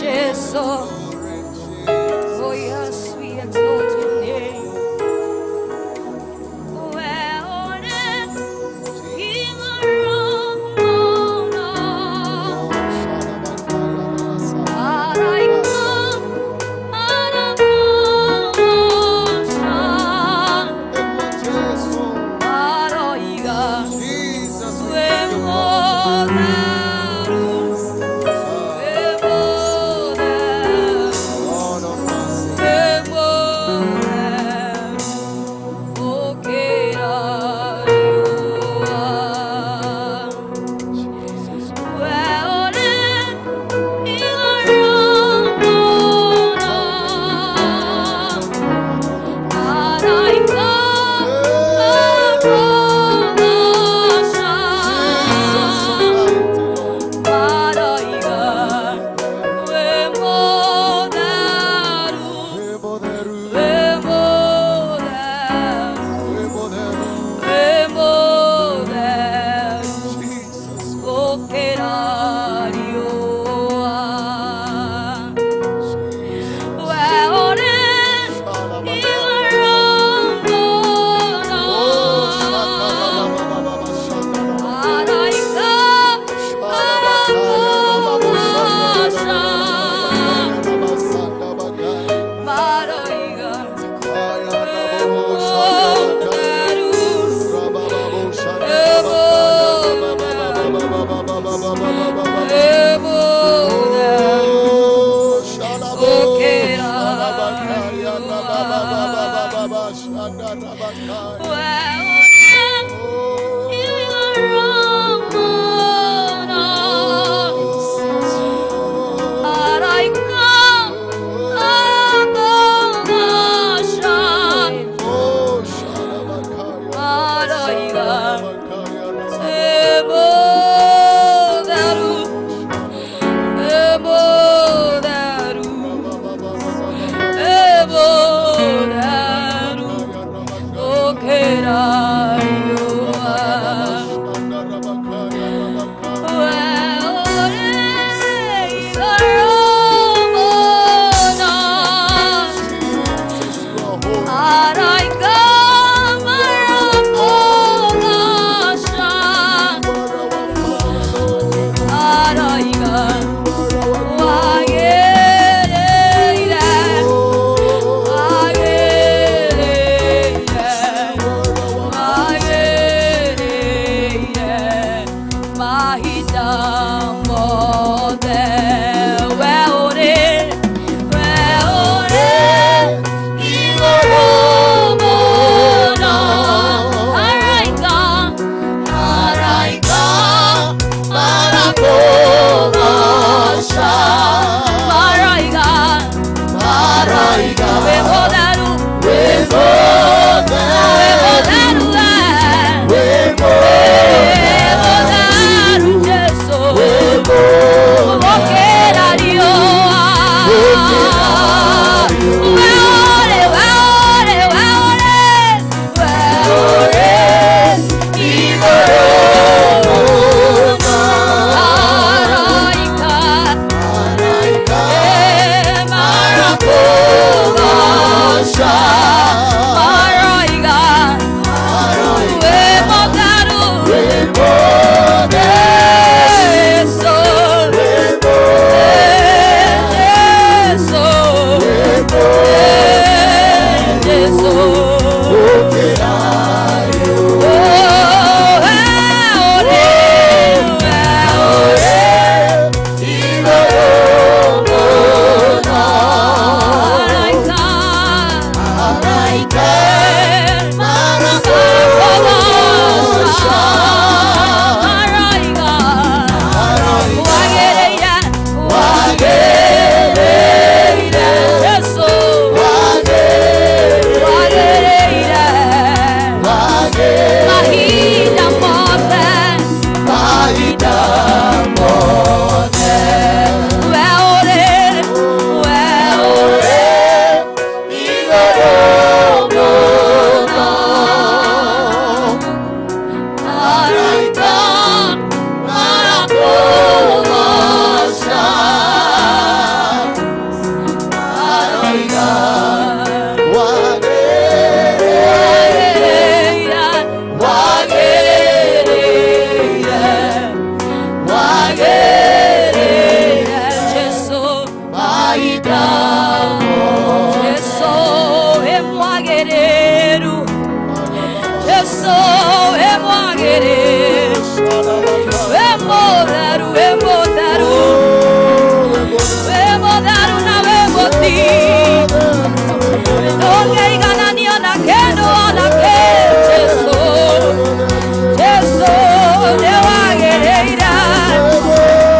Jesus. Oh yes, we exalt your name. Yeso, emo agere. Emo daru, emo daru. Emo daru na emo ti. Donge igana ni ona keno ona ke. Yeso, Yeso, ne agere ira.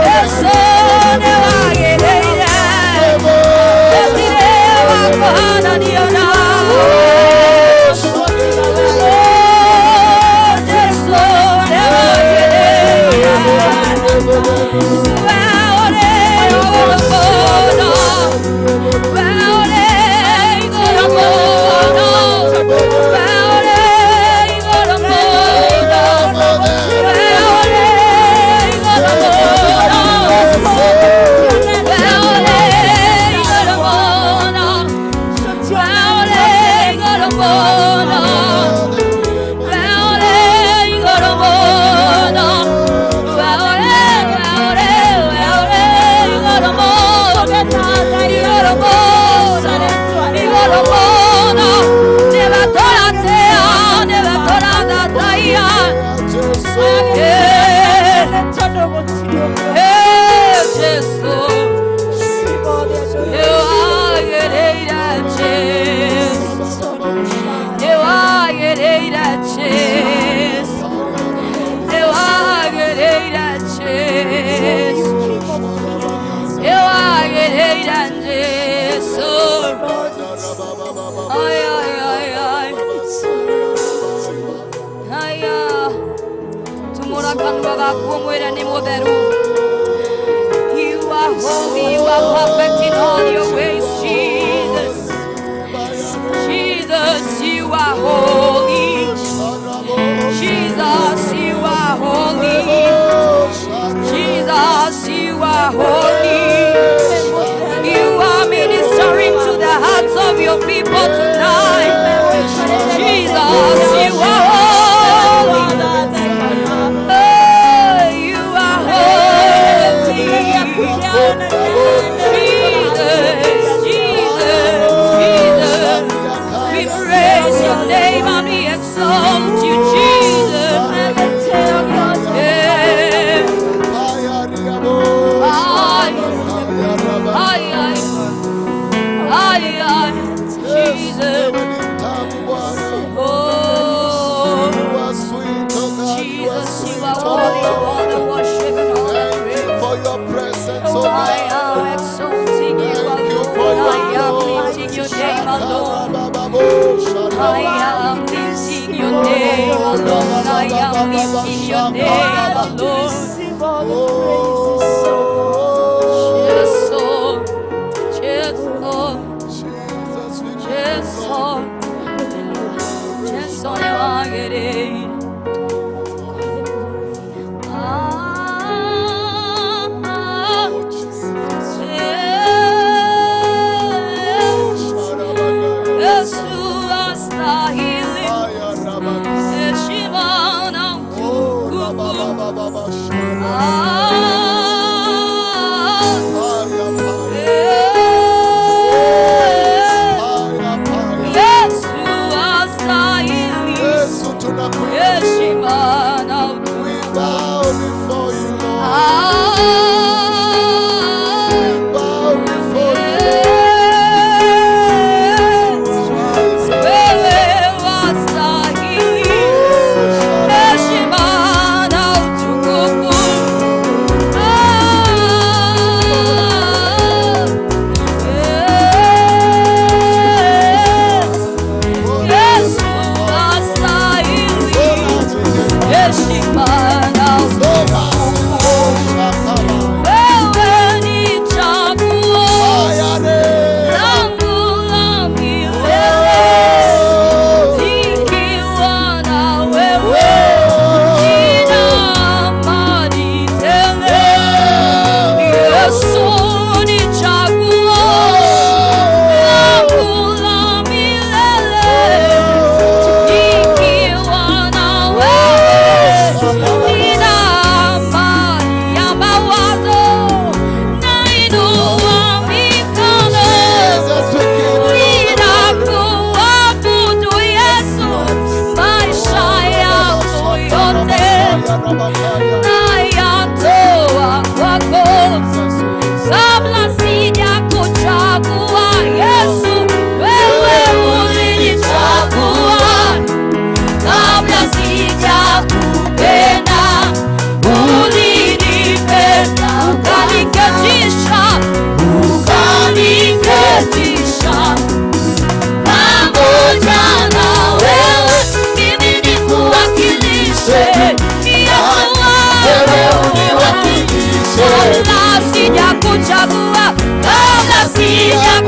Yeso, ne agere ira. Yesire wa kohana ni ona. You are holy, you are perfect in all your ways, Jesus. Jesus, you are holy. Jesus, you are holy. Jesus, you are holy. You are ministering to the hearts of your people tonight. Jesus, you are holy. I am lifting your name alone. I am lifting your name alone. Yes, Lord. Yes, Lord. Yes, Lord. Yes, Lord. Baba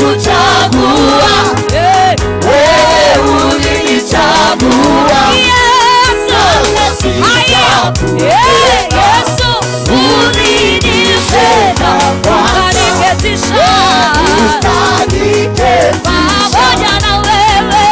nilikuchagua, wewe ulinichagua. Yesu, Yesu ulinipenda, ukaniketisha pamoja na wewe,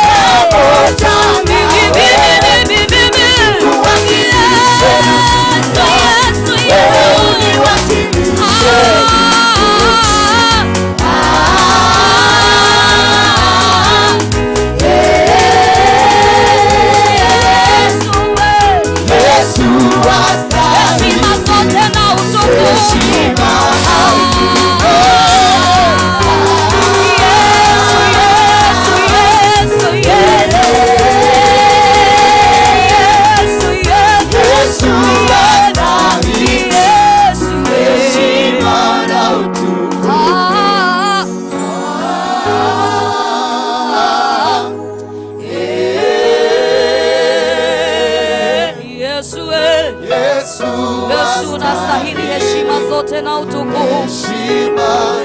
Yesu unastahili heshima zote na utukufu.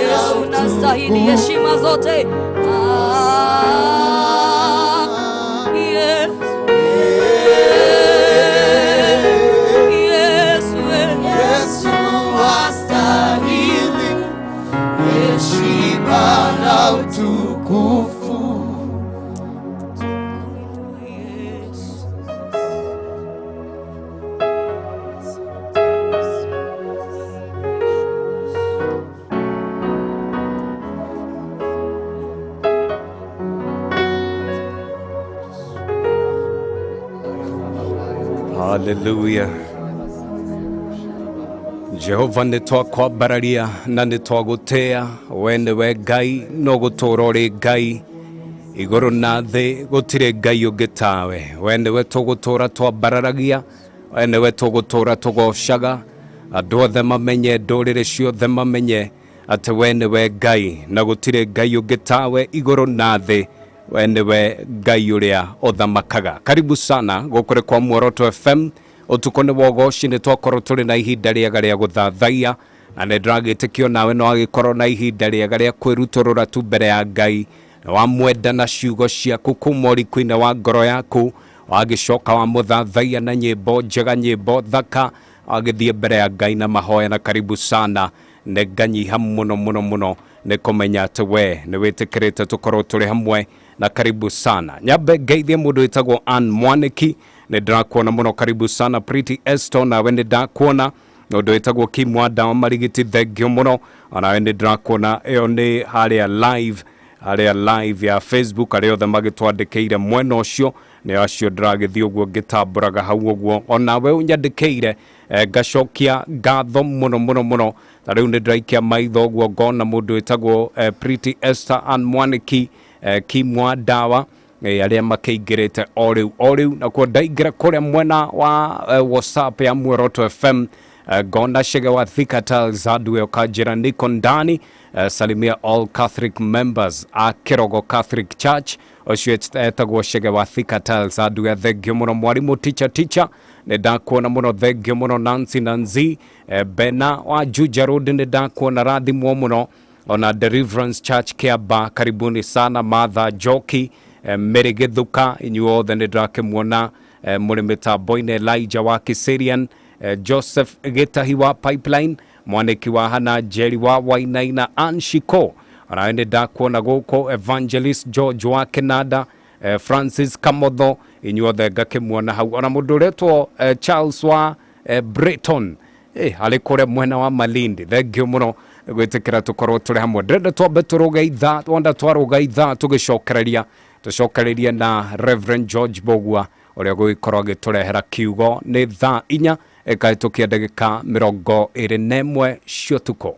Yesu unastahili heshima zote. Yesu astahili heshima na utukufu. Hallelujah. Jehova nitwakwambararia na nitwagutea, we niwe Ngai no gutura uri Ngai iguru na thi, gutire Ngai ungi tawe. We niwe tugutura twambararagia, we niwe tugutura tugocaga, andu othe mamenye, ndurire ciothe mamenye ati we niwe Ngai na gutire Ngai ungi tawe iguru na thi. We niwe Ngai uria uthamakaga. Karibu sana gukore kwa Muoroto FM. Utuko ni wogoci ni twakorwo turi na ihinda riega ria guthathaia, na ni ndiragitikio nawe no agikorwo na ihinda riega ria kwiruturura tu mbere ya Ngai, na wamwenda na ciugo ciaku kuma ũrikũ-inĩ wa ngoro yaku, wagicoka wa muthathaia na nyimbo njega, nyimbo thaka, wagithie mbere ya Ngai na mahoya. Na karibu sana, nĩ nganyiha muno muno muno nĩ kũmenya atĩ we nĩ wĩtĩkĩrĩte tukorwo tũrĩ hamwe, na karibu sana. Nyambe ngeithie mũndũ wĩtagwo Ann Mwaniki, nĩ ndĩrakuona mũno, karibu sana. Pretty Esther, nawe nĩ ndakuona. Mũndũ wĩtagwo Kimwa Ndawa Marigiti, thengio mũno, onawe nĩ ndĩrakuona. Ĩyo nĩ harĩa live ya Facebook, arĩa othe magĩtwandĩkĩire mwena ũcio nĩ acio ndĩragĩthiĩ ũguo ngĩtambũraga hau ũguo. Onawe ũnyandĩkĩire ngacokia ngatho mũno mũno mũno. Na rĩu nĩ ndĩraikia maitho ũguo ngona mũndũ wĩtagwo Pretty Esther, Ann Mwaniki, Kimwa Ndawa, arĩa makĩingĩrĩte o rĩu na kwa ndaingĩra kũrĩa mwena wa WhatsApp ya Muoroto FM. Ngona Shege wa Thika Tales Adwe Okajira niko ndani. Salimia all Catholic members a Kirogo Catholic Church. Ocio etagwo Shege wa Thika Tales Adwe, thengio mũno. Mwarimu teacher nĩ ndakuona mũno, thengio mũno. Nancy Nanzi Bena wa Juja Road nĩ ndakuona, rathimwo mũno. Ona Deliverance Church Kiaba, karibuni sana. Martha Joki, Mary Githuka, inyuĩ othe nĩ ndĩrakĩmuona. Mũrĩ mĩtambo-inĩ Elijah wa Kiserian, Joseph Gitahi wa Pipeline, Mwaniki wa Hana, Jerry wa Wainaina, Anshiko, ona nĩ ndakuona gũkũ. Evangelist George wa Canada, Francis Kamotho, inyuĩ othe ngakĩmuona hau. Ona mũndũ ũretwo Charles wa Breton, arĩ kũrĩa mwena wa Malindi, thengio mũno gwĩtĩkĩra tũkorwo tũrĩ hamwe. Ndĩrenda twambe tũrũgeitha, twanda twarũgeitha tũcokereria na Reverend George Bogua ũrĩa gũgĩkorwo agĩtũrehera kiugo nĩ thaa 4 ĩkahĩtũkia ndagĩka 21 cia ũtukũ.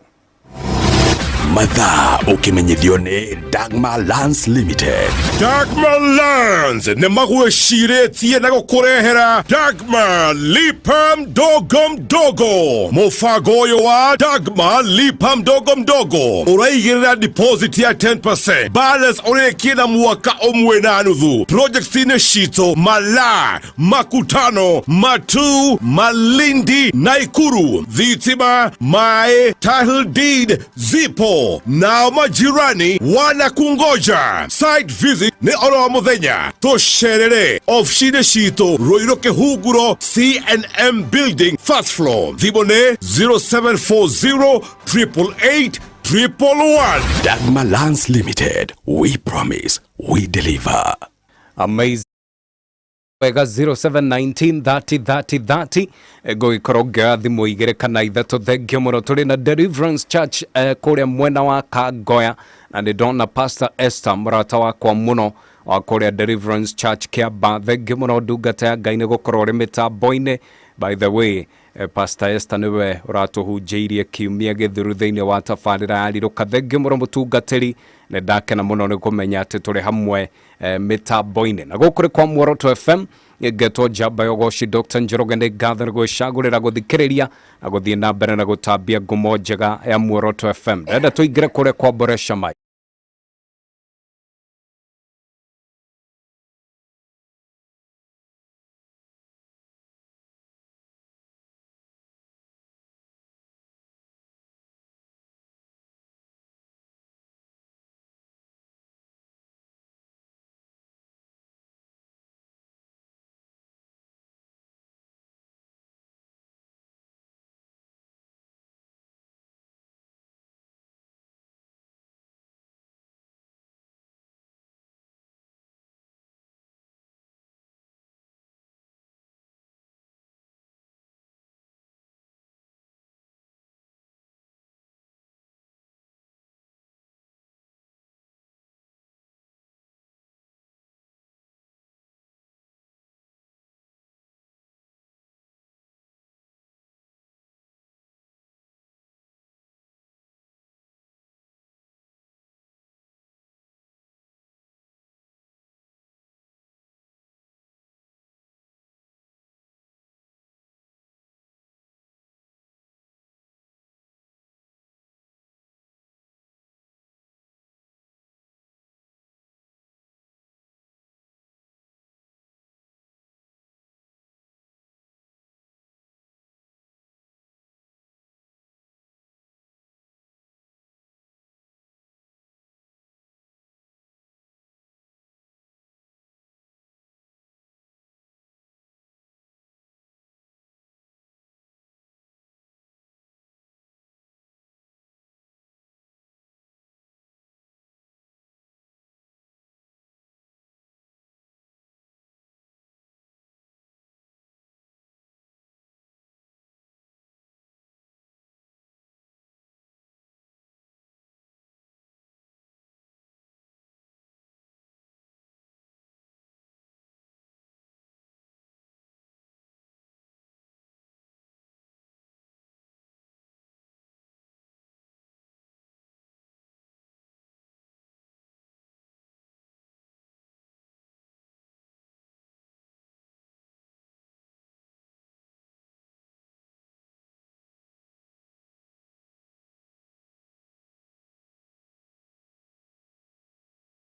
Mathaa ũkĩmenyithio nĩ Dagmar Lands Limited. Dagmar Lands nĩ magwĩcirĩtie na gũkũrehera Dagmar Lipa Mdogo Mdogo. Mũbango ũyũ wa Dagmar Lipa Mdogo Mdogo ũraigĩrĩra deposit ya 10%, balance ũrĩkie na mwaka ũmwe na nuthu. Projects-inĩ citũ Mala, Makutano, Matu, Malindi, Naikuru, thitima, maĩ, title deed, zipo yako na majirani wanakungoja. Site visit ni oro muthenya. Tosherere ofishine shito Roiro Kehuguro C&M Building first floor. Thibone 0740 888 111. Dagmar Lands Limited. We promise, we deliver. Amazing. Wega 0719303030 ego ikoroga thimu igire kana ithatu thengio muno turi na Deliverance Church kuria mwena wa Kangoya na ni dona Pastor Esther murata wakwa muno wa kuria Deliverance Church Kiamba thengio muno ndungata ya Ngai ni gukorwo ri mitambo-ini. By the way, Pastor Esther niwe uratuhunjiirie kiumia githuru thiini wa tabarira ya riruka thengio muno mutungatiri ne ndakena muno ni kumenya ati turi hamwe mitambo-ini na gukuri kwa Muoroto FM geto jamba yogoshi Dr. Njoroge ni gather go shagurira guthikiriria na guthie na mbere na gutambia ngumo njega ya Muoroto FM. Ndenda tuingire kure kwa boresha mai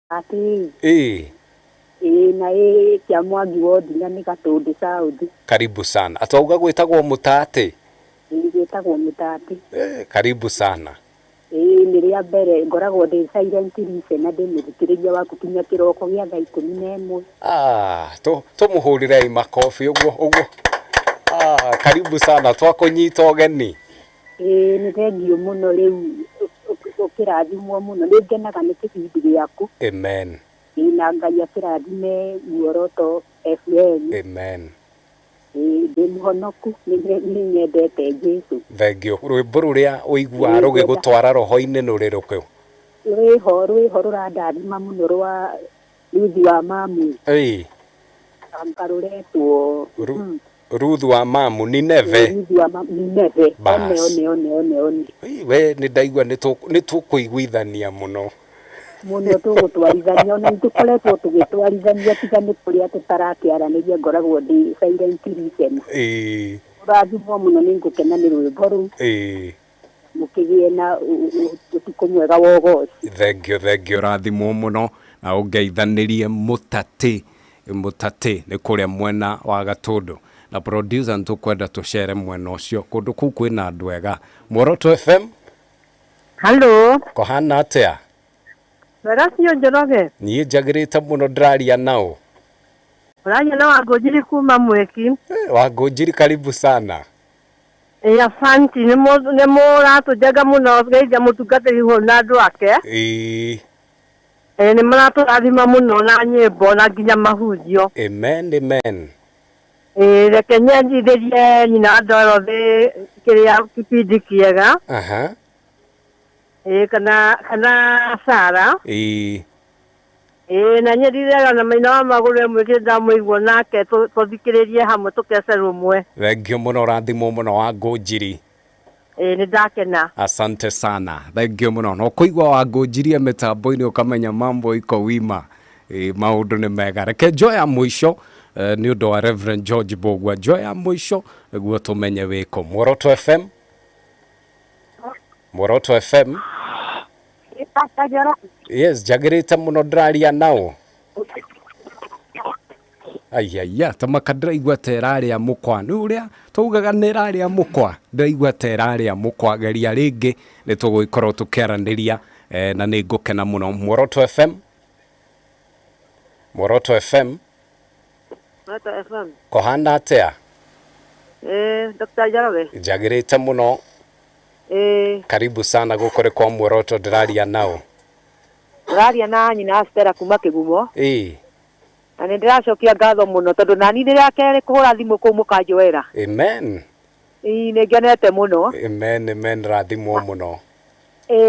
Ati na kia Mwangi wodi na ni Gatundu South. Karibu sana. Atauga gwitagwo Mutate. Gwitagwo Mutate. Karibu sana. Ni ria mbere ngoragwo ndi silent listener ndi muthikiriria waku kinya kiroko gya thaa 11. Tumuhurirei makofi uguo. Karibu sana twakunyita ugeni. Ni thengio muno riu ukirathimwo muno ni ngenaga ni kibindi giaku. Amen. Na Ngai akirathime Muoroto FM. Amen. Ndi muhonoku ni nyendete Jesu. Thengio rwimbo ruria uigua rugigutwara roho-ini no riruku. Rwiho rurandathima muno rwa Ruthi wa Mamu. Angaruretwo Ruthi wa Mamu Nineve. Ruthi wa Mamu Nineve. One. We ni ndaigua ni tukuiguithania muno. Muno tugutwarithania ona itukoretwo tugitwarithania tiga ni kuria tutarakiaraniria ngoragwo ndi silent listener. Urathimwo muno ni ngukena ni rwimbo ru. Mukigie na utuku mwega wa ugoci. Thengio rathimwo muno na ungeithanirie Mutate ni kuria mwena wa Gatundu na producer ntukwenda tuchere mwena ucio kundu kuu kwina andu ega. Muoroto FM Hello. Kohana atia? Weracio Njoroge. Niĩ njagĩrĩte mũno ndĩraria nao. Ũraria na Wangũnjiri kuma Mweki. Wangũnjiri karibu sana. Asanti nĩ mũratũnjenga mũno geithia mũtungatĩri ho na andũ ake. Nĩ maratũrathima mũno na nyĩmbo na nginya mahunjio. Amen, amen. Reke nyendithĩrie nyina andũ othe kĩrĩa kĩbindi kĩega. Kana Sara. Na nyendithĩrie na Maina wa Magũrũ mwĩkĩte ndamũigua nake tũthikĩrĩrie hamwe tũkecerwo mwe. Thengio mũno rathimo mũno Wangũnjiri. Nĩ ndakena. Asante sana. Thengio mũno. No kũigua Wangũnjiri mĩtambo-inĩ ũkamenya mambo iko wima. Maũndũ nĩ mega. Reke njoya ya mũico nĩ ũndũ wa Reverend George Bogwa. Njoya ya mũico nĩguo tũmenye wĩko. Muoroto FM. Muoroto FM. Yes, njagĩrĩte mũno ndĩraria nao. Aiya, tamaka ndĩraigua ta ĩrarĩa mũkwa. Nĩ ũrĩa taugaga nĩ ĩrarĩa mũkwa. Ndĩraigua ta ĩrarĩa mũkwa. Geria rĩngĩ nĩ tũgũgĩkorwo tũkĩaranĩria na nĩ ngũkena mũno. Muoroto FM. Muoroto FM. Muoroto FM. Kohana atia? Dr. Njoroge. Njagĩrĩte mũno. Karibu sana gũkũ kwa Muoroto ndĩraria nao. Ndĩraria na nyina Stella kuma Kĩgumo. Na nĩ ndĩracokia ngatho mũno tondũ nani rĩrĩa kerĩ kũhũra thimũ kũu mũkanjoera. Amen. Nĩ ngenete mũno. Amen, amen, rathimwo mũno.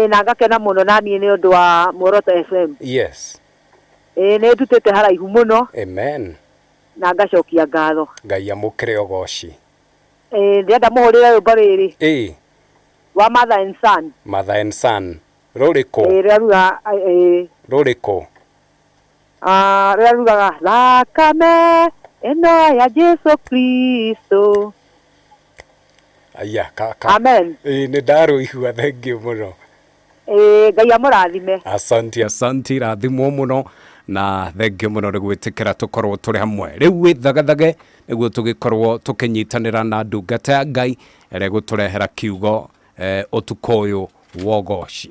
Na ngakena mũno nani nĩ ũndũ wa Muoroto FM. Yes. Nĩ ndutĩte haraihu mũno. Amen. Na ngacokia ngatho. Ngai amũkĩre ũgooci. Ndĩrenda mũhũrĩre rwĩmbo rĩrĩ. Wa Mother and Son. Mother and Son. Rũrĩkũ? Rũrĩkũ? Rũrĩa rugaga thakame ĩno ya Jesu Kristo. Aya, Amen. Nĩ ndarũigua thengio mũno. Ngai amũrathime. Asanti rathimwo mũno na thengio mũno nĩ gwĩtĩkĩra tũkorwo tũrĩ hamwe. Rĩu wĩthagathage nĩguo tũgĩkorwo tũkĩnyitanĩra na ndungata ya Ngai ĩrĩa gũtũrehera kiugo ũtukũ ũyũ wa ũgooci.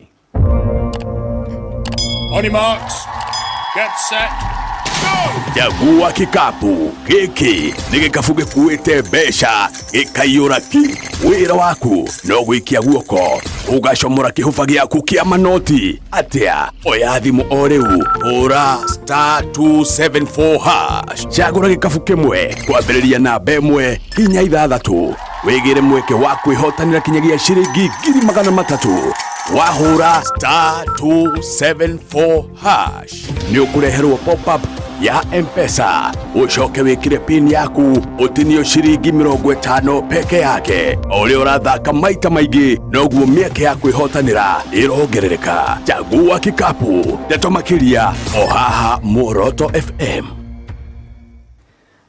On your marks. Get set. Jagua kikapu giki nĩ gĩkabu gĩkuĩte mbeca gĩkaiyũra ki wĩra waku no gũikia guoko ũgacomora kĩhũba gĩaku kĩa manoti atĩa oya thimũ o rĩu hũra *274# cagũra gĩkabu kĩmwe kwambĩrĩria namba 1 nginya 6 wĩgĩre mweke wa kwĩhotanĩra kinyagia ciringi 300,000 wahũra *274# nĩ ũkũreherwo pop-up ya M-Pesa ucoke wikire pin yaku utinio ciringi 50 peke yake uri urathaka maita maingĩ noguo mieke ya kwihotanira irongerereka Jagua kikapu ndeto makiria o haha Muoroto FM.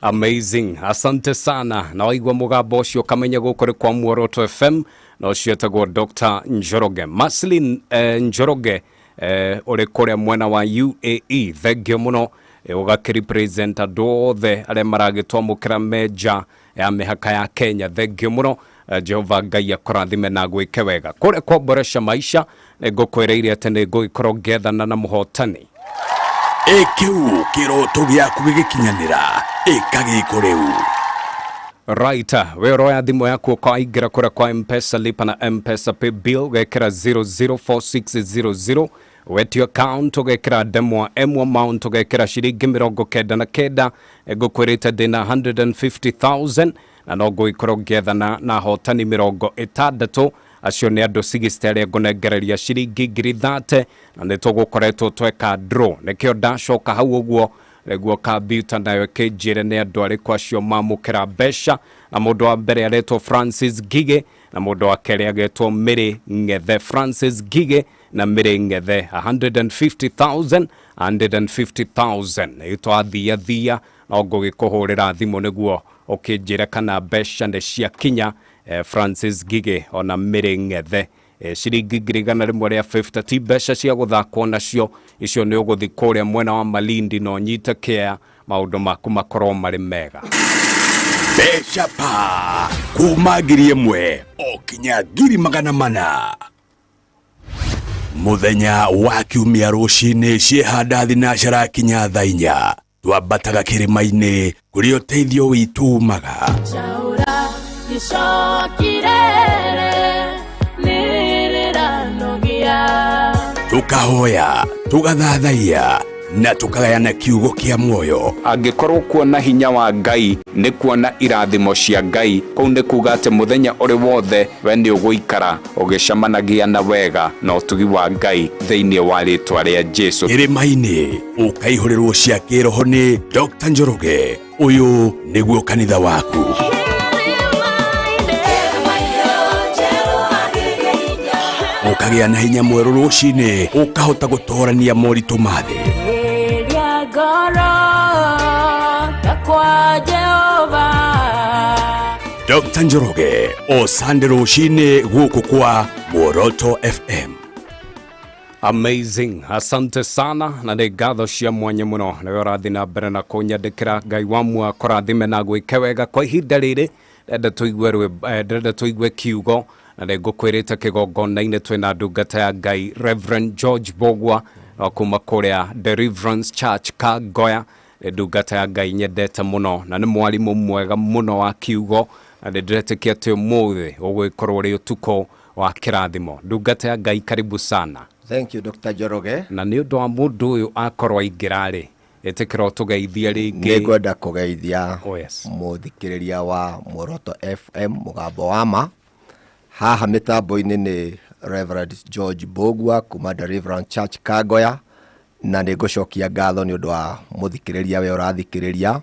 Amazing, asante sana. Na waigua mugambo ucio kamenya gũkũ kwa Muoroto FM na ucio etagwo Dr. Njoroge Maslin Njoroge uri kũrĩa mwena wa UAE. Thengio mũno ũgakĩrepresent andũ othe arĩa maragĩtwamũkĩra meja ya mĩhaka ya Kenya. Thengio mũno. Jehova Ngai akũrathime na gwĩke wega kũrĩa kuboresha maisha. Nĩngũkwĩrĩire atĩ nĩngũgĩkorwo ngethana na mũhotani. Ekiu kiroto gĩaku gĩgĩkinyanĩra ĩkagĩko rĩu. Right, we roya thimo yako ũkaingĩra kũrĩa kwa M-Pesa lipa na M-Pesa pay bill ũgekĩra 004600 wetio account ũgekĩra demo M amount ũgekĩra ciringi 99 ngũkwĩrĩte ndĩna 150,000 na no ngũgĩkorwo ngethana na hotani 60 acio nĩ andũ 60 arĩa ngũnengereria ciringi 30 na nĩtũgũkoretwo tweka draw nĩkĩo ndacoka hau ũguo nĩguo kambiuta nayo kĩnjĩre nĩ andũ arĩkũ acio mamũkĩra mbeca na mũndũ wa mbere aretwo Francis Gige na mũndũ wa kerĩ agetwo Mary Ngethe. Francis Gige na Mary Ngethe 150,000 itwathia no ngũgĩkũhũrĩra thimũ nĩguo ũkĩnjĩre kana mbeca nĩ ciakinya. Francis Gige ona Mary Ngethe ciringi 150 ti mbeca cia gũthakwo nacio. Icio nĩ ũgũthi kũrĩa mwena wa Malindi no nyite kĩa maũndũ maku makorwo marĩ mega. Mbeca pa kuma 1,000 o kinya 400,000. muthenya wa kiumia rucini ciehanda thinacara kinya thaa 4 twambataga kirima-ini kuria uteithio witumaga chaura gicokire niranogia tukahoya tugathathaia na tukagayana kiugo kia muoyo. Angikorwo kuona hinya wa Ngai ni kuona irathimo cia Ngai, kou ni kuga ati muthenya uri wothe we ni uguikara ugicamanagia na wega na utugi wa Ngai thiini wa ritwa ria Jesu. Irima-ini ukaihurirwo cia kiroho ni Dr. Njoroge. Uyu niguo kanitha waku. Ukagia na hinya mweru rucini ukahota gutorania moritu mathi. Dr. Njoroge o Sunday rucini guku kwa Muoroto FM. Amazing. Asante sana na nĩ ngatho cia mwanya muno nĩ ũrathi na mbere na kũnyandĩkĩra. Ngai wamwe akũrathime na gwĩke wega kwa ihinda rĩrĩ. Ndenda tũigue kiugo na nĩ ngũkwĩrĩte kĩgongona-inĩ twĩna ndungata ya Ngai Reverend George Bogwa kuma kũrĩa Deliverance Church Kangoya. Ndungata ya Ngai nyendete muno na nĩ mwarimu mwega muno wa kiugo na ndĩretĩkia atĩ ũmũthĩ ũgũgĩkorwo ũrĩ ũtukũ wa kĩrathimo. Ndungata ya Ngai, karibu sana. Thank you Dr. Njoroge. Na nĩ ũndũ wa mũndũ ũyũ akorwo aingĩra-rĩ, ĩtĩkĩra ũtũgeithia rĩngĩ. Nĩngwenda kũgeithia mũthikĩrĩria wa Muoroto FM mũgambo wa ma. Haha mĩtambo-inĩ nĩ Reverend George Bogwa kuma Deliverance Church Kangoya, na nĩngũcokia ngatho nĩ ũndũ wa mũthikĩrĩria we ũrathikĩrĩria,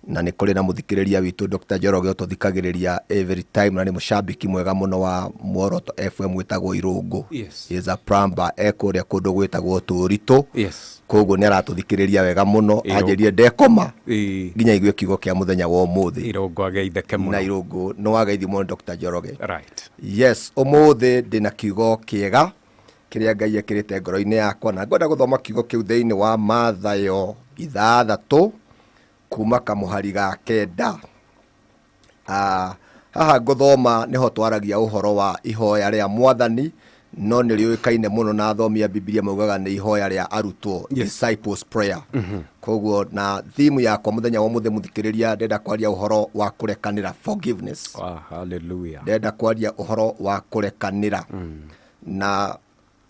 na nĩ kũrĩ na mũthikĩrĩria witũ Dr. Njoroge ũtũthikagĩrĩria every time na nĩ mũcambiki mwega mũno wa Muoroto FM wĩtagwo Irũngũ. He is a plumber ekũrĩa kũndũ gwĩtagwo Tũritũ. Koguo nĩ aratũthikĩrĩria wega mũno, anjĩrie ndekoma nginya igue kiugo kĩa mũthenya wa ũmũthĩ. Irũngũ ageithĩke mũno. Na Irũngũ no ageithi mũno Dr. Njoroge. Yes, ũmũthĩ ndĩna kiugo kĩega kĩrĩa Ngai ekĩrĩte ngoro-inĩ yakwa, na ngwenda gũthoma kiugo kĩu thĩinĩ wa Mathayo 6 kuma kamũhari ga 9. Haha ngũthoma nĩho twaragia ũhoro wa ihoya rĩa Mwathani, no nĩ rĩũĩkaine mũno na athomi a Biblia maugaga nĩ ihoya rĩa arutwo, disciples prayer. Koguo na theme yakwa mũthenya wa mũthĩ mũthikĩrĩria, ndenda kwaria ũhoro wa kũrekanĩra, forgiveness. Hallelujah. Ndenda kwaria ũhoro wa kũrekanĩra. Na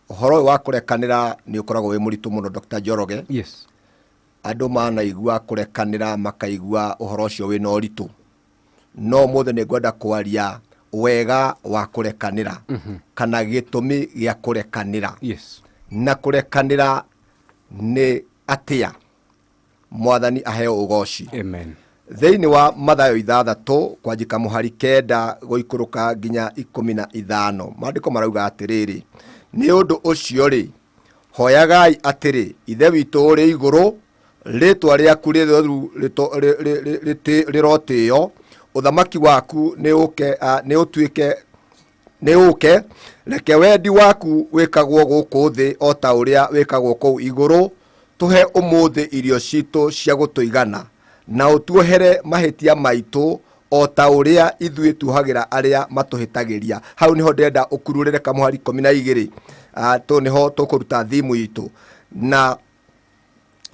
ũhoro wa kũrekanĩra nĩ ũkoragwo wĩ mũritũ mũno Dr. Njoroge. Andũ manaigua kũrekanĩra makaigua ũhoro ũcio wĩna ũritũ, no mũthĩ nĩ ngwenda kwaria wega wa kũrekanĩra, kana gĩtũmi gĩa kũrekanĩra. Na kũrekanĩra nĩ atĩa. Mwathani aheo ũgooci. Amen. Thĩinĩ wa Mathayo 6 kwanjika mũhari 9 gũikũrũka nginya 15, maandĩko marauga atĩrĩrĩ: nĩ ũndũ ũcio rĩ, hoyagai atĩrĩ, ithe witũ ũrĩ igũrũ, rĩtwa rĩaku rĩrotĩo, ũthamaki waku nĩ ũke, reke wendi waku wĩkagwo gũkũ thĩ o ta ũrĩa wĩkagwo kũu igũrũ. Tũhe ũmũthĩ irio citũ cia gũtũigana, na ũtuohere mahĩtia maitũ o ta ũrĩa ithuĩ tuohagĩra arĩa matũhĩtagĩria. Hau nĩho ndenda ũkururĩre kamũhari 12. To nĩho tũkũruta thimu itũ, na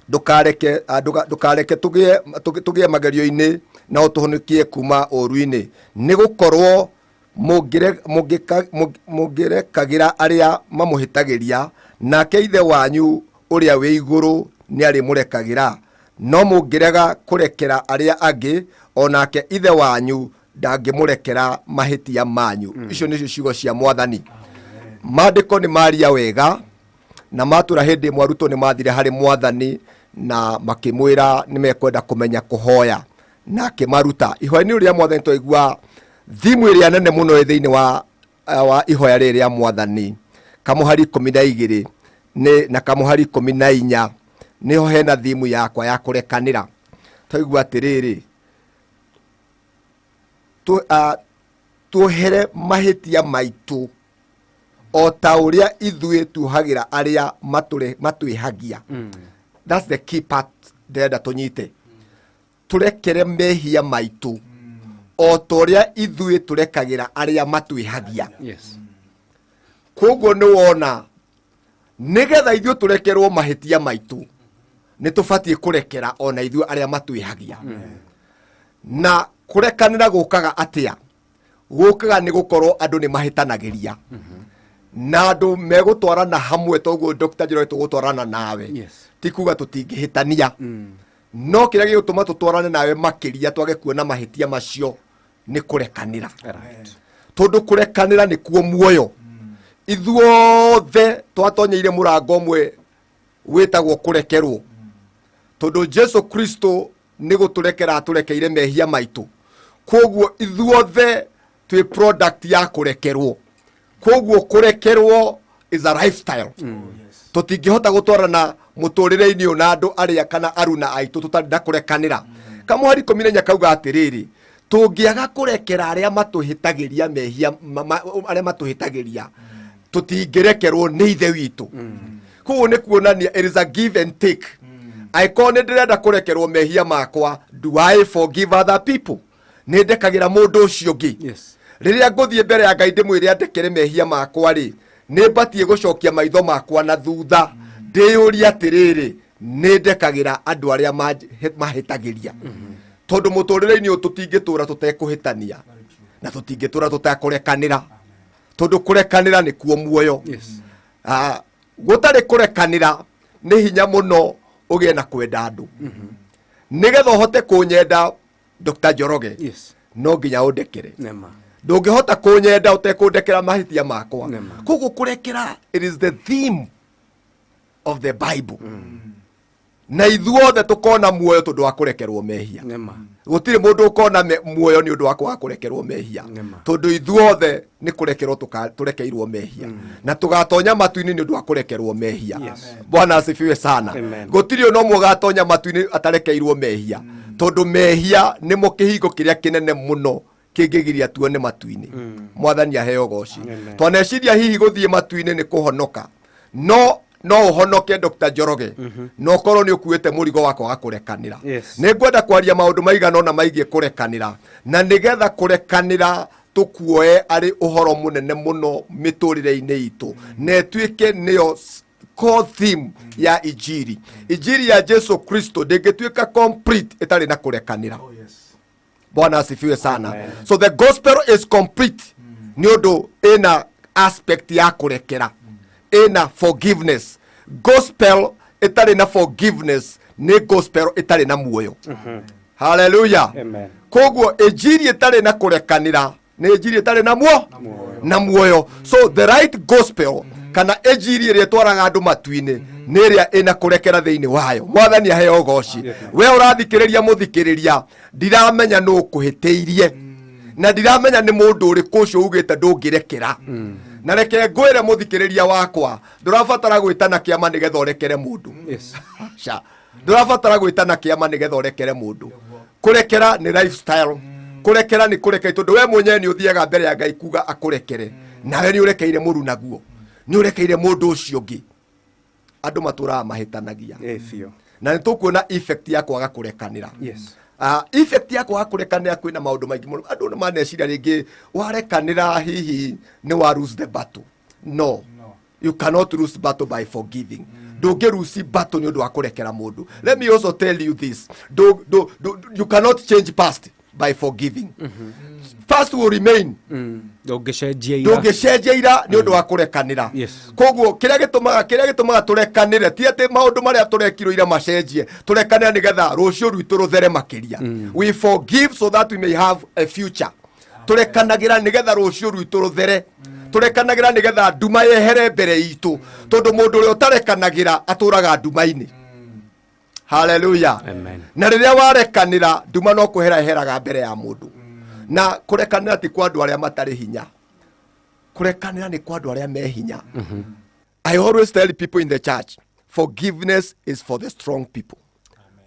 ndũkareke tũgĩe magerio-inĩ, na ũtũhonokie kuma ũru-inĩ, nĩ gũkorwo mũngĩrekagĩra arĩa mamũhĩtagĩria, nake ithe wanyu ũrĩa wĩ igũrũ nĩ arĩmũrekagĩra. No mũngĩrega kũrekera arĩa angĩ, onake ithe wanyu ndangĩmũrekera mahĩtia manyu. Icio nĩcio ciugo cia Mwathani. Maandĩko nĩ maria wega, na matũra hĩndĩ ĩmwe arutwo nĩ mathire harĩ Mwathani na makĩmwĩra nĩ mekwenda kũmenya kũhoya, na akĩmaruta. Ihoya-inĩ rĩrĩa Mwathani twaigua thimu ĩrĩa nene mũno thĩinĩ wa ihoya rĩrĩ rĩa Mwathani, kamũhari 12 na kamũhari 14, nĩho hena thimu yakwa ya kũrekanĩra. Twaigua atĩrĩrĩ, tuohere mahĩtia maitũ o ta ũrĩa ithuĩ tuohagĩra arĩa matwĩhagia. That's the key part ndĩrenda tũnyite. Tũrekere mehia maitũ o ta ũrĩa ithuĩ tũrekagĩra arĩa matwĩhagia. Koguo nĩ wona nigetha ithuĩ tũrekerwo mahĩtia maitũ nĩ tũbatiĩ kũrekera ona ithuĩ arĩa matwĩhagia. Na kũrekanĩra gũkaga atĩa? Gũkaga nĩ gũkorwo andũ nĩ mahĩtanagĩria na andũ megũtwarana hamwe, toguo Dr. Njoroge tũgũtwarana nawe, ti kuga tũtingĩhĩtania, no kĩrĩa gĩgũtũma tũtwarane nawe makĩria twage kuona mahĩtia macio nĩ kũrekanĩra. Tondũ kũrekanĩra nĩkuo muoyo. Ithuothe twatonyeire mũrango ũmwe wĩtagwo kũrekerwo, tondũ Jesu Kristo nĩ gũtũrekera atũrekeire mehia maitũ. Koguo ithuothe twĩ product ya kũrekerwo. Koguo kũrekerwo is a lifestyle. Tũtingĩhota gũtwarana mũtũrĩre-inĩ ũyũ na andũ arĩa kana aruna aitũ tũtarĩ na kũrekanĩra. Kamũhari 14 kauga atĩrĩrĩ, tũngĩaga kũrekera arĩa matũhĩtagĩria mehia arĩa matũhĩtagĩria, tũtingĩrekerwo nĩ ithe witũ. Koguo nĩ kuonania it is a give and take. Aĩkorwo nĩ ndĩrenda kũrekerwo mehia makwa, do I forgive other people? Nĩ ndekagĩra mũndũ ũcio ũngĩ. Rĩrĩa ngũthiĩ mbere ya Ngai ndĩmwĩre andekere mehia makwa rĩ, nĩ mbatiĩ gũcokia maitho makwa na thutha ndĩyũria atĩrĩrĩ, nĩ ndekagĩra andũ arĩa mahĩtagĩria. Tondũ mũtũrĩre-inĩ ũyũ tũtingĩtũra tũtekũhĩtania na tũtingĩtũra tũtekũrekanĩra, tondũ kũrekanĩra nĩkuo muoyo. Gũtarĩ kũrekanĩra nĩ hinya mũno ũgĩe na kwenda andũ. Nĩgetha ũhote kũnyenda Dr. Njoroge, no nginya ũndekere. Ndũngĩhota kũnyenda ũtekũndekera mahĩtia makwa. Koguo kũrekera, it is the theme of the Bible. Na ithuothe tũkona muoyo tondũ wa kũrekerwo mehia. Gũtirĩ mũndũ ũkona muoyo nĩ ũndũ wa kwaga kũrekerwo mehia, tondũ ithuothe nĩ kũrekerwo tũrekeirwo mehia na tũgatonya matu-inĩ nĩ ũndũ wa kũrekerwo mehia. Bwana asifiwe sana. Gũtirĩ ona ũmwe ũgatonya matu-inĩ atarekeirwo mehia, tondũ mehia nĩmo kĩhingo kĩrĩa kĩnene mũno kĩngĩgiria tuone matu-inĩ. Mwathani aheo goci. Twaneciria hihi gũthiĩ matu-inĩ nĩ kũhonoka, no ũhonoke Dr. Njoroge, no ũkorwo nĩ ũkuĩte mũrigo wa kwaga kũrekanĩra. Nĩ ngwenda kwaria maũndũ maigana ona maigie kũrekanĩra, na nĩgetha kũrekanĩra tũkuoe arĩ ũhoro mũnene mũno mĩtũrĩre-inĩ itũ, na ĩtuĩke nĩyo core theme ya injiri. Injiri ya Jesu Kristo ndĩngĩtuĩka complete ĩtarĩ na kũrekanĩra. Bwana asifiwe sana. So the gospel is complete nĩ ũndũ ĩna aspect ya kũrekera, ĩna forgiveness. Gospel ĩtarĩ na forgiveness nĩ gospel ĩtarĩ na muoyo. Hallelujah. Koguo injiri ĩtarĩ na kũrekanĩra nĩ injiri ĩtarĩ na muoyo. So the right gospel kana injiri ĩrĩa twaraga andũ matu-inĩ nĩ ĩrĩa ĩna kũrekera thĩinĩ wayo. Mwathani aheo goci. We ũrathikĩrĩria mũthikĩrĩria, ndiramenya nũ ũkũhĩtĩirie na ndiramenya nĩ mũndũ ũrĩkũ ũcio ugĩte ndũngĩrekera. Na reke ngwĩre mũthikĩrĩria wakwa, ndũrabatara gwĩtana kĩama nĩgetha ũrekere mũndũ. Ndũrabatara gwĩtana kĩama nĩgetha ũrekere mũndũ. Kũrekera nĩ lifestyle. Kũrekera nĩ kũrekera, tondũ we mwenyewe nĩ ũthiaga mbere ya Ngai kuga akũrekere, nawe nĩ ũrekeire mũru naguo, nĩ ũrekeire mũndũ ũcio ũngĩ. Andũ matũraga mahĩtanagia na nĩ tũkuona effect ya kwaga kũrekanĩra. Effect ya kwaga kũrekanĩra kwĩna maũndũ maingĩ mũno. Andũ nĩ maneciria rĩngĩ warekanĩra hihi nĩ wa lose the battle. No, you cannot lose battle by forgiving. Ndũngĩ lose battle nĩ ũndũ wa kũrekera mũndũ. Let me also tell you this, you cannot change past by forgiving. Past will remain. Ndũngĩcenjia ira nĩ ũndũ wa kũrekanĩra. Koguo kĩrĩa gĩtũmaga tũrekanĩre ti atĩ maũndũ marĩa tũrekirwo ira macenjie. Tũrekanĩra nĩgetha rũciũ rwitũ rũthere makĩria. We forgive so that we may have a future. Tũrekanagĩra nĩgetha rũciũ rwitũ rũthere. Tũrekanagĩra nĩgetha nduma yehere mbere itũ, tondũ mũndũ ũrĩa ũtarekanagĩra atũraga nduma-inĩ. Hallelujah. Na rĩrĩa warekanĩra, nduma no kũhera eheraga mbere ya mũndũ. Na kũrekanĩra ti kwa andũ arĩa matarĩ hinya. Kũrekanĩra nĩ kwa andũ arĩa me hinya. I always tell people in the church, forgiveness is for the strong people.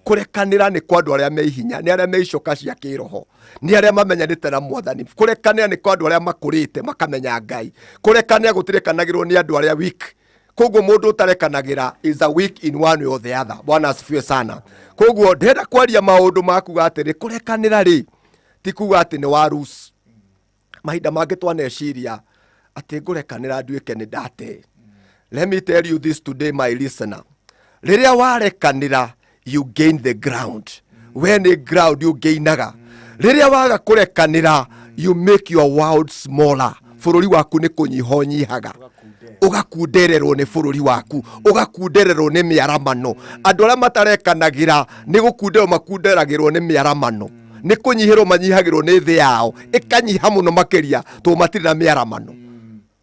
Kũrekanĩra nĩ kwa andũ arĩa me hinya, nĩ arĩa me icoka cia kĩroho, nĩ arĩa mamenyanĩte na Mwathani. Kũrekanĩra nĩ kwa andũ arĩa makũrĩte makamenya Ngai. Kũrekanĩra gũtirekanagĩrwo nĩ andũ arĩa weak. Koguo mũndũ ũtarekanagĩra is a weak in one way or the other. Bwana asifiwe sana. Koguo ndĩrenda kwaria maũndũ makuga atĩrĩ, kũrekanĩra rĩ ti kuga atĩ nĩ wa lose. Mahinda mangĩ twaneciria atĩ ngũrekanĩra nduĩke nĩ ndate, Let me tell you this today, my listener. Riria warekanira, you gain the ground. When the ground you gainaga. Riria waga kurekanira, you make your world smaller. Fururi waku ni kunyiho nyihaga. Ugakundererwo ni fururi waku, ugakundererwo ni miaramano. Andu aria matarekanagira ni gukunderwo makunderagirwo ni miaramano. Ni kunyihirwo manyihagirwo ni thi yao, ikanyiha muno makiria to matiri na miaramano.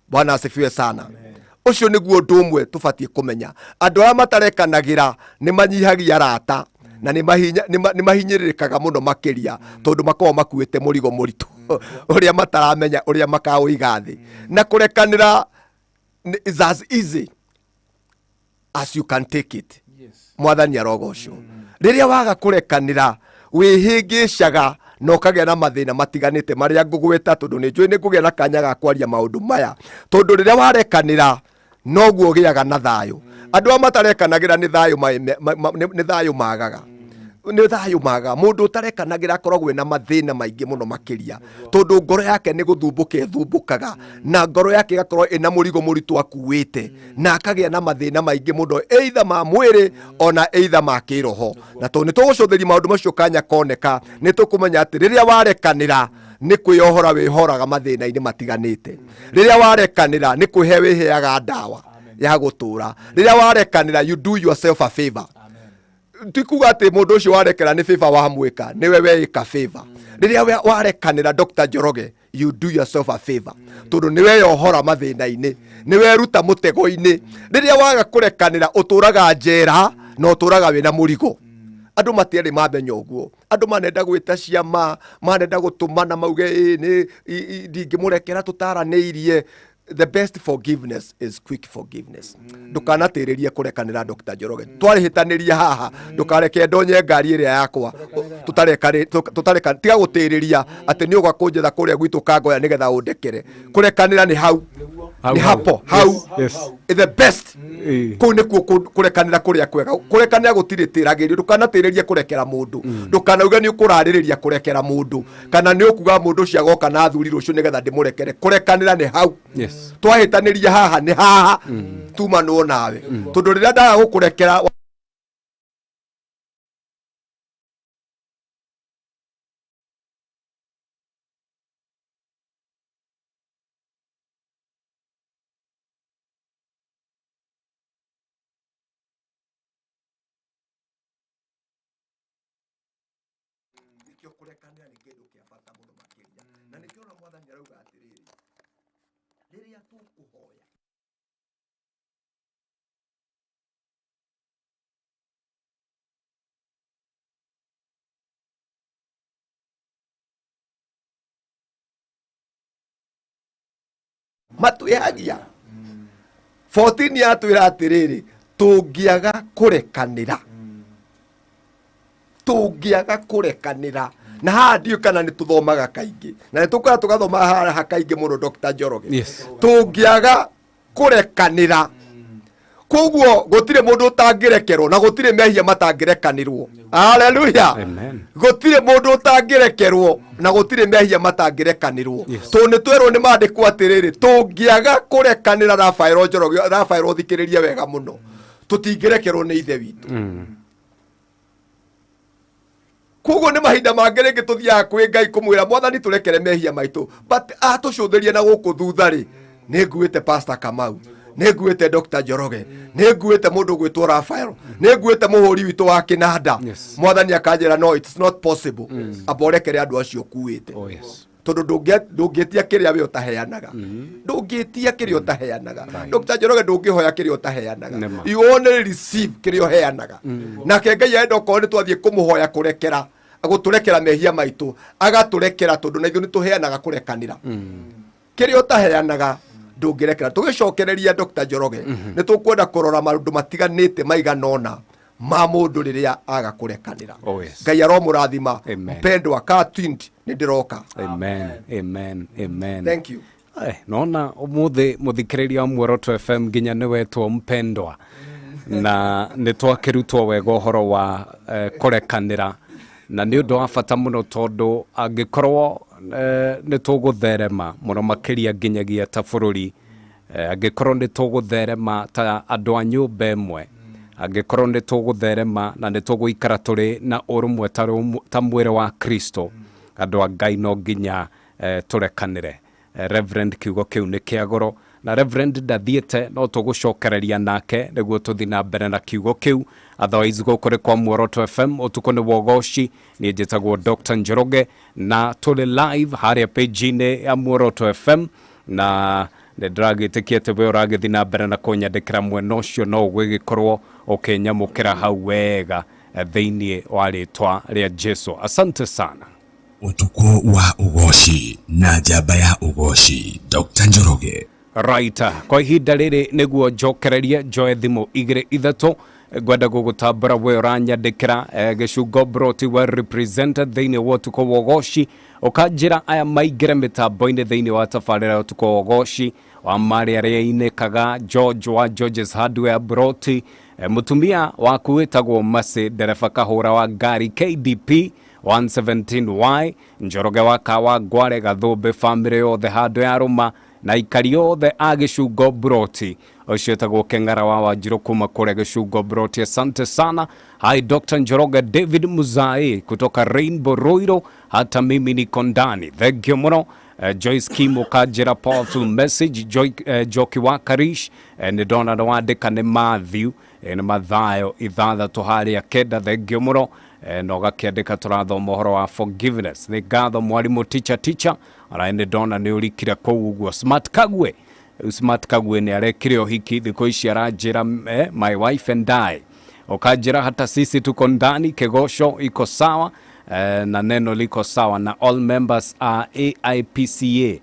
Bwana asifiwe sana. Ucio niguo ndu umwe tubatie kumenya. Andu aria matarekanagira ni manyihagia arata na ni mahinyiririkaga muno makiria tondu makorwo makuite murigo muritu uria mataramenya uria makauiga thi. Na kurekanira is as easy as you can take it. Mwathani arogocio. Riria waga kurekanira wihingicaga no kagĩa na mathĩna matiganĩte marĩa ngũgwĩta tondu nĩ njũĩ nĩ ngũgĩa na kanya ga kwaria maũndũ maya tondu rĩrĩa warekanĩra noguo ũgĩaga na thayũ. Andũ arĩa matarekanagĩra nĩ thayũ magaga. Nĩ thayũ maga. Mũndũ ũtarekanagĩra akoragwo na mathĩna maingĩ mũno makĩria tondu ngoro yake nĩ gũthumbũka ĩthumbũkaga na ngoro yake ĩgakorwo ĩna mũrigo mũritũ akuĩte na akagĩa na mathĩna maingĩ mũno either ma mwĩrĩ ona either ma kĩroho. Na tondu nĩ tũgũcũthĩria maũndũ macio kanya koneka nĩ tũkũmenya atĩ rĩrĩa warekanĩra nĩ kwĩyohora wĩhoraga mathĩna-inĩ matiganĩte. Rĩrĩa warekanĩra nĩ kwĩhe wĩheaga ndawa ya gũtũra. Rĩrĩa warekanĩra you do yourself a favor. Tikuga ati mundu ucio warekera ni favor wa mwika niwe weika favor. Riria warekanira Dr. Njoroge you do yourself a favor tondu niwe yohora mathina-ini, niwe ruta mutego-ini. Riria waga kurekanira uturaga njera no uturaga wina murigo. Andu matiari mamenya uguo. Andu manenda gwita ciama, manenda gutumana mauge ni ndingimurekera tutaranĩirie. The best forgiveness is quick forgiveness. Ndukanatirĩrie kurekanĩra Dr. Njoroge. Twarĩhĩtanĩria haha, ndukareke ndonye ngari ĩrĩa yakwa. Tutareka tiga gũtĩrĩria atĩ nĩ ũga kũnjetha kũrĩa gwitũ kangoya nĩgetha ũndekere. Kurekanĩra nĩ hau. Ni hapo hau. Is the best. Kũu nĩkuo kurekanĩra kũrĩa kwega. Kurekanĩra gũtirĩ tĩragĩrio. Ndukanatirĩrie kurekera mũndũ. Ndukanauga nĩ ũkũrarĩrĩria kurekera mũndũ kana nĩ ũkuga mũndũ ũcio agoka na thuri rũciũ nĩgetha ndĩmũrekere. Kurekanĩra nĩ hau. Twahĩtanĩria haha nĩ haha tumanwo nawe tondu rĩrĩa ndaga gũkũrekera nikio kurekanĩra nĩ kĩndũ kĩa bata mũno makĩria na nĩkĩo ona Mwathani arauga atĩrĩrĩ rĩrĩa tũkũhoya matwĩhagia 14 yatwĩra atĩrĩrĩ tũngĩaga kũrekanĩra na haha ndiũ kana nĩ tũthomaga kaingĩ na nĩ tũkora tũgathoma haha kaingĩ mũno Dr. Njoroge. Tũngĩaga kũrekanĩra koguo gũtirĩ mũndũ ũtangĩrekerwo na gũtirĩ mehia matangĩrekanĩrwo. Haleluya. Gũtirĩ mũndũ ũtangĩrekerwo na gũtirĩ mehia matangĩrekanĩrwo. Tondũ nĩ twerwo nĩ maandĩkwo atĩrĩrĩ tũngĩaga kũrekanĩra Rafael Njoroge, Rafael thikĩrĩria wega mũno, tũtingĩrekerwo nĩ ithe witũ. Koguo nĩ mahinda mangĩ rĩngĩ tũthiaga kwĩ Ngai kũmwĩra Mwathani tũrekere mehia maitũ, but tũcũthĩrie na gũkũ thutha rĩ nĩ nguĩte Pastor Kamau, nĩ nguĩte Dr. Njoroge, nĩ nguĩte mũndũ gwĩtwo Rafael, nĩ nguĩte mũhũri witũ wa kĩnanda. Mwathani akanjĩra no, it's not possible. Aborekere andũ acio kuĩte tondu ndũngĩtia kĩrĩa we ũtaheanaga. Ndũngĩtia kĩrĩa ũtaheanaga. Dr. Njoroge ndũngĩhoya kĩrĩa ũtaheanaga. You only receive kĩrĩa ũheanaga. Nake Ngai enda okorwo nĩ twathiĩ kũmũhoya kũrekera, agũtũrekera mehia maitũ, agatũrekera tondu na ithuĩ nĩ tũheanaga kũrekanĩra. Kĩrĩa ũtaheanaga ndũngĩrekera. Tũgĩcokereria Dr. Njoroge nĩ tũkwenda kũrora maũndũ matiganĩte maiganona ma mũndũ rĩrĩa aga kũrekanĩra. Ngai aromũrathima. Mpendwa Katwind nĩ ndĩroka. Amen. Thank you. Nona umuthi muthikiriria Muoroto FM nginya ni wetwo mpendwa na nĩ twakĩrutwo wega ũhoro wa kũrekanĩra na nĩ ũndũ wa bata mũno tondũ angĩkorwo nĩ tũgũtherema mũno makĩria nginyagia ta bũrũri Angĩkorwo nĩ tũgũtherema ta andũ a nyũmba ĩmwe, angĩkorwo nĩ tũgũtherema na nĩ tũgũikara tũrĩ na ũrũmwe ta mwĩrĩ wa Kristo, andũ a Ngai no nginya tũrekanĩre. Reverend kiugo kĩu nĩ kĩa goro, na Reverend ndathiĩte, no tũgũcokereria nake nĩguo tũthiĩ na mbere na kiugo kĩu. Otherwise gũkũ nĩ kwa Muoroto FM, ũtukũ nĩ wogoci. Niĩ njĩtagwo Dr. Njoroge, na tũrĩ live harĩa page-inĩ ya Muoroto FM, na nĩndĩragĩtĩkia atĩ we ũragĩthiĩ na mbere na kũnyandĩkĩra mwena ũcio no ũgĩgĩkorwo ũkĩnyamũkĩra hau wega thĩinĩ wa rĩtwa rĩa Jesu. Asante sana. Utuko wa ugoshi na njamba ya ugoshi, Dr. Njoroge. Right, kwa ihinda rĩrĩ nĩguo njokererie njoe thimũ 2-3 ngwenda gũgũtambũra we ũranyandĩkĩra gĩcungo broti well represented thĩinĩ wa ũtukũ wa ũgoshi, ũkanjĩra aya maingĩre mĩtambo-inĩ thĩinĩ wa tabarĩra ya ũtukũ wa ũgoshi, wa marĩ arĩa inĩkaga George wa George's Hardware broti, mũtumia waku wĩtagwo Masi ndereba kahũra wa ngari KDP 117Y, Njoroge wa Kawa Ngware Gathũmbĩ family yothe handũ ya Rũma na ikari yothe a gĩcungo broti, ũcio etagwo Keng'ara wa Wanjirũ kuma kũrĩa gĩcungo broti. Asante sana. Hi Dr. Njoroge. David Muzai kutoka Rainbow Ruiru, hata mimi niko ndani. Thank you mũno. Joyce Kim ukanjĩra powerful message. Joki wa Karish nĩ ndona wandĩka nĩ Matthew nĩ Mathayo 6:9. Thank you mũno. Na ũgakĩandĩka tũrathoma ũhoro wa forgiveness. Nĩ ngatho mwarimũ teacher ara nĩ ndona nĩ ũrikire kũu ũguo. Smart Kagwe nĩ arekire ũhiki thikũ ici aranjĩra my wife and I. Ukanjĩra hata sisi tuko ndani, kegosho iko sawa na neno liko sawa, na all members are AIPCA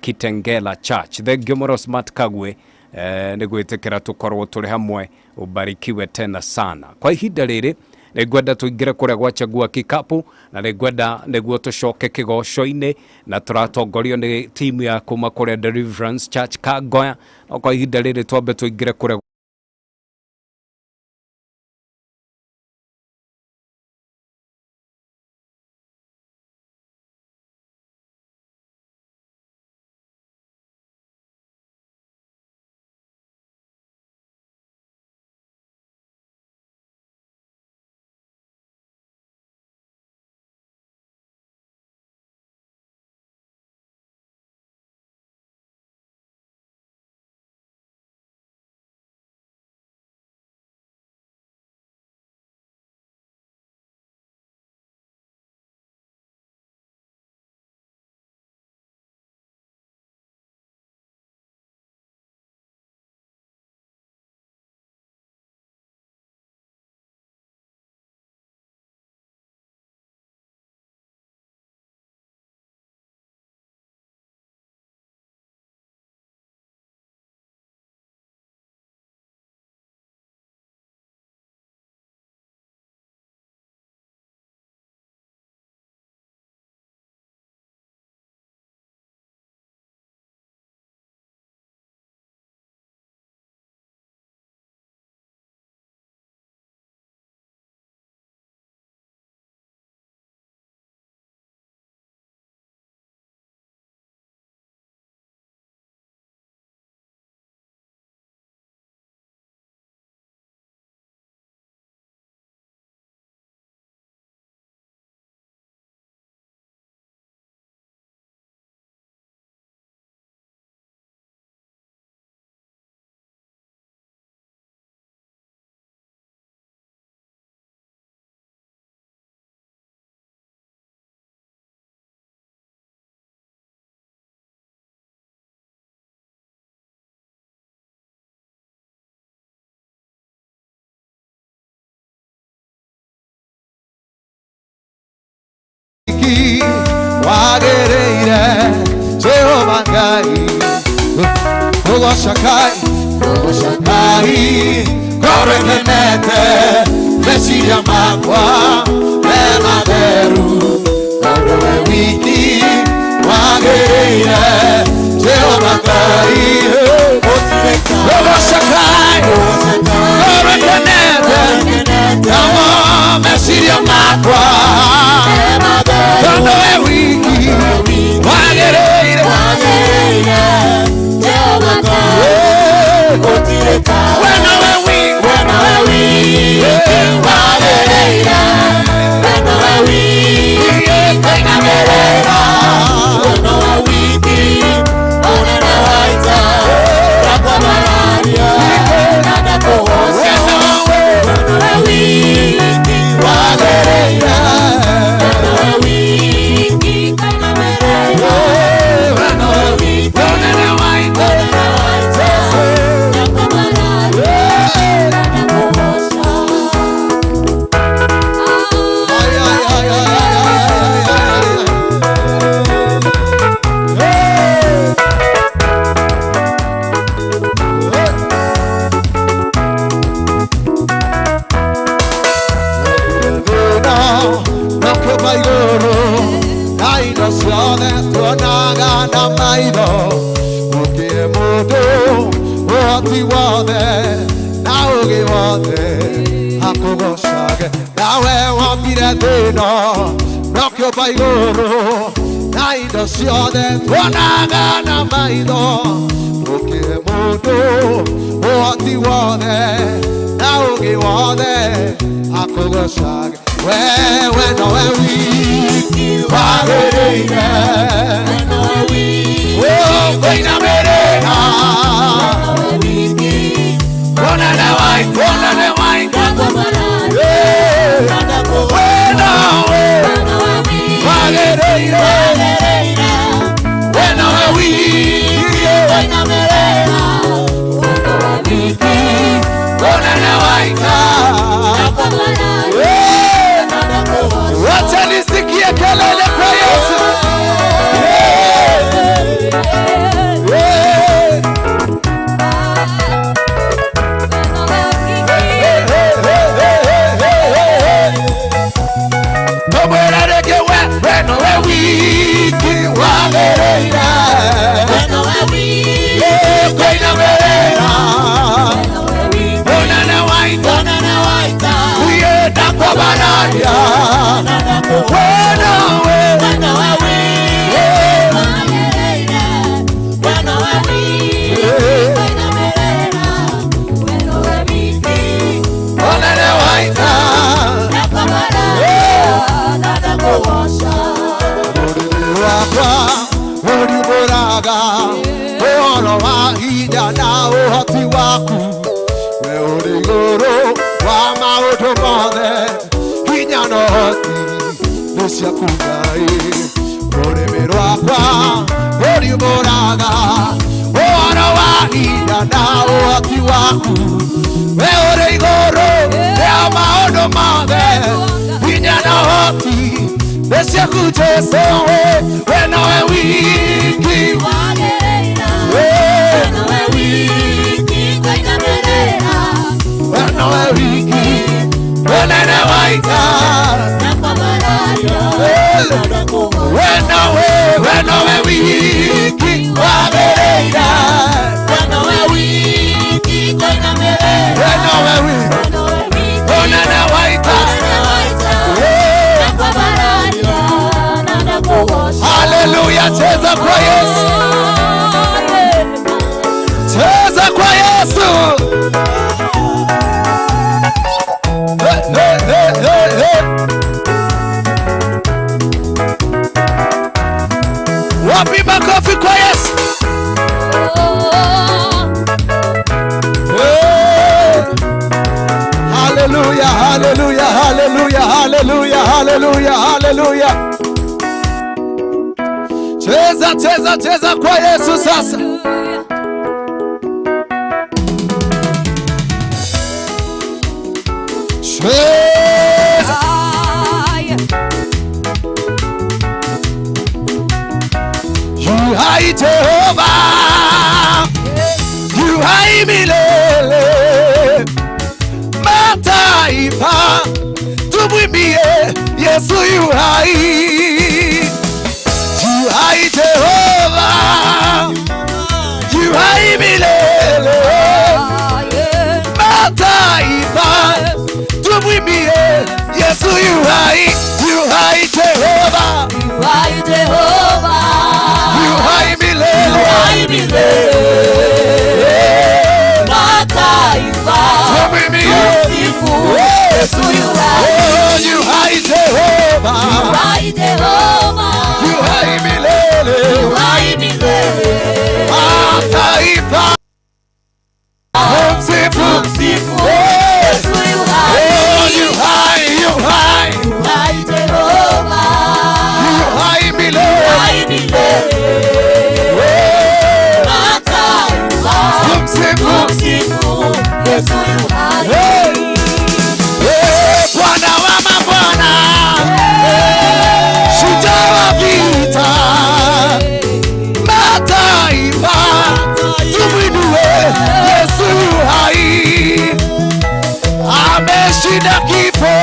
Kitengela Church. Thank you mũno Smart Kagwe, nĩ gwĩtĩkĩra tũkorwo tũrĩ hamwe. Ubarikiwe tena sana. Kwa ihinda rĩrĩ nĩngwenda tũingĩre kũrĩa gwachagua kikapu, na nĩngwenda nĩguo tũcoke kĩgoco-inĩ, na tũratongorio nĩ timu ya kuma kũrĩa Deliverance Church Kangoya. No kwa ihinda rĩrĩ twambe tũingĩre kũrĩa wagereire Jehova Ngai Ugocakai Korekenete meciria makwa me matheru tondũ we wiki wagereire Jehova Ngai Ugocakai Korekenete meciria makwa tondũ we wiki wagereire Jehova Ngai wagereire wendo wa wiki kainamerera wendo wa wiki onena waita rakamararia nada kuhosa wendo wa wiki wagereire wendo wa wiki kainamerera wendo wa wiki onena waita Baigoro naido siode tuonaga na maido uke mudu oti wode na uge wode akugosage wewe no wiki wagereire no wiki oh koina merena wiki kona na wai kakomara nada ko bueno Wagereira, wena wa wiki, wena merera, wena wa wiki, wena na waita, wacha nisikie kelele kwa Yesu. Hallelujah, cheza kwa Yesu. Cheza kwa Yesu. Wapi makofi kwa Yesu? Hallelujah, hallelujah, hallelujah, hallelujah, hallelujah, hallelujah. Cheza, cheza, cheza kwa Yesu sasa. Cheza. You hai Jehova, you hai milele. Mataifa tumwimbie Yesu yu hai. You hai Jehova, you hai milele. Mataifa tumwimbie Yesu yu hai. You hai Jehova, you hai Jehova, you hai milele. You hai milele. Mataifa tumwimbie Yesu ameshinda kifo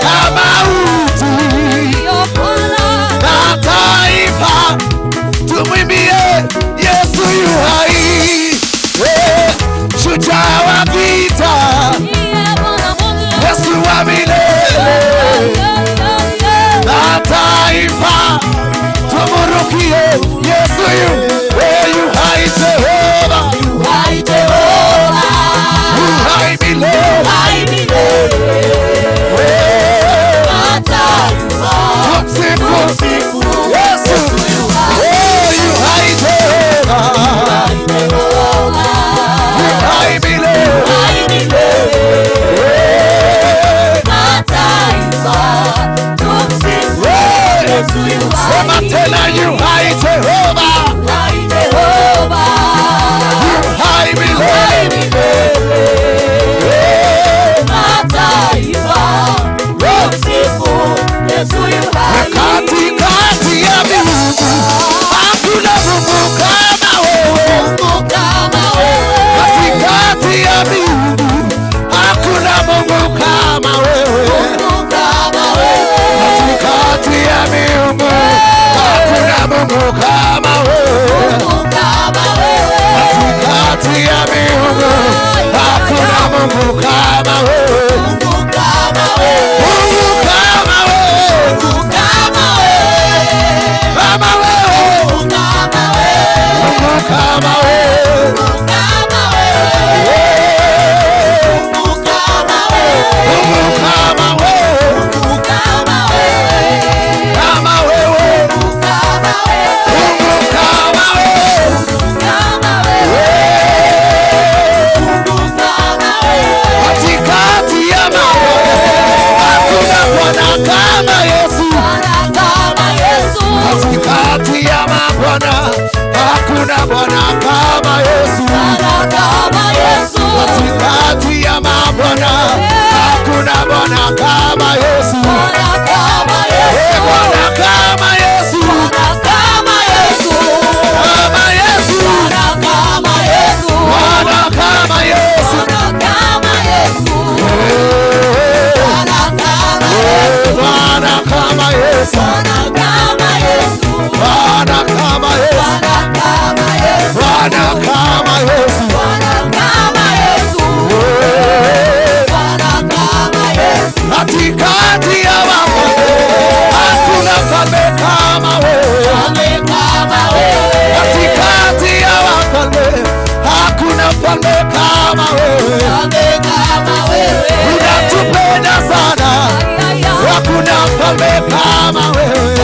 na mauti na taifa. Tumwimbie Yesu yu hai, shujaa wa vita, Yesu wa milele na taifa. Tumurukie Yesu yu hai, Jehova yu hai, Jehova yu hai milele. Tumsifu Yesu yu hai, Jehova yu hai milele. Sema tena, yu hai Jehova yu hai milele. Katikati ya miungu hakuna Mungu kama wewe. Katikati ya miungu hakuna Mungu kama wewe. Katikati ya miungu hakuna Mungu kama wewe. Katikati ya miungu hakuna Mungu kama wewe. Mungu kama wewe, kama wewe, Mungu kama wewe, katikati ya mabwana hakuna Bwana kama Yesu. Katikati ya mabwana hakuna Bwana kama Yesu. Katikati ya mabwana hakuna Bwana kama Yesu. Bwana kama Yesu, kama Yesu, Bwana kama Yesu, Bwana kama Yesu, Bwana kama Yesu, katikati ya wafalme hakuna mfalme kama wewe. Katikati ya wafalme hakuna mfalme kama wewe. Unatupenda sana, hakuna mfalme kama wewe.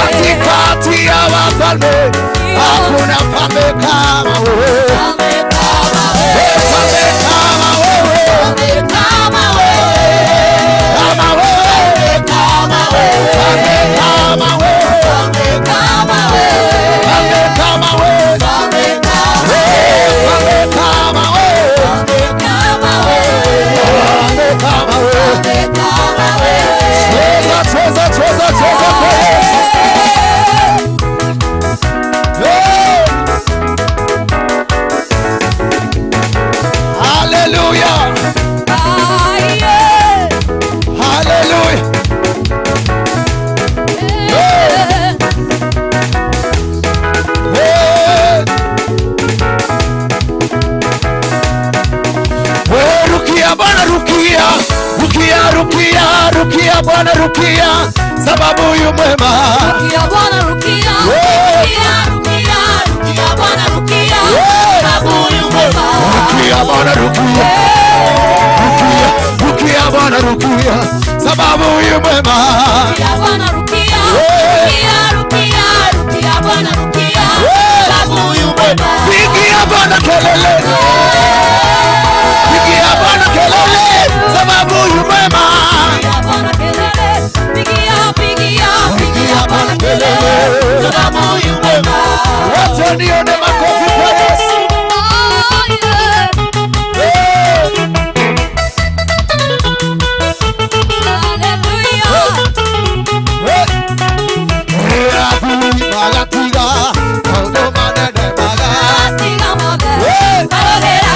Katikati ya wafalme hakuna mfalme kama wewe. Mfalme kama wewe, kama wewe, kama wewe, kama wewe, kama wewe, kama wewe, kama wewe, cheza cheza cheza hallelujah, hallelujah. Rukia Bwana, rukia, rukia, rukia, rukia Bwana, rukia, sababu yu mwema. Rukia Bwana, rukia, rukia, rukia Bwana, rukia, sababu yu mwema. Rukia Bwana, rukia, rukia, rukia Bwana, rukia, sababu yu mwema. Rukia Bwana, rukia, rukia, rukia, rukia Bwana, rukia, sababu yu mwema. Pigia Bwana kelele, pigia Bwana kelele, sababu yu mwema. Pigia Bwana kelele, pigia Bwana kelele, sababu yu mwema. Wacha nione makofi kwa Yesu. Hallelujah.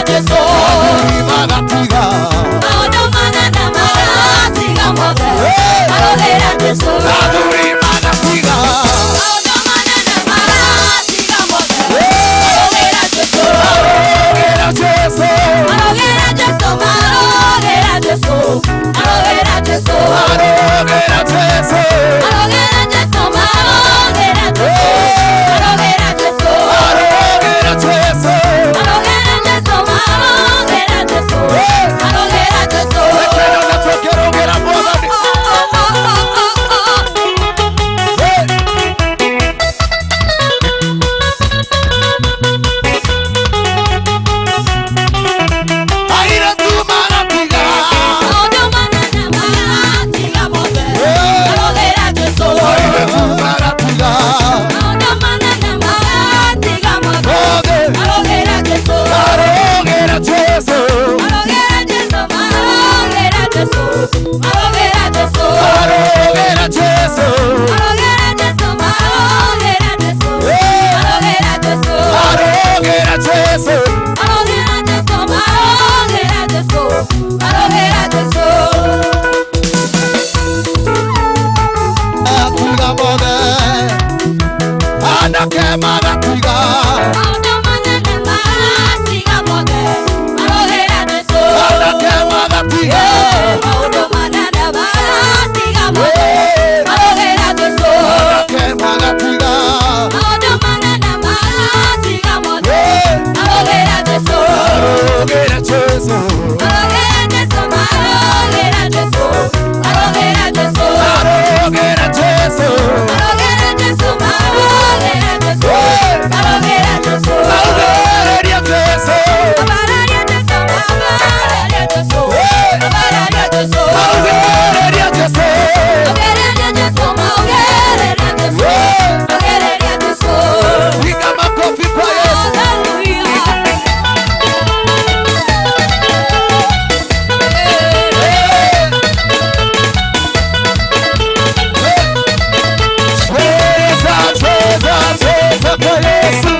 magatiga Maũndũ manene maratiga mothe marogera Jesũ. anake magatiga Maũndũ manene maratiga mothe marogera Jesũ. anake magatiga Maũndũ manene maratiga mothe marogera Jesũ. arogera Jesũ Marogera Jesũ, marogera Jesũ, marogera Jesũ. arogera Jesũ Marogera Jesũ, marogera Jesũ, marogera Jesũ. arogera Jesũ Abararia Jesũ, abararia Jesũ, abararia Jesũ. arogera Jesũ Marogera Jesũ, marogera Jesũ, marogera Jesũ. piga makofi kwa Yesu. Cheza kwa Yesu.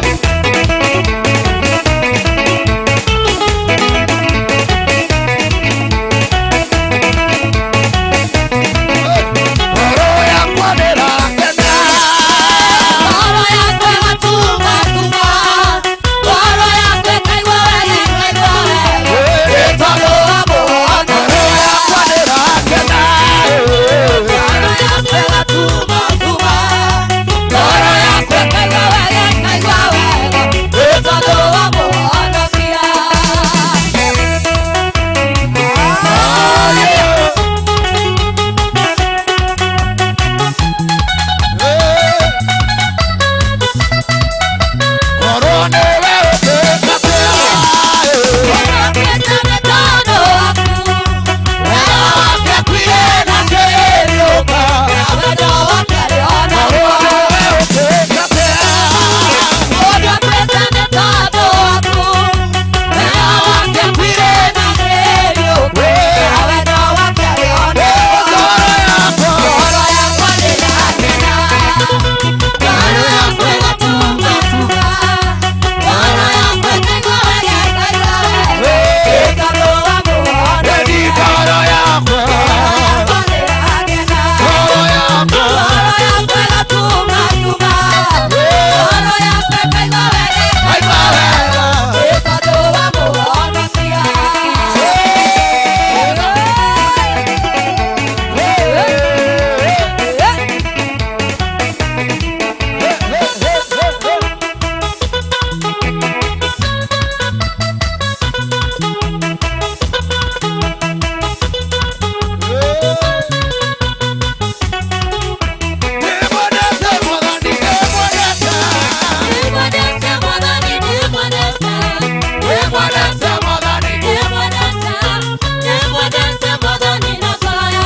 Roho yakwa nĩrakena. Ngoro yakwa ĩgatuma tuma, ngoro yakwa ĩkaigua wega ĩkaigua wega. Nĩ tondũ wa Mũhonia. Roho yakwa nĩrakena. Ngoro yakwa ĩgatuma tuma, ngoro yakwa ĩkaigua wega ĩkaigua wega. Nĩ tondũ wa Mũhonokia. Ngoro nĩwe ũtũũgĩria. Ũrokĩte nĩ tondũ waku, wega wake kwire na kĩriũka, na wendo wake rĩona Ngoro kuo. nĩwe ũtũũgĩria. Ũrokĩte nĩ tondũ waku, wega wake kwire na kĩriũka, na wendo wake rĩona kuo. Ngoro yakwa. Ngoro yakwa ndĩrakena, ngoro yakwa ĩgatuma tuma, ngoro yakwa ĩkaigua wega ĩkaigua wega, nĩ tondũ wa Mũhonokia. Nĩ ngoro yakwa. Ngoro yakwa. Aigua wega. Nĩmwendete Mwathani, nĩmwendete. Nĩmwendete Mwathani. Nĩmwendete Mwathani, nĩmwendete.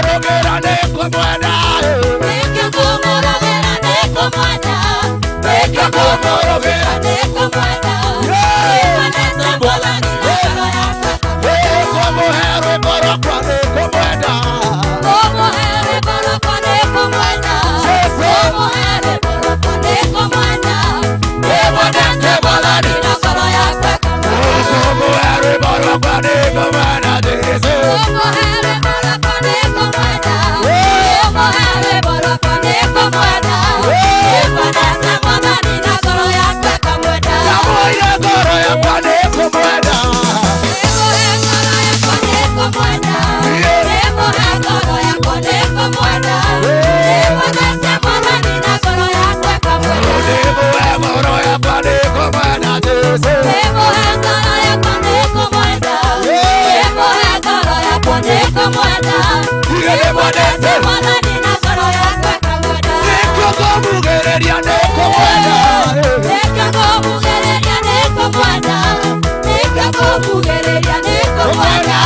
Nĩkũmũrũmĩra, nĩkũmwenda. Nĩkũmũrũmĩra, nĩkũmwenda. Nĩkũmũhe rwĩmbo rwakwa, nĩkũmwenda. Nĩmwendete Mwathani. Nĩkũmũhe rwĩmbo rwakwa, nĩkũmwenda Jesũ. Ndamũire ngoro yakwa, nĩkũmwenda. Nĩmũhe ngoro yakwa, nĩkũmwenda Jesũ. Nĩkĩo ngũmugĩrĩria, nĩkũmwenda. Nĩkĩo ngũmugĩrĩria, nĩkũmwenda.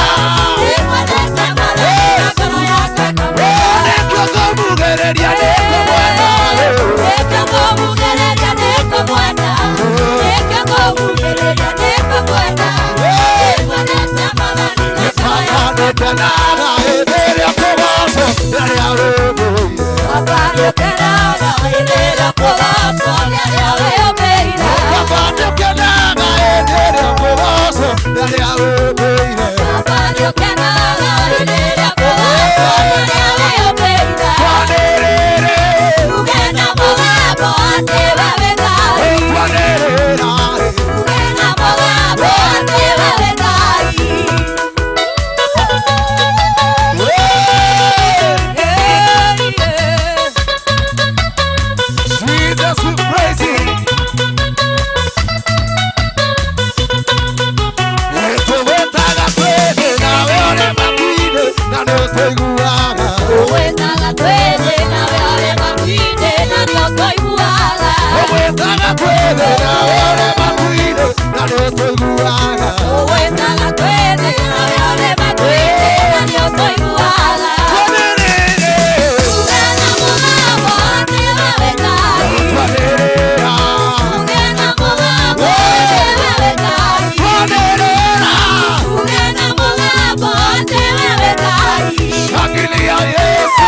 endelea kugoso ndani ya wewe. Kapande ukenaga endelea kugoso ndani ya wewe. Kapande ukenaga endelea kugoso ndani ya wewe. Kapande ukenaga endelea kugoso ndani ya wewe. Twanerere Ugena mogabo ate babegai. twanerere Ugena mogabo ate babegai. Jesus we praise you. Tuwetaga twende nawe ole makwine na nĩũtũiguaga. Wetaga twende nawe ole makwine na nĩũtũiguaga. Tuwetaga twende nawe ole makwine na nĩũtũiguaga. Wetaga twende nawe ole makwine na nĩũtũiguaga. Twanerere Ugena mogabo ate babegai. twanerera Ugena mogabo ate babegai. twanerera. Ugena mogabo ate babegai. Shangilia Yesu.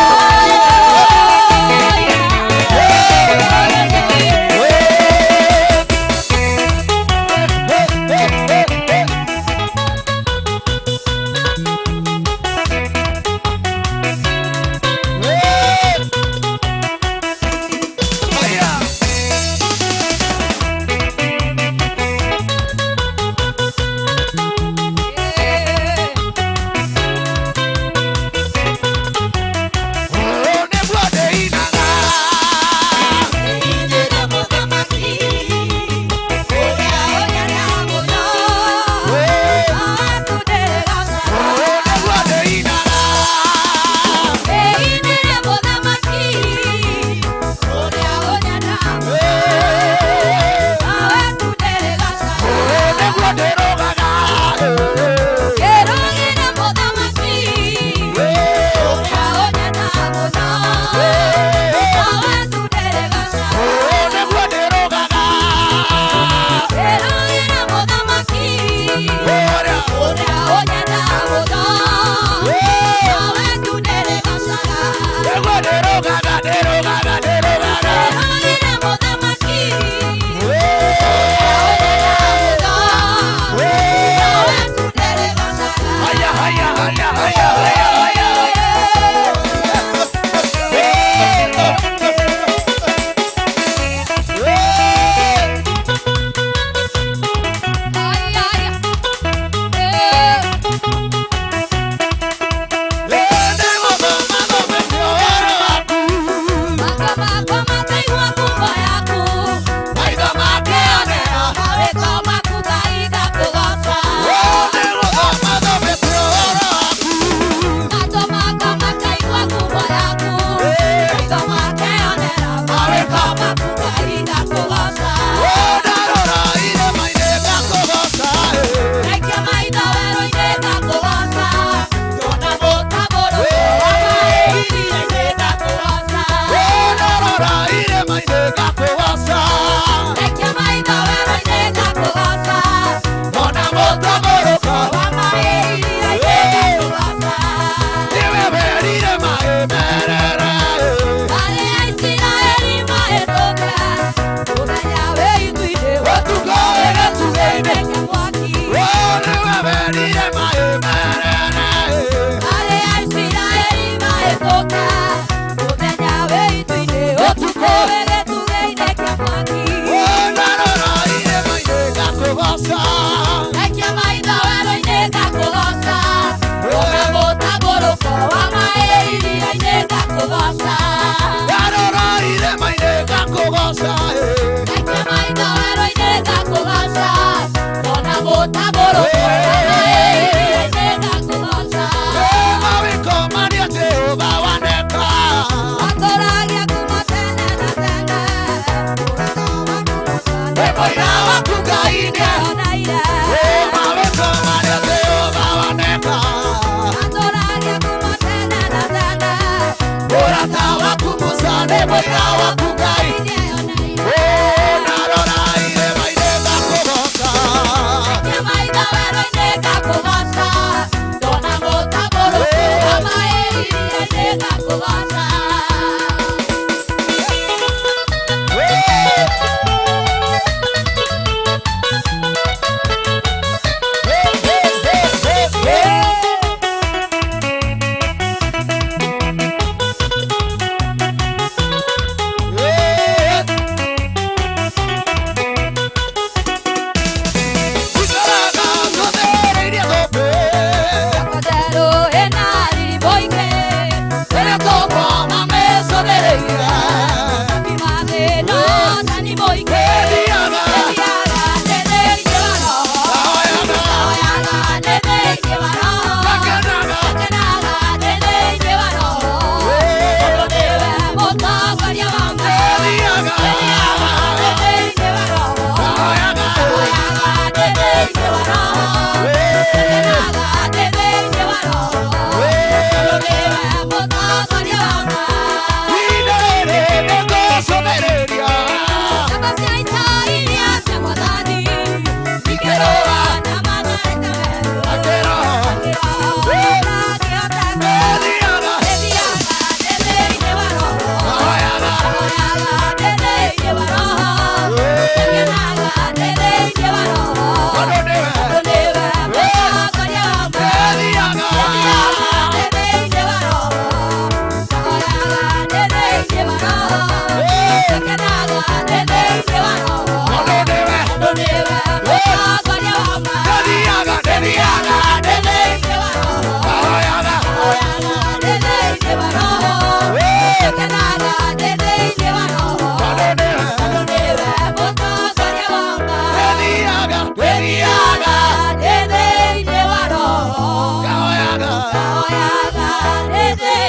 Ama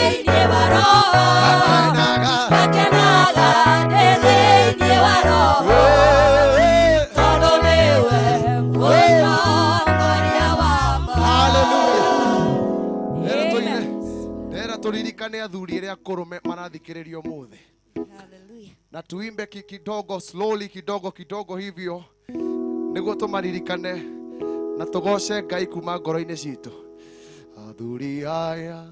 thĩinĩ wa roho akenaga ndĩ thĩinĩ wa roho tondũ nĩwe mũtongoria wakwa. Hallelujah. Ndera turirikane athuri iria kurume marathikiririo muthe. Hallelujah. Na tuimbe kidogo slowly kidogo hivyo niguo tumaririkane na tugoce Ngai kuma ngoro-inĩ citũ. Athuri aya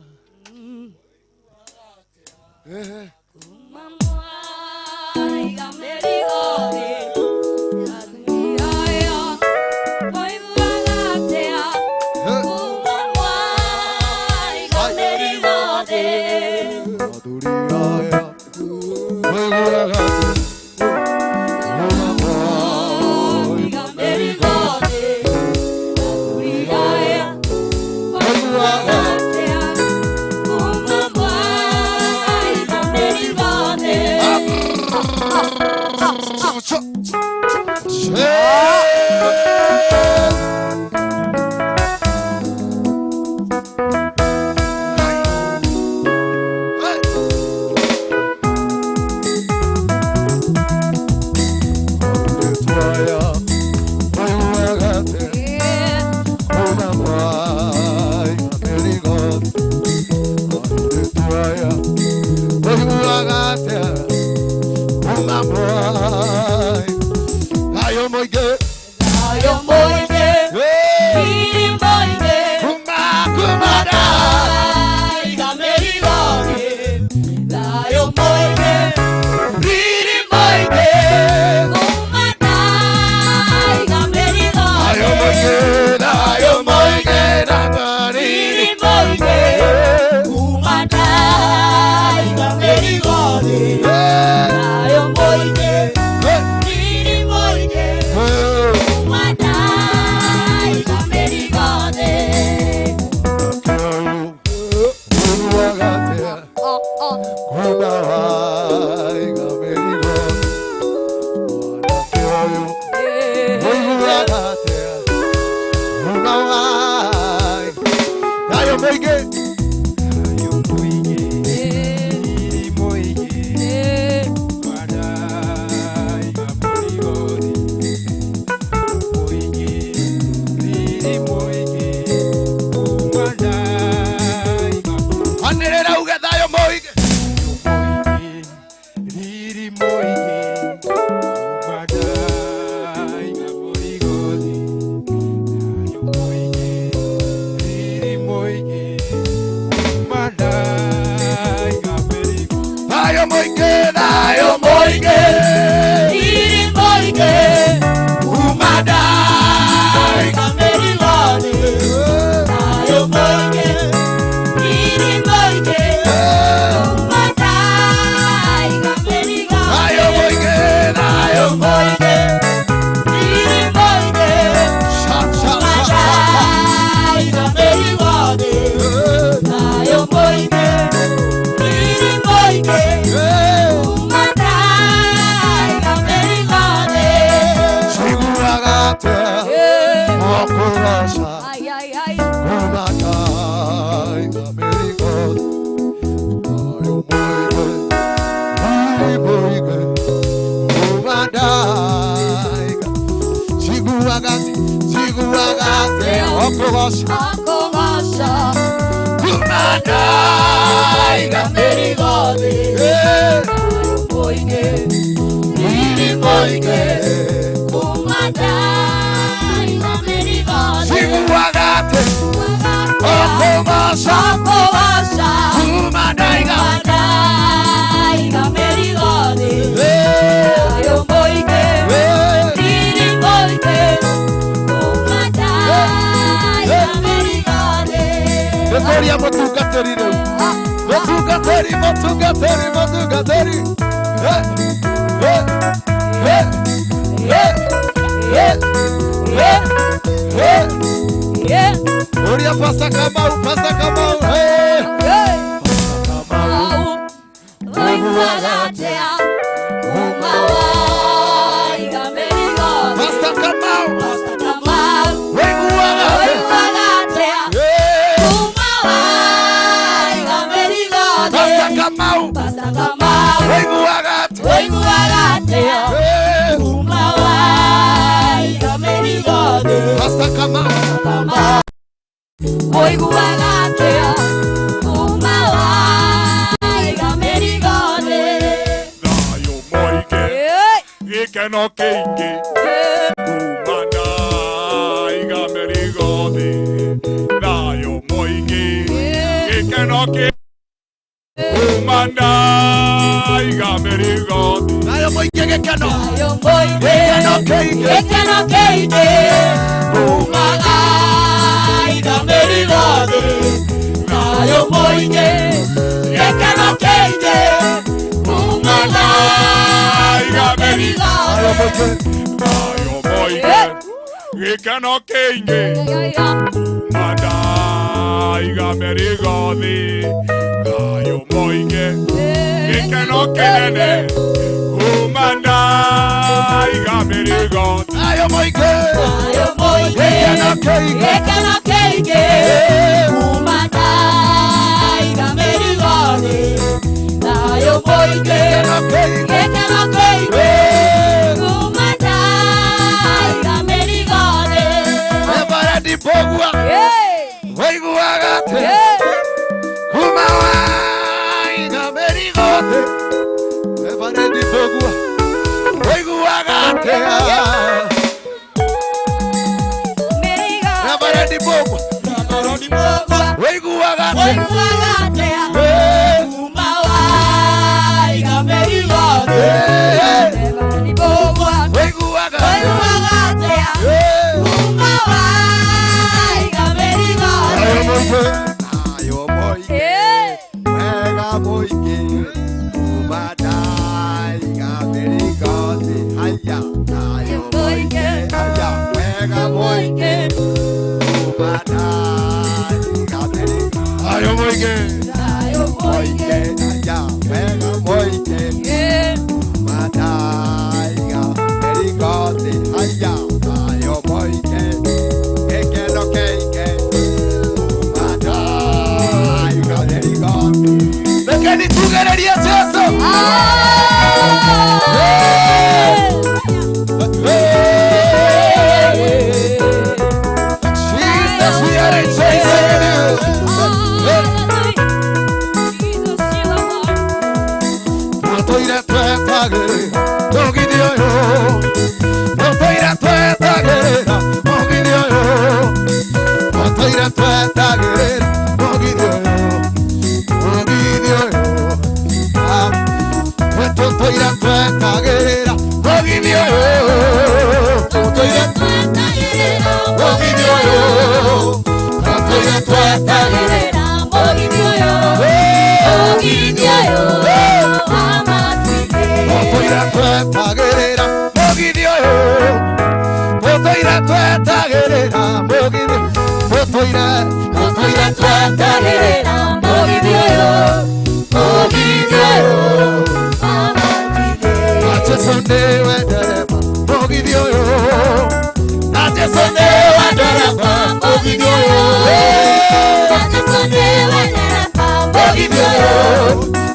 America. Kamau. Pastor Kamau. Oiguagate. Oiguagate. Kumawai gamerigode. Pastor Kamau. Kamau. Oiguagate. Kumawai gamerigode. Dayo moike. Ikeno keike. Kumana igamerigode. Dayo moike. Ikeno keike. Kumana igamerigode. Dayo moike gekeno. Dayo moike. Gekeno keike. Gekeno keike. Kumana igamerigode. Dayo moike. Gekeno keike. Kumana igamerigode. Dayo moike. Ikeno keike. Kumana igamerigode. Dayo moike. Ikeno kenene. Kumana igamerigode. Dayo moike. Dayo moike. Gekeno keike. Gekeno keike. Kumana igamerigode. Dayo moike. Gekeno keike. Gekeno keike. Kumana igamerigode. Ebara di pogua. Oiguagate. Kumawai gamerigode. Ebara di pogua. Oiguagate. Ebara di pogua. Oiguagate. Oiguagate. Kumawai gamerigode. Oiguagate. Oiguagate. Kumawai gamerigode. Dayo moike. Wega moike. Kumadai gamerigode. Haya. Dayo moike. Haya. Wega moike. Kumadai gamerigode. Dayo moike. Dayo Moike. Haya. Wega moike. Kumadai gamerigode. Haya. Dayo moike. Gekeno keike. Kumadai gamerigode. Bekeni tugereria Jesu. Jesus, we are rejoicing in you. Notoire twetagä tågithä å yå notoire twetagä tågithä å yå notoire twetagä tågithä å yå tågithä å yå notoire twetagä tågithä å yå notoire twetagä tågithä å yå notoire twetagä Otoira twetagirira mogithio yo Otoira twetagirira mogithio Otoira twetagirira mogithio yo mogithio yo Najesone wendereba mogithio yo Najesone wendereba mogithio yo Najesone wendereba mogithio yo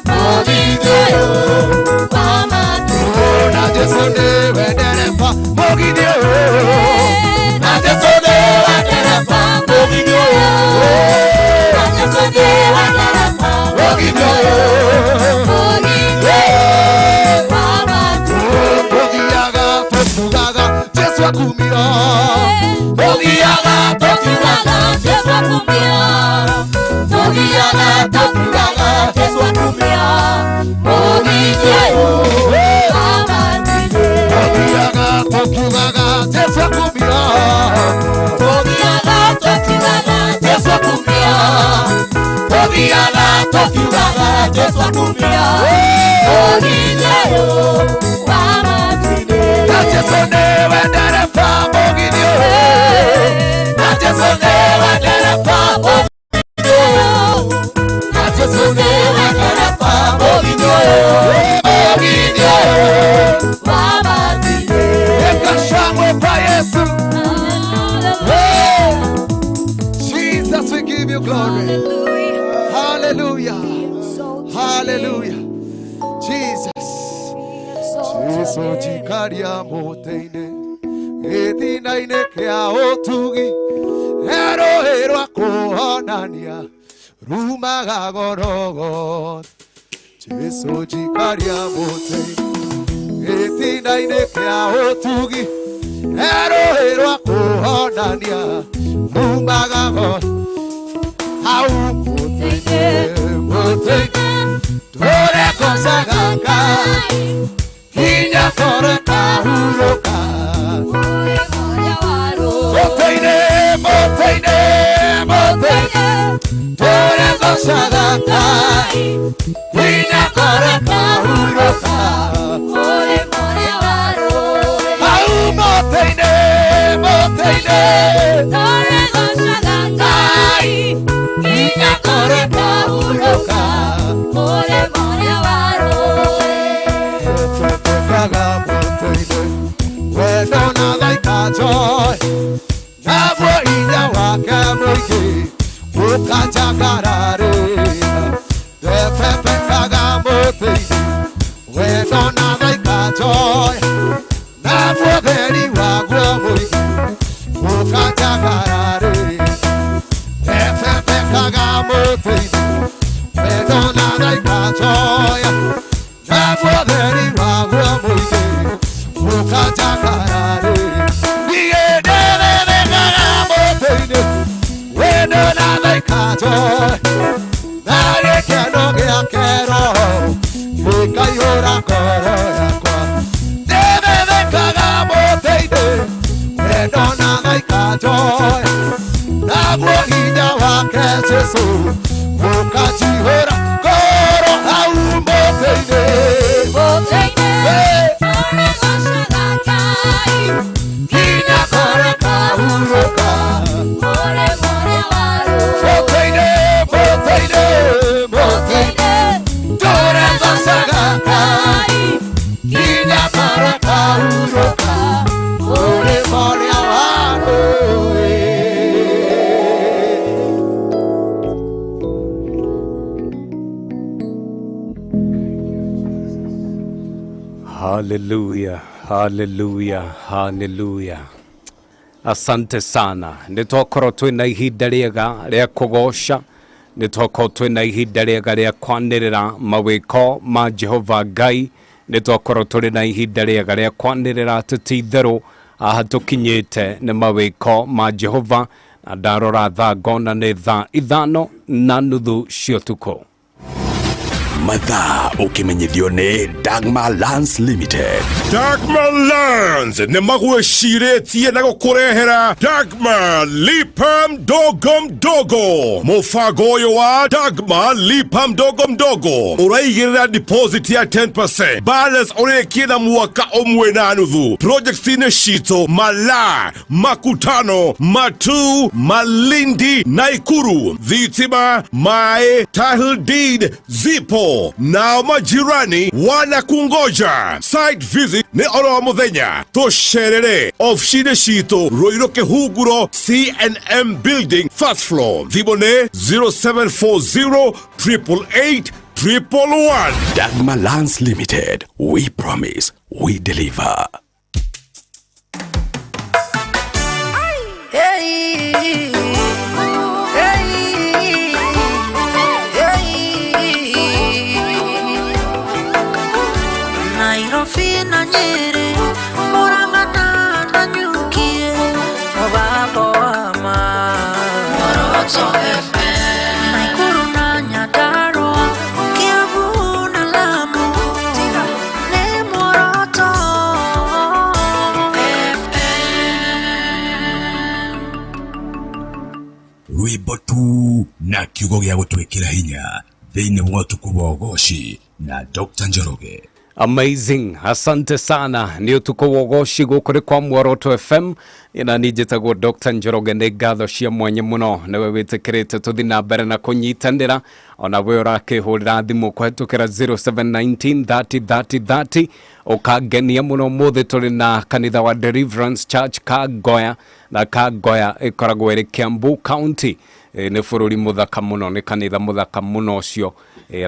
mogithio yo Najesone wendereba mogithio yo Najesone wendereba mogithio yo Najesone wendereba mogithio yo Togiaga totugaga Jesu akumira Togiaga totugaga Jesu akumira Togiaga totugaga Jesu akumira mogithio yo Togiaga totugaga Jesu akumira Togiaga totugaga Jesu akumira Togiaga totugaga Jesu akumira mogithio yo Najesone wendereba mogithio yo Najesone wendereba mogithio yo Najesone wendereba mogithio yo mogithio yo Ekashangwe kwa Yesu. Jesus, we give you glory. Hallelujah. Hallelujah. Jesus. Jesu jikaria moteine. Ethinaine kia otugi. Hero akohonania. Rumaga gorogo. Jesu jikaria moteine. Ethinaine kia otugi. Hero akohonania. Rumaga gorogo. How moteine. Tore kosagaka. Hinya kore kahuroka. Moteine. Tore kosagaka. Hinya kore kahuroka. Au moteine. Tore kosagaka. Hinya kore kahuroka. Wendo na laika joy. Navo ina wake mwiki. Ukajagarare. Tepepe kaga mote. Wendo na laika joy. Navo dheri wagwa mwiki. Ukajagarare. Tepepe kaga mote. Wendo na laika joy. Navo dheri wagwa mwiki. Ukajagarare. Wendo na laika joy. Nare keno gea kero. Ika yora koro yakwa. Deve kaga moteide. Wendo na laika joy. Nagwo hinya wake Jesu. Ukajihora koro au moteide. Hinya kore kahuroka. Moteide. Tore kosagaka. Hinya kore kahuroka. Ore moria wano. Hallelujah, hallelujah, hallelujah. Asante sana. Nitwakorwo twina ihinda riega ria kugosha. Nitwakorwo twina ihinda riega ria kwanirira mawiko ma Jehova Ngai. Nitwakorwo turi na ihinda riega ria kwanirira tutitherũ ahatukinyite ni mawiko ma Jehova. Na ndarora thaa ngona ni thaa 5:30 cia ũtukũ. Mathaa ukimenyithio ni Dagmar Lands Limited. Dagmar Lands ne magwĩcirĩtie na gũkũrehera Dagmar Lipa Mdogo Mdogo. Mũbango ũyũ wa Dagmar Lipa Mdogo Mdogo ũraigĩrĩra deposit ya 10%. Balance ũrĩkie na mwaka ũmwe na nuthu. Projects-inĩ citũ Mala, Makutano, Matu, Malindi, Naikuru, thitima, maĩ, title deed, zipo. Nao majirani wanakungoja. Site visit ni oro muthenya. Tosherere ofisini citũ Ruiru Kĩhunguro C&M Building first floor. Thimũ 0740 888 111. Dagmar Lands Limited. We promise, we deliver. Nairobi na Nyeri, Murang'a na Nyuki, Mubabo ama Moroto FM, Nakuru na Nyandarua, Kiambu na Lamu, ni Moroto FM. Rwĩmbo tu na kiugo gĩa gũtwĩkĩra hinya thĩinĩ wa ũtukũ wa ũgoci na Dr. Njoroge. Amazing. Asante sana. Ni ũtukũ wa ũgoci gũkũ kwa Moroto FM. Ina nijĩtagwo Dr. Njoroge. Nĩ ngatho cia mwanya mũno nĩwe wĩtĩkĩrĩte tũthi na mbere na kũnyitanĩra. Ona we ũrakĩhũrĩra thimũ kũhetũkĩra 0719 30 30 30. Ũkangenia mũno mũthĩ tũrĩ na kanitha wa Deliverance Church Kangoya. Na Kangoya ĩkoragwo ĩrĩ Kiambu County. nä bå rå ri må thaka må no nä kanitha må thaka må no å cio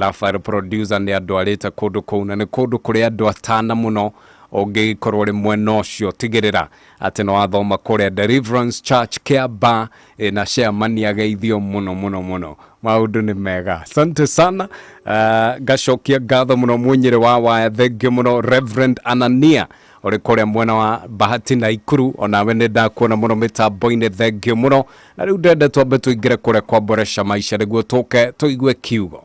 Rafael producer nä andå arä te kå ndå kå u na nä kå ndå kå rä andå atana må no å ngä korwo rä mwena å cio tigä rä ra atä nä wathoma kå rä a Deliverance Church Kiamba na Sherman ageithio må no må no må no maå ndå nä mega. Asante sana ngacokia ngatho må no munyä rä wa waya thengio må no Reverend Anania ore korea mwena wa Bahati na Ikuru onawe nä ndakuona må no mä tambo-inä thengio må no na rä u ndende twambe tå ingä re kå rä kwamboresha maisha nä guo tå ke tå igue kiugo.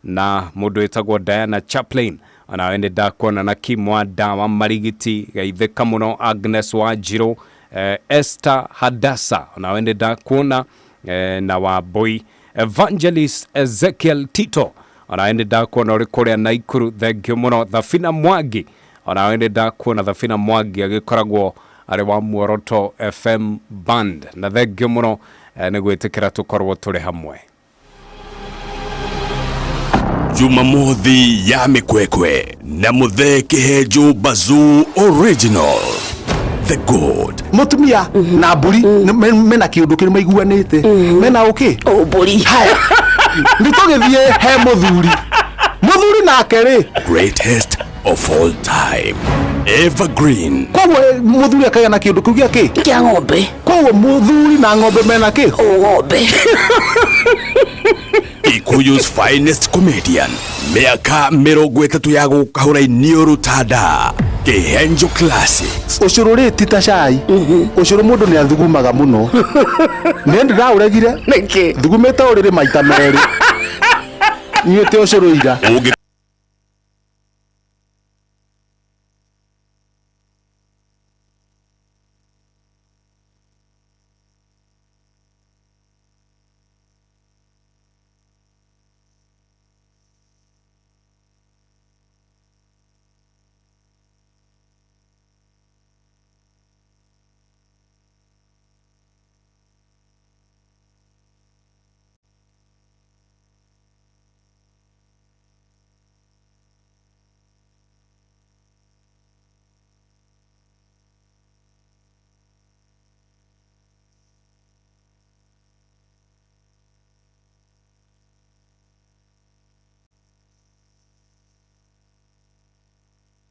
Na mundu etagwo Diana Chaplain ona ende ndakuona na Kimwa Dawa Marigiti geitheka muno Agnes Wanjiru Esther Hadassa ona ende ndakuona na Waboi Evangelist Ezekiel Tito ona ende ndakuona uri kuria Naikuru thengio muno Thafina Mwangi ona ende ndakuona Thafina Mwangi agikoragwo ari wa Muoroto FM band na thengio muno ni gwitikira tukorwo turi hamwe. Jumamothi ya mikwekwe na muthe Kihejo Bazoo Original The God mutumia na mburi mena kiundu kiri maiguanite mena uki mburi haya nditogithie he muthuri nake ri greatest of all time evergreen kwa muthuri akaya na kiundu kiu giaki kia ng'ombe kwa muthuri na ng'ombe mena ki ng'ombe Kikuyu's finest comedian miaka 30 ya gukahura inio rutada Kihenjo Classics ucuru ri tita cai ucuru mundu ni athugumaga muno ni ndiraũregire niki thugumete uriri maita meri nyete ucuru ira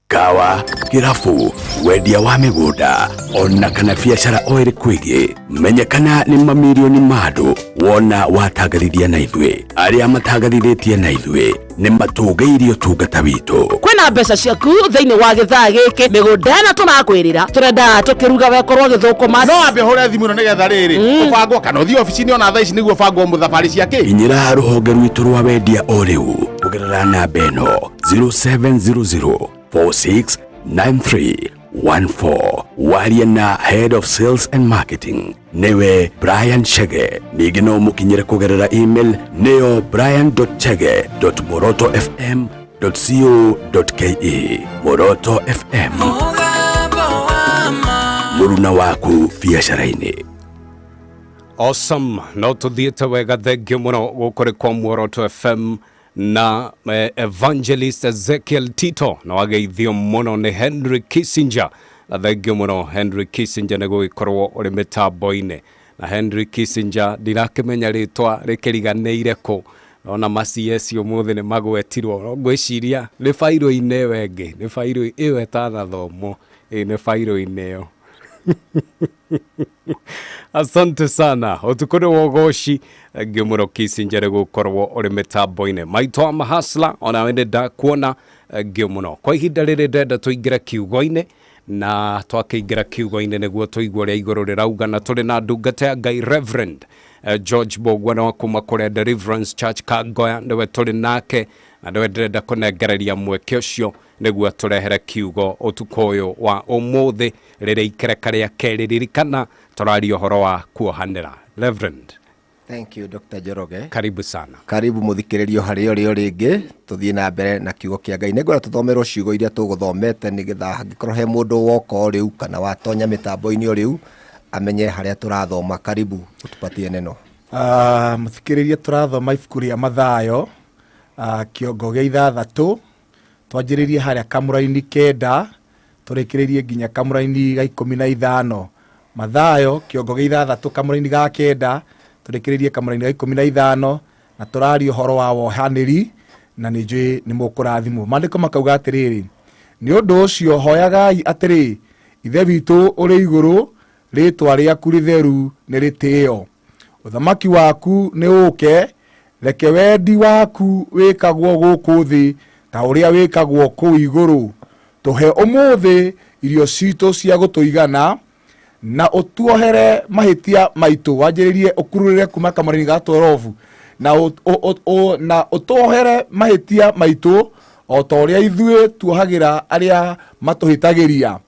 kawa kirafu wendia wa migunda ona kana biacara o iri kwigi menyekana ni mamilioni madu wona watagarithia na ithwe aria matagarithĩtie na ithwe ni matũgĩirio tungata witũ kwina mbeca ciaku thiini wa githaa giki migunda na tunakwirira turenda tukiruga wekorwo githukuma no ambe hore thimu no nigetha riri ubangwo kana uthi ofici ni ona thaa ici niguo bangwo muthabari ciake inyira ruhonge rwitu rwa wendia o riu kugerera namba ĩno 0700 469314 waria na Head of Sales and Marketing newe Brian Chege nigi no mukinyire kugerera email neo brian.chege.morotofm.co.ke Moroto FM mũruna waku biacara-inĩ. Awesome. No tuthiete wega, thengio muno gukuri kwa Muoroto FM na Evangelist Ezekiel Tito na wageithio muno ni Henry Kissinger. Na thengio muno Henry Kissinger ni gugikorwo uri mitambo-ini. Na Henry Kissinger ndirakimenya ritwa rikiriganeire ku ona maciesi umuthi ni magwetirwo ngwiciria ni fairo-ini wengi ni fairo iyo etanathomo ni fairo-ini yo. Asante sana utukuri wogoshi Gimuro Kissinger gukorwo uri mitambo-ini maitwa mahasla ona wende da kuona Gimuno kwa ihinda riri ndenda tuingira kiugo-ini na twakiingira kiugo-ini niguo tuigua ria iguru rirauga na turi na ndungata ya Ngai Reverend George Bogwa na kuma kuri Deliverance Church Kangoya niwe turi nake na niwe ndenda kunengereria mweke ucio niguo turehere kiugo utuko uyu wa umuthi riri ikereka ria keri ririkana turario horo wa kuohanira. Reverend, thank you Dr. Joroge. Karibu sana. Karibu muthikiririo hario rio ringi tuthie na mbere na kiugo kia Ngai. Negora tuthomerwo ciugo iria tuguthomete nigetha hangikorwo he mundu woko riu kana watonya mitambo-ini riu amenye haria turathoma. Karibu utupatie neno. Muthikiririe turathoma ibuku ria Mathayo kiongo gia 6 twanjiririe haria kamura-ini 9 turikiririe nginya kamura-ini ga 15. Mathayo kiongo gia 6 kamura-ini ga 9 turikiririe kamura-ini ga 15 na turario horo wa wohaniri na ninjui ni mukurathimwo. Mandiko makauga atiriri ni undu ucio hoyagai atiri ithe witu uri iguru ritwa riaku ritheru ni ritio uthamaki waku ni uke reke wendi waku wikagwo guku thi ta uria wikagwo ku iguru tuhe umuthi irio citu cia gutuigana na utuohere mahitia maitu wanjiririe ukururire kuma kamara-ini ga 12 na utuohere mahitia maitu o ta uria ithue tuohagira aria matuhitagiria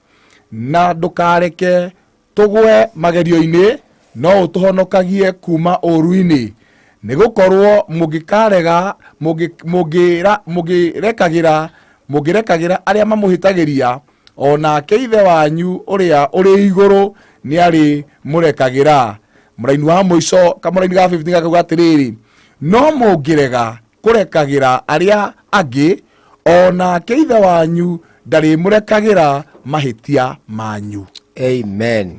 na ndukareke tugwe magerio-ini no utuhonokagie kuma uru-ini nigukorwo mugikarega mugirekagira aria mamuhitagiria onake ithe wanyu uria uri iguru ni ari murekagira. Muraini wa muico kamuraini ga 15 gakauga atiriri no mungirega kurekagira aria angi onake ithe wanyu ndari murekagira mahitia manyu. Amen.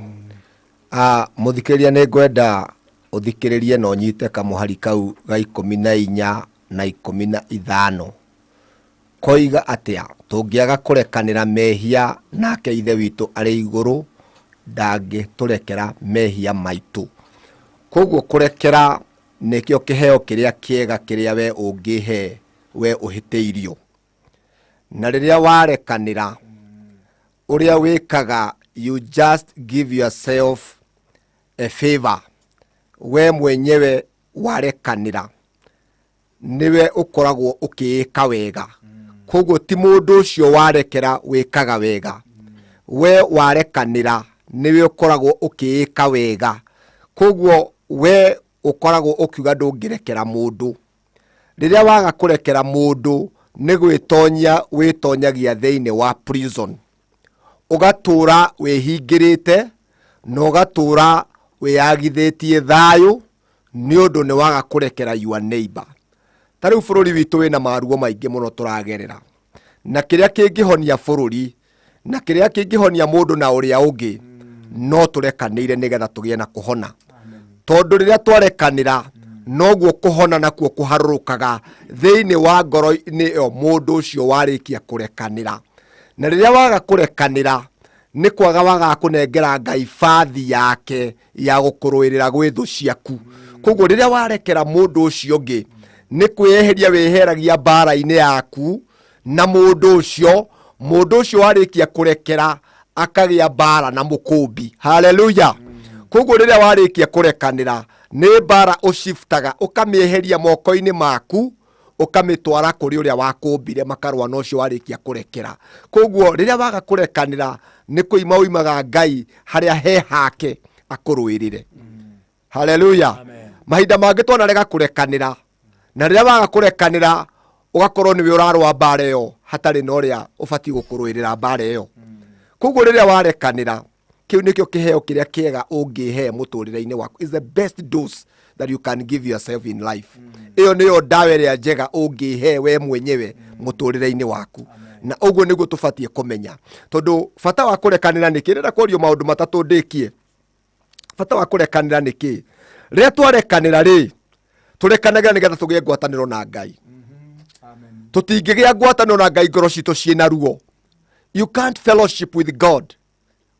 Muthikiriria ni ngwenda uthikiririe no nyite kamuhari kau ga 14 na 15 koiga atia tungiaga kurekanira mehia nake ithe witu ari iguru ndangi turekera mehia maitu. Koguo kurekera nikio kiheo kiria kiega kiria we ungihe we uhiteirio na riria warekanira uria wikaga you just give yourself a favor. We mwenyewe warekanira niwe ukoragwo ukiika wega. Koguo ti mundu ucio warekera wikaga wega. We warekanira niwe ukoragwo ukiika wega. Koguo we ukoragwo ukiuga ndungirekera mundu. Riria waga kurekera mundu ni gwitonya witonyagia thiini wa prison. Ugatura wihingirite no ugatura wiyagithitie thayu ni undu ni waga kurekera your neighbor. Tariu bururi witu wina maruo maingi muno turagerera na kiria kingihonia bururi na kiria kingihonia mundu na uria ungi no turekanire nigetha tugie na kuhona. Tondu riria twarekanira noguo kuhona nakuo kuharurukaga thiini wa ngoro-ini yo mundu ucio warikia kurekanira. Na riria waga kurekanira ni kwaga waga kunengera Ngai fathi yake ya gukuruirira gwi thu ciaku. Koguo riria warekera mundu ucio ngi ni kweheria weheragia bara-ini yaku na mundu ucio warikia kurekera akagia bara na mukumbi. Hallelujah. Koguo riria warikia kurekanira ni bara ushiftaga ukamieheria moko-ini maku ukamitwara kuri uria wakumbire makarwa no cio warikia kurekera. Koguo riria waga kurekanira ni kuima uimaga Ngai haria he hake akuruirire. Hallelujah. Mahinda mangi twanarega kurekanira na riria waga kurekanira ugakorwo niwe urarwa bara iyo hatari no ria ubati gukuruirira bara iyo. Koguo riria warekanira kiu nikio kiheo kiria kiega ungihe muturire-ini waku. Is the best dose that you can give yourself in life. Iyo niyo dawa iria njega ungihe we mwenyewe muturire-ini waku. Na uguo niguo tubatie kumenya, tondu bata wa kurekanira niki rira kwario maundu matatu ndikie. Bata wa kurekanira niki rira twarekanira ri turekanagira nigetha tugie ngwataniro na Ngai. Tutingigia ngwataniro na Ngai ngoro citu ciina ruo. You can't fellowship with God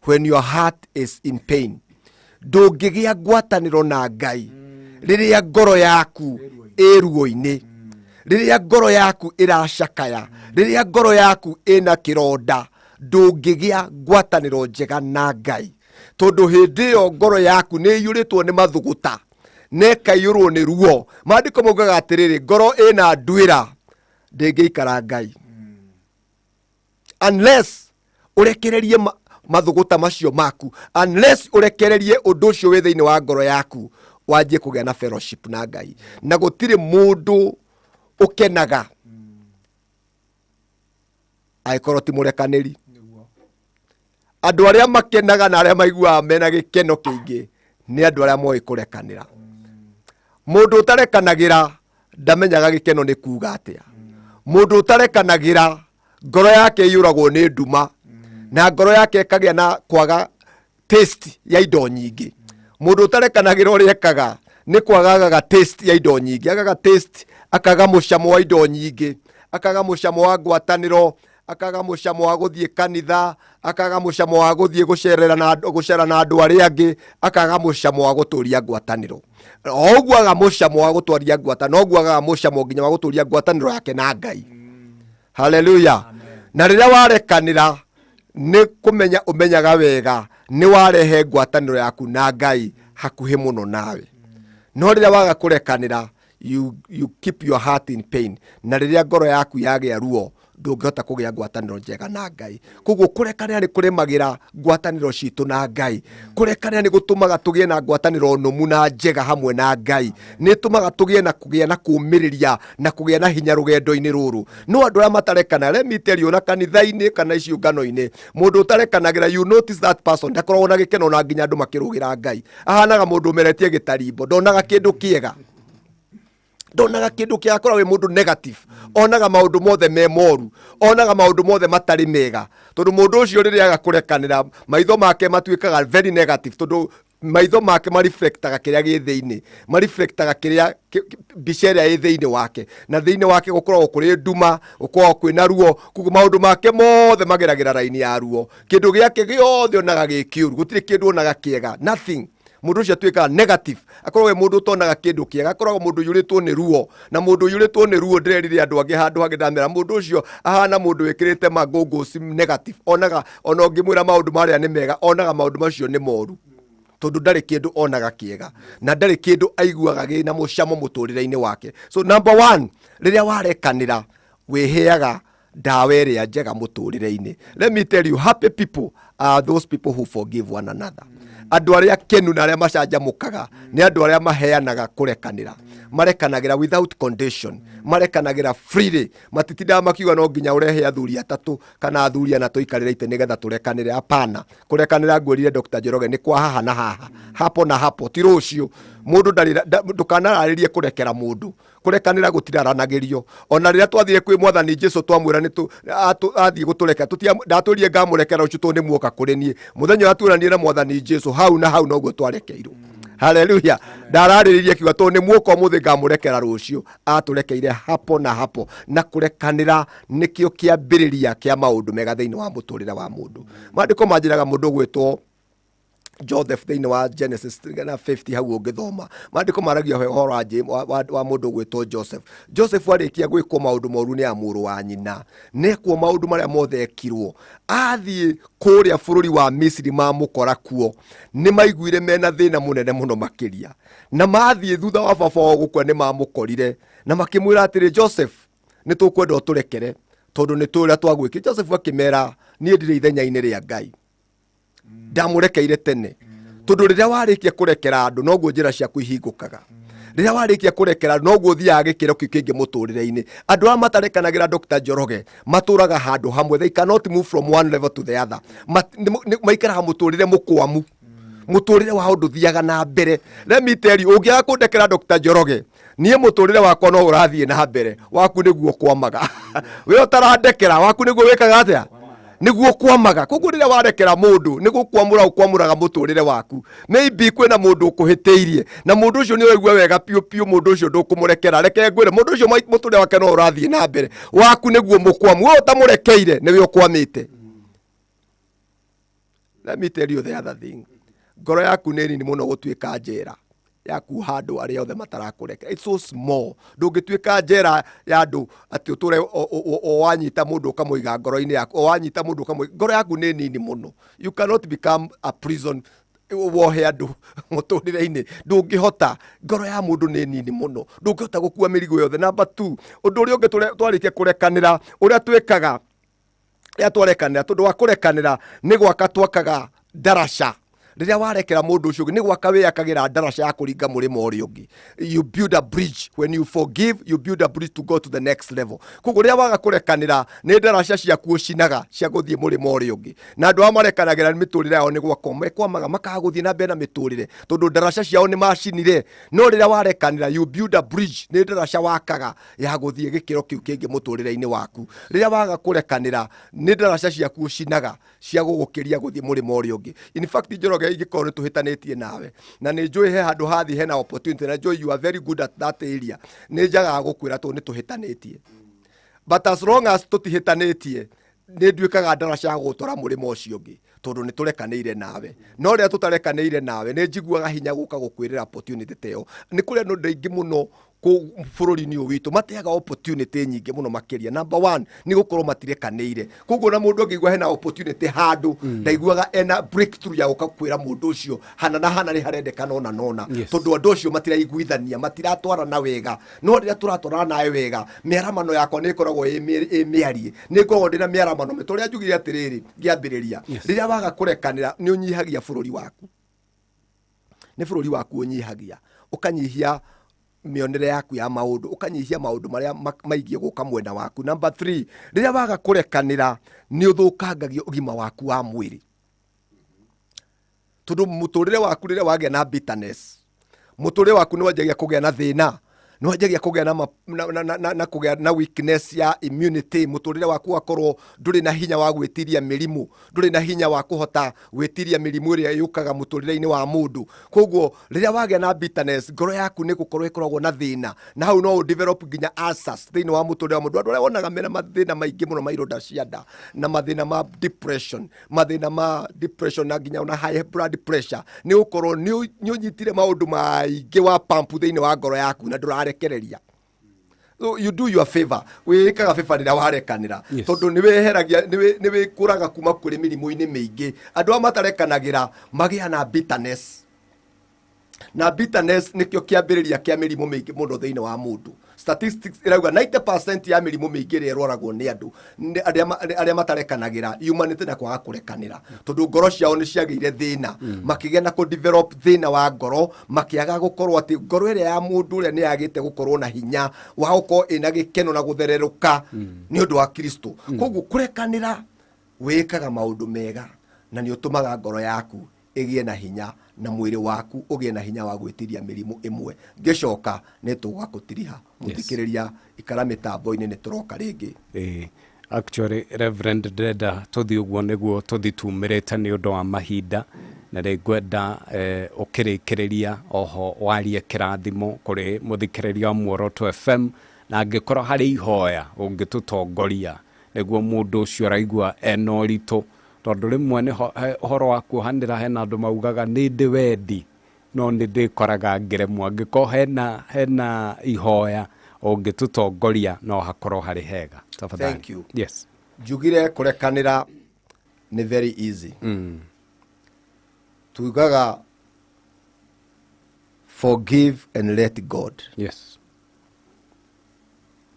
when your heart is in pain. Ndungigia ngwataniro na Ngai riria ngoro yaku iruo-ini, riria ngoro yaku iracakaya, riria ngoro yaku ina kironda. Ndungigia ngwataniro njega na Ngai, tondu hindi iyo ngoro yaku ni yuritwo ni mathuguta, nekaiyurwo ni ruo. Maandiko maugaga atiriri, ngoro ina ndwira ndingiikara Ngai. Unless urekererie mathuguta macio maku, unless urekererie undu ucio wi thiini wa ngoro yaku, wanjie kugia na fellowship na Ngai. Na gutiri mundu ukenaga aikorwo ti murekaniri. Andu aria makenaga na aria maiguaga mena gikeno kiingi ni andu aria moi kurekanira. Mundu utarekanagira ndamenyaga gikeno ni kuuga atia. Mundu utarekanagira ngoro yake yuragwo ni nduma, na ngoro yake ikagia na kwaga taste ya indo nyingi. Mundu utarekanagira uria ekaga ni kwagaga taste ya indo nyingi, agaga taste, akaga mucamo wa indo nyingi, akaga mucamo wa ngwataniro, akaga mucamo wa guthie kanitha, akaga mucamo wa guthie gucera na andu aria angi, akaga mucamo wa guturia ngwataniro. Oguo aga mucamo wa guturia ngwataniro, oguo aga mucamo nginya wa guturia ngwataniro yake na Ngai. Hallelujah. Na riria warekanira ni kumenya umenyaga wega ni warehe ngwataniro yaku na Ngai hakuhi muno nawe. No riria waga kurekanira, you keep your heart in pain. Na riria ngoro yaku yagia ruo, ndungihota kugia ngwataniro njega na Ngai. Koguo kurekanira ni kurimagira ngwataniro citu na Ngai. Kurekanira ni gutumaga tugie na ngwataniro numu na njega hamwe na Ngai. Ni tumaga tugie na kugia na kumiriria na kugia na hinya rugendo-ini ruru. No andu aria matarekana, let me tell you, na kanitha-ini kana iciungano-ini, mundu utarekanagira, you notice that person ndakoragwo na gikeno na nginya andu makirugira Ngai. Ahanaga mundu meretie gitarimbo, ndonaga kindu kiega, ndonaga kindu kia akora we mundu negative, onaga maundu mothe me moru, onaga maundu mothe matari mega. Tondu mundu ucio riria aga kurekanira, maitho make matuikaga very negative, tondu maitho make mareflectaga kiria gi thiini, mareflectaga kiria mbica iria i thiini wake, na thiini wake gukoragwo kuri nduma, gukoragwo kwina ruo. Koguo maundu make mothe mageragira raini ya ruo, kindu giake giothe onaga gi kiuru, gutiri kindu onaga kiega, nothing. Mundu ucio atuikaga negative, akorwo we mundu utonaga kindu kiega, akorwo mundu yuritwo ni ruo, na mundu yuritwo ni ruo ndirerire andu angi handu hangi ndamera mundu ucio ahana mundu wikirite magongo sim negative, onaga ona ngimwira maundu maria ni mega, onaga maundu macio ni moru, tondu ndari kindu onaga kiega, na ndari kindu aiguaga gi na mucamo muturire-ini wake. So number 1, riria warekanira wiheaga ndawa iria njega muturire-ini. Let me tell you, happy people are those people who forgive one another. Andu aria kenu na aria macanjamukaga ni andu aria maheanaga kurekanira, marekanagira without condition, marekanagira freely. Matitindaga makiuga no nginya urehe athuri atatu kana athuri ana tuikarire ite nigetha turekanire. Hapana, kurekanira ngwirire Dr. Njoroge ni kwa haha na haha, hapo na hapo, ti rucio. Mundu ndukanararirie kurekera mundu, kurekanira gutiraranagirio. Ona riria twathire kwi Mwathani Jesu twamwira ni athie gutureka, ndaturirie ngamurekera ucio tu ni muoka kuri nie. Muthenya aturanie na Mwathani Jesu, hau na hau noguo twarekeirwo. Hallelujah. Ndarariririe kiuga to ni muoka umuthi ngamurekera rucio, aturekeire hapo na hapo. Na kurekanira nikio kiambiriria kia maundu mega thiini wa muturire wa mundu. Maandiko manjiraga mundu gwitwo Joseph thiini wa Genesis 50 hau ungithoma, maandiko maragia horo wa mundu gwitwo Joseph. Joseph arikia gwikwo maundu moru ni amuru wa nyina, nekwo maundu maria mothe ekirwo, athie kuria bururi wa Misiri mamukora kuo, ni maiguire mena thina munene muno makiria, na mathie thutha wa baba wao gukwa ni mamukorire, na makimwira atiri Joseph ni tukwenda uturekere tondu ni turia twagwiki. Joseph akimera ni ndire ithenya-ini ria Ngai, ndamurekeire tene, tondu riria warikia kurekera andu noguo njira ciaku ihingukaga. riria warikia kurekera no guthiaga gikiro kiu kingi muturire-ini. Andu a matarekanagira Dr. Njoroge maturaga handu hamwe, they cannot move from one level to the other. Maikaraga muturire mukwamu, muturire wa undu thiaga na mbere. Let me tell you, ungiaga kundekera Dr. Njoroge, niĩ muturire wakwa no urathie na mbere, waku niguo kwamaga. We utarandekera waku niguo wikaga atia, niguo kwamaga. Koguo riria warekera mundu niguo kwamuraga muturire waku. Maybe kwina mundu ukuhitiirie na mundu ucio ni wegua wega piu piu, mundu ucio ndukumurekera. Reke ngwire mundu ucio muturire wake no urathie na mbere, waku niguo mukwamu. We utamurekeire niwe ukwamite. Let me tell you the other thing. Ngoro yaku nĩ nini mũno gũtuĩka njera yaku handũ arĩa othe matarakureka. It's so small. Ndũngĩtuĩka njera ya andũ atĩ ũtũre o wanyita mũndũ ũkamũiga ngoro-inĩ yaku, o wanyita mũndũ ũkamũiga. Ngoro yaku nĩ nini mũno. You cannot become a prison wohe andũ mũtũrĩre-inĩ. Ndũngĩhota. Ngoro ya mũndũ nĩ nini mũno, ndũngĩhota gũkua mĩrigo yothe. Number 2, ũndũ ũrĩa ũngĩ twarĩkia kũrekanĩra, ũrĩa twĩkaga rĩrĩa twarekanĩra, tondũ wa kũrekanĩra nĩ gwaka twakaga ndaraca. Riria warekera mundu ucio ni gwaka wiyakagira ndaraca ya kuringa murima uria ungi. You build a bridge. When you forgive, you build a bridge to go to the next level. Koguo riria waga kurekanira ni ndaraca ciaku ucinaga cia guthie murima uria ungi. Na andu amarekanagira ni miturire yao ni gwaka mekwamaga makaga guthie na mbere na miturire tondu ndaraca ciao ni macinire. No riria warekanira, you build a bridge, ni ndaraca wakaga ya guthie gikiro kiu kingi muturire-ini waku. Riria waga kurekanira ni ndaraca ciaku ucinaga cia gugukiria guthie murima uria ungi. In fact, Njoroge igikorwo tuhitanitie nawe na ni njui he handu hathi hena opportunity, na njui you are very good at that area, ni njaga gukwira tu ni tuhitanitie. But as long as tutihitanitie ni nduikaga ndaraca ya gutwara murima ucio ungi tondu ni turekanire nawe. No ria tutarekanire nawe ni njiguaga hinya guka gukwirira opportunity teo. Ni kuri no ndingi muno ku bururi-ini witu mateaga opportunity nyingi muno makiria. Number 1 ni gukorwo matirekanire. Koguo na mundu ngigwa hena opportunity handu ndaiguaga ena breakthrough ya guka kwira mundu ucio hana na hana ni harendekana ona nona, tondu andu ucio matiraiguithania, matiratwarana wega. No riria turatwarana nawe wega, miaramano yakwa ni ikoragwo miarie, ni ngoragwo ndina miaramano mituria njugire atiriri ngiambiriria. Riria waga kurekanira ni unyihagia bururi waku, ni bururi waku unyihagia, ukanyihia mionere yaku ya maundu, ukanyihia maundu maria maigie guka mwena waku. Number 3, riria waga kurekanira ni uthukangagio ugima waku wa mwiri, tondu muturire waku riria wagia na bitterness, muturire waku ni wanjagia kugia na thina, ni wanjagia kugia na kugia na weakness ya immunity. Muturire waku wakorwo nduri na hinya wa gwitiria mirimu, nduri na hinya wa kuhota gwitiria mirimu iria yukaga muturire-ini wa mundu. Koguo riria wagia na bitterness, ngoro yaku ni gukorwo ikoragwo na thina, na hau no develop nginya ulcers thiini wa muturire wa mundu. Andu aria wonaga mena mathina maingi muno ma ironda cia nda na mathina ma depression, na nginya na high blood pressure, ni gukorwo ni unyitire maundu maingi wa pump thiini wa ngoro yaku na ndurarekereria. So you do your favor, wikaga favor rira warekanira, tondu ni weheragia ni wikuraga kuma kuri mirimu-ini mingi. Andu a matarekanagira magia na bitterness, na bitterness nikio kiambiriria kia mirimu mingi muno thiini wa mundu. Statistics irauga 90% ya mirimu mingi iri roragwo ni andu aria matarekanagira, humanity na kwaga kurekanira, tondu ngoro ciao ni ciageire thina, makigia na ku develop thina wa ngoro, makiaga gukorwo ati ngoro iria ya mundu ria ni yagite gukorwo na hinya wa gukorwo ina gikeno na guthereruka ni undu wa Kristo. Koguo kurekanira wikaga maundu mega na ni utumaga ngoro yaku igie na hinya na mwiri waku ugie na hinya wa gwitiria mirimu imwe. Ngicoka ni tugakutiriha muthikiriria ikara mitambo-ini ni turoka ringi. Actually Reverend Ndenda tuthi uguo niguo tuthi tumirite ni undu wa mahinda, na ngwenda ukirikiriria oho warie kirathimo kuri muthikiriria Muoroto FM, na ngikora hari ihoya ungitutongoria niguo mundu ucio raigua ena uritu, tondu rimwe ni horo wa kuhanira hena andu maugaga ni ndi wendi no ni ndikoraga ngiremwa. Ngiko hena ihoya ungitutongoria no hakorwo hari hega tafadhali. Thank you. Yes. Jugire kurekanira ni very easy. Tugaga forgive and let God. Yes.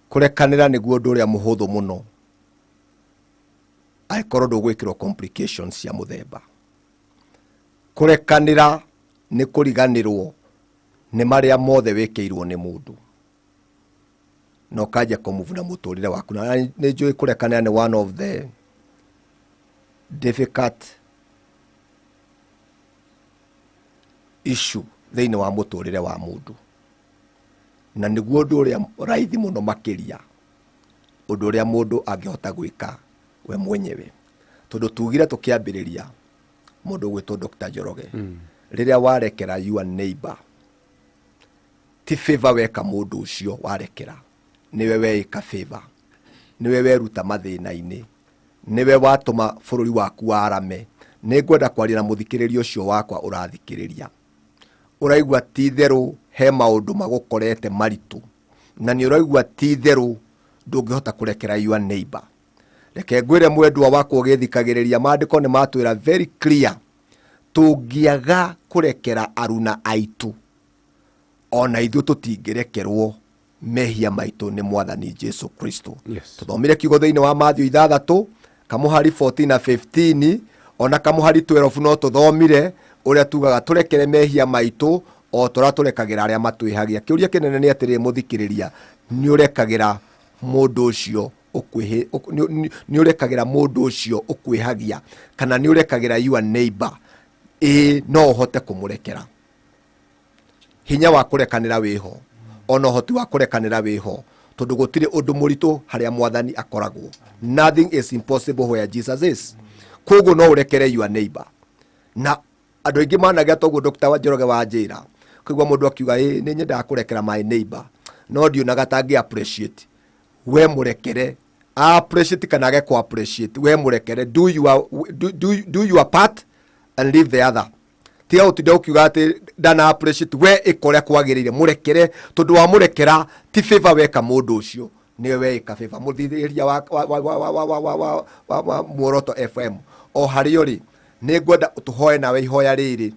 Kurekanira niguo ndu uria muhuthu muno, aikorwo ndugwikirwo complications cia muthemba. Kurekanira ni kuriganirwo nĩ marĩa mothe wĩkĩirwo nĩ mũndũ no kaja kũmuvuna mũtũrĩre waku. Na nĩ njũĩ kũrekanĩra nĩ one of the difficult issue thĩinĩ wa mũtũrĩre wa mũndũ, na nĩguo ũndũ ũrĩa raithi mũno makĩria ũndũ ũrĩa mũndũ angĩhota gwĩka we mwenyewe. Tondũ tugire tũkĩambĩrĩria mũndũ gwĩtwo Dr. Njoroge, rĩrĩa warekera your neighbor, ti favor weka mũndũ ũcio warekera, niwe weĩka favor, niwe weruta mathĩna-inĩ, niwe watũma bũrũri waku warame. Nĩngwenda kwaria na mũthikĩrĩria ũcio wakwa ũrathikĩrĩria, ũraigua ti therũ he maũndũ magũkorete maritũ, na nĩ ũraigua ti therũ ndũngĩhota kũrekera your neighbor. Reke ngwĩre mwendwa wakwa ũgĩthikagĩrĩria, maandĩko nĩ matwĩra very clear, tũngĩaga kũrekera aruna aitũ ona ithuĩ tũtingĩrekerwo mehia maitũ nĩ Mwathani Jesu Kristo. Tũthomire kiugo thĩinĩ wa Matthew 6 kamuhari 14 na 15 ona kamuhari 12 no tũthomire ũrĩa tugaga tũrekere mehia maitũ o tũra tũrekagĩra arĩa matwĩhagia. Kĩũria kĩnene nĩ atĩrĩ mũthikĩrĩria, nĩ ũrekagĩra mũndũ ũcio nĩ ũrekagĩra mũndũ ũcio ũkwĩhagia kana nĩ ũrekagĩra your neighbor? No ũhote kũmũrekera. Hinya wa kũrekanĩra wĩho, ona ũhoti wa kũrekanĩra wĩho, tondũ gũtirĩ ũndũ mũritũ harĩa Mwathani akoragwo. Nothing is impossible where Jesus is. Koguo no ũrekere your neighbor. Na andũ aingĩ managia toguo Dr. Njoroge wa njĩra, kũigua mũndũ akiuga nĩ nyendaga kũrekera my neighbor, no ndionaga tangĩ appreciate. We mũrekere, appreciate kana age ku appreciate, we mũrekere, do your part and leave the other. Tia ũtinde ũkiuga atĩ ndana appreciate, we ĩkore kwagĩrĩire, mũrekere, tondũ wa mũrekera ti favor weka mũndũ ũcio, niwe weĩka favor. Mũthithĩria wa Muoroto FM o harĩ ũrĩ, nĩ ngwenda ũtũhoe nawe ihoya rĩrĩ,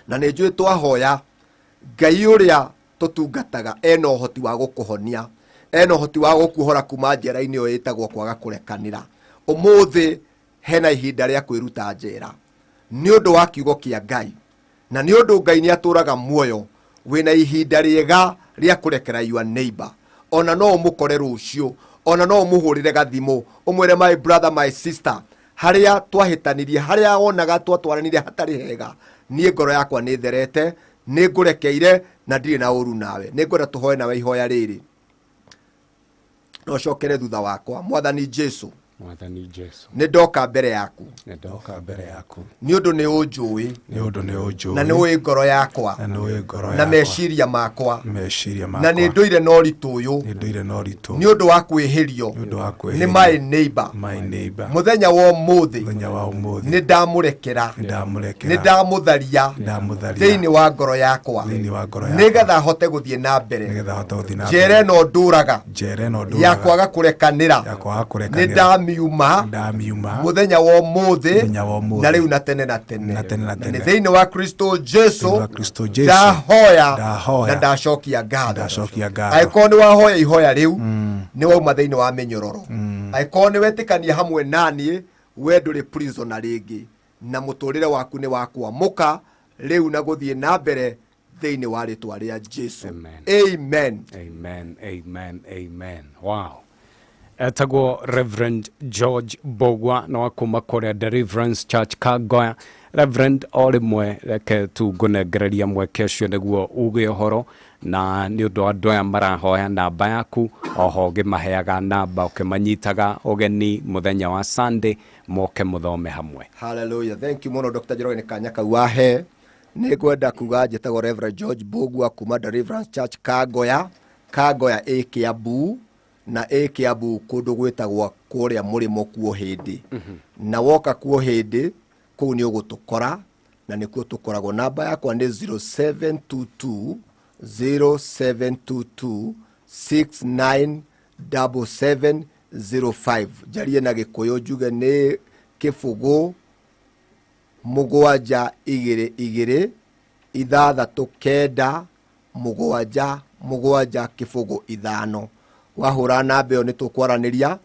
na nĩ njũĩ twahoya Ngai ũrĩa tũtungataga ena ũhoti wa gũkũhonia, ena ũhoti wa gũkuohora kuma njera-inĩ ĩyo ĩtagwo kwaga kũrekanĩra. Ũmũthĩ hena ihinda rĩa kwĩruta njera nĩ ũndũ wa kiugo kĩa Ngai, na nĩ ũndũ Ngai nĩ atũraga muoyo, wĩna ihinda rĩega rĩa kũrekera your neighbor. Ona no ũmũkore rũciũ, ona no ũmũhũrĩre gathimũ ũmwĩre my brother my sister, harĩa twahĩtanirie, harĩa wonaga twatwaranire hatarĩ hega, niĩ ngoro yakwa nĩ therete, nĩ ngũrekeire na ndirĩ na ũru nawe. Nĩ ngwenda tũhoe nawe ihoya rĩrĩ, no cokere thutha wakwa. Mwathani Jesu, nĩ ndoka mbere yaku, nĩ ũndũ nĩ ũnjũĩ na nĩ ũĩ ngoro yakwa na meciria makwa, na nĩ ndũire na ũritũ ũyũ nĩ ũndũ wa kwĩhĩrio nĩ my neighbor. Mũthenya wa ũmũthĩ nĩ ndamũrekera, nĩ ndamũtharia thĩinĩ wa ngoro yakwa, nĩgetha hote gũthiĩ na mbere njĩra ĩno ndũraga ya kwaga kũrekanĩra. Nĩ miuma muthenya wa ũmũthĩ na rĩu na tene na tene. Nĩ thĩinĩ wa Kristo Jesu ndahoya na ndacokia ngatho. Angĩkorwo nĩ wahoya ihoya rĩu nĩ wauma thĩinĩ wa mĩnyororo, angĩkorwo nĩ wetĩkania hamwe naniĩ, we ndũrĩ prisoner rĩngĩ, na mũtũrĩre waku nĩ wakwamũka rĩu na gũthiĩ na mbere thĩinĩ wa rĩtwa rĩa Jesu. Amen. Amen. Amen. Amen. Wow. Etagwo Reverend George Bogwa na wakuma kũrĩa Deliverance Church Kangoya. Reverend o rĩmwe reke tũngunengereria mweke ũcio nĩguo uge ũhoro, na nĩ ũndũ andũ aya marahoya namba yaku, oho ũngĩmaheaga namba ũkĩmanyitaga ũgeni mũthenya wa Sunday moke mũthome hamwe. Hallelujah. Thank you mũno Dr. Njoroge, nĩ kanya kau wahe. Nĩ ngwenda kuga njĩtagwo Reverend George Bogwa kuma Deliverance Church Kangoya. Kangoya ĩ Kiambu, na Kiambu kũndũ gwĩtagwo kũrĩa mũrĩmo kuo hĩndĩ. Na woka kuo hĩndĩ kũu nĩ ũgũtũkora, na nĩkuo tũkoragwo. Namba yakwa nĩ 0722 jarie na Gĩkũyũ njuge nĩ kĩbũgũ 722 669 7 kĩbũgũ 5. Wahũra namba ĩyo nĩ tũkwaranĩria,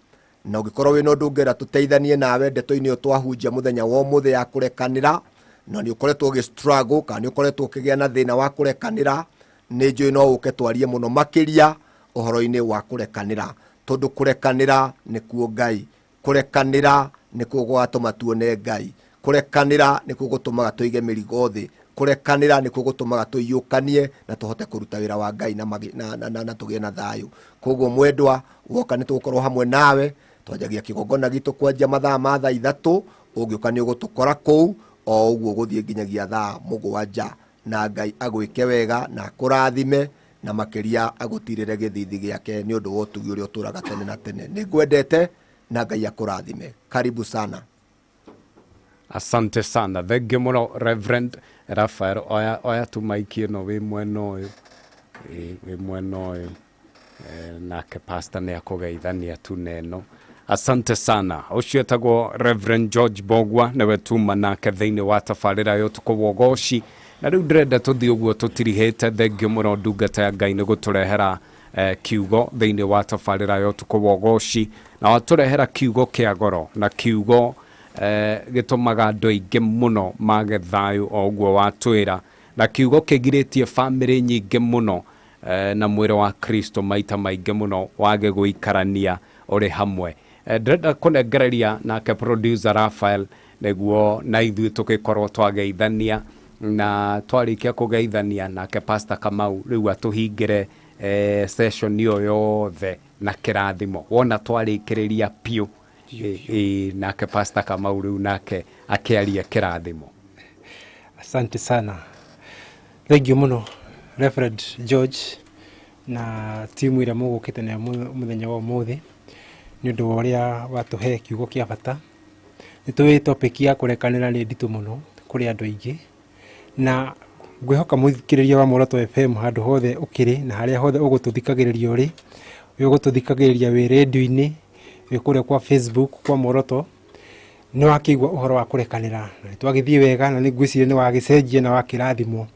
na ũngĩkorwo wĩna ũndũ ũngĩenda tũteithanie nawe ndeto-inĩ ĩyo twahunjia mũthenya wa ũmũthĩ ya kũrekanĩra, no ni ukoretwo ge struggle kana ni ukoretwo kigia na thina wa kurekanira ni njui no uke twarie muno makiria uhoro-ini wa kurekanira tondu kurekanira ni kuo Ngai kurekanira ni kuo gwatuma tuone Ngai kurekanira ni kuo gutumaga tuige mirigo thi kurekanira ni kuo gutumaga tuyukanie na tuhote kuruta wira wa Ngai na tugie na thayu koguo mwendwa woka ni tugukorwo hamwe nawe twajagia kigongona gitu kwanjia mathaa ma thaa 3 ungiuka ni ugutukora kou o uguo guthie nginyagia thaa 7 na Ngai agwike wega na kurathime na makiria agutirire githithi giake ni undu wa utugi uria uturaga tene na tene ni ngwendete na Ngai akurathime karibu sana. Asante sana. Thengi muno Reverend Raphael oya tumaikie no wi mweno uyu nake pastor ni akugeithania tu neno. Asante sana. Ucio etagwo Reverend George Bogwa niwe tuma nake thiini wa tabarira yo tukuwogoci na riu ndirenda tuthii uguo tutirihite. Thengi muno ndungata ya Ngai ni guturehera kiugo thiini wa tabarira yo tukuwogoci na waturehera kiugo kia goro na kiugo gitumaga andu aingi muno mage thayu o uguo watwira na kiugo kigiritie family nyingi muno na mwiri wa Kristo maita maingi muno wage guikarania uri hamwe. Ndirenda kunengereria nake producer Raphael niguo na ithuĩ tugikorwo twageithania na twarikia kugeithania nake Pastor Kamau riu atuhingire session iyo yothe na kirathimo wona twarikiriria piu nake Pastor Kamau riu nake akiaria kirathimo. Asante sana. Thank you muno Reverend George na timu ira mugukite na muthenya wa muthi ni undu uria watuhe kiugo kia bata. Nituwe topic ya kurekanira ni nditu muno kuri andu aingi na ngwihoka muthikiriria wa Moroto FM handu hothe ukiri na haria hothe ugututhikagiriria uri ugututhikagiriria wi radio-ini wi kuria kwa Facebook kwa Moroto ni wakigwa uhoro wa kurekanira na twagithie wega na ni ngwiciria ni wagicenjia na wakirathimo.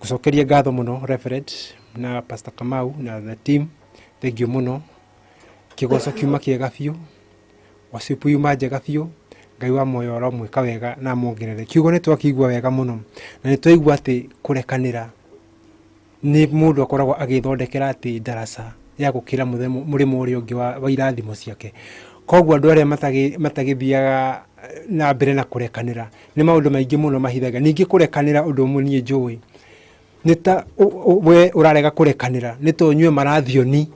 Gucokeria ngatho muno Reverend na Pastor Kamau na the team. Thank you muno. Kigoco kiuma kiega biu wasipu yuma njega biu Ngai wa moyo oro mwika wega na mongerere kiugo ni twakigwa wega muno na ni twaigwa ati kurekanira ni mundu akoragwo agithondekera ati darasa ya gukira murimo uri ungi wa irathimo ciake koguo andu aria matagithiaga na mbere na kurekanira ni maundu maingi muno mahithaga ningi kurekanira undu munie njui nita we urarega kurekanira ni tonywe marathioni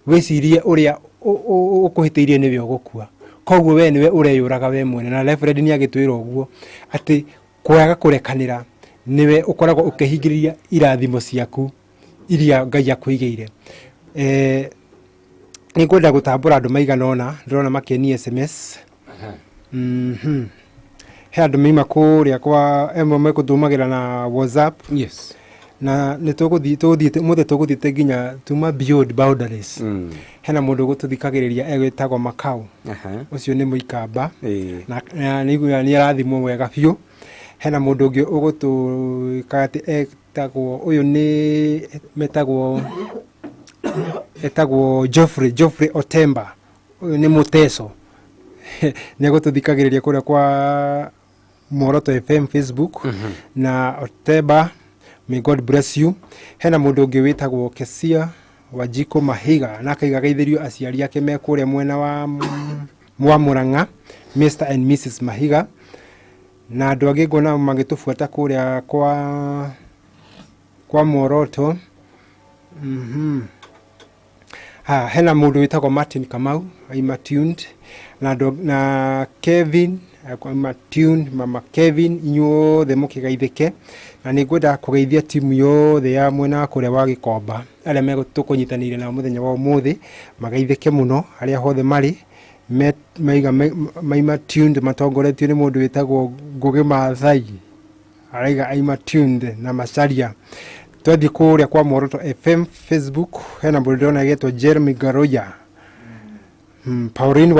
wicirie uria ukuhitiirie niwe ugukua koguo we niwe ureyuraga we mwene na Reverend ni agitwira uguo ati kwaga kurekanira niwe ukoragwo ukihingiriria irathimo ciaku iria Ngai akuigeire. Ni kwenda gutambura andu maiganona ndirona makeni SMS he andu meima kuria kwa emwe kutumagira na WhatsApp. Yes. Na nituguthite muthe tuguthite nginya tuma beyond boundaries. Hena mundu gututhikagiriria egwitagwo Makau. Ucio ni muikamba na ni arathimwo wega biu. Hena mundu ungi ugutukati etagwo uyu ni etagwo Geoffrey Otemba. Uyu ni muteso ni gututhikagiriria kuria kwa Moroto FM Facebook na Otemba. May God bless you. Hena mundu ungi witagwo Kesia Wajiko Mahiga na kaigageithirio aciari ake me kuria mwena wa Murang'a Mr and Mrs Mahiga na andu angi ngona magitufuata kuria kwa Moroto. Hena mundu witagwo Martin Kamau I'm tuned na Kevin I'm tuned mama Kevin inyo the mukigaithike na nigwenda kugeithia timu yothe ya mwena kuria wa Gikomba aria megutukunyitanire na muthenya wa umuthi magaithike muno aria hothe mari maima tuned matongoretio ni mundu witagwo Ngugi Maathai araiga I'm tuned na Macharia. Twathi kuria kwa Moroto FM Facebook hena mundu ndona getwa Jeremy Garoya Pauline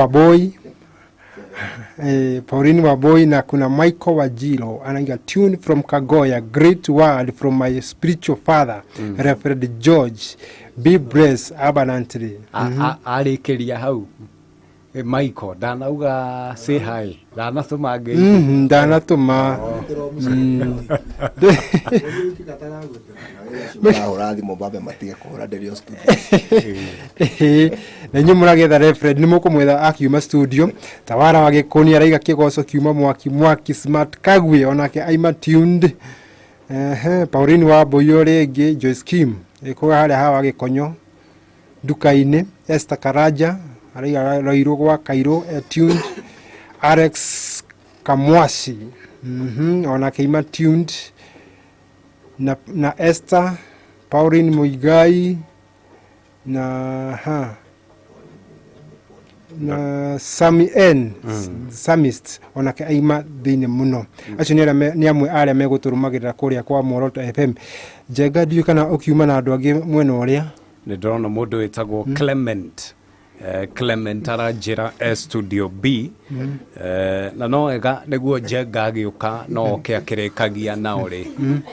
Waboy na kuna Michael Wajiro anaiga tune from Kagoya. Great word from my spiritual father Reverend George. Be blessed abundantly. Arikiria hau Michael, danauga say hi. Danatuma nge. Danatuma. Marahũra thimũ mbabe matige kũhũra ndĩrĩ o studio. Na nyuĩ mũragetha Refred nĩ mũkũmwetha akiuma studio. Tawara wa Gĩkũni araiga kĩgoco kiuma mwaki Smart Kagwe onake aima tuned. Pauline wa Boyo rĩngĩ Joyce Kim ĩkuga harĩa hawa Gĩkonyo nduka-inĩ. Esther Karaja araiga Rairũ gwa Kairũ tuned. Alex Kamwasi onake aima tuned. Na Esther Pauline Muigai na Sami N Samist onake aima thĩinĩ mũno. Acio nĩ amwe arĩa megũtũrũmagĩrĩra kũrĩa kwa Muoroto FM. Njenga ndiũ kana ũkiuma na andũ angĩ mwena ũrĩa. Nĩ ndĩrona mũndũ wĩtagwo Clement aranjĩra Studio B. Na no wega nĩguo Njenga agĩũka no oke akĩrĩkagia nao rĩ.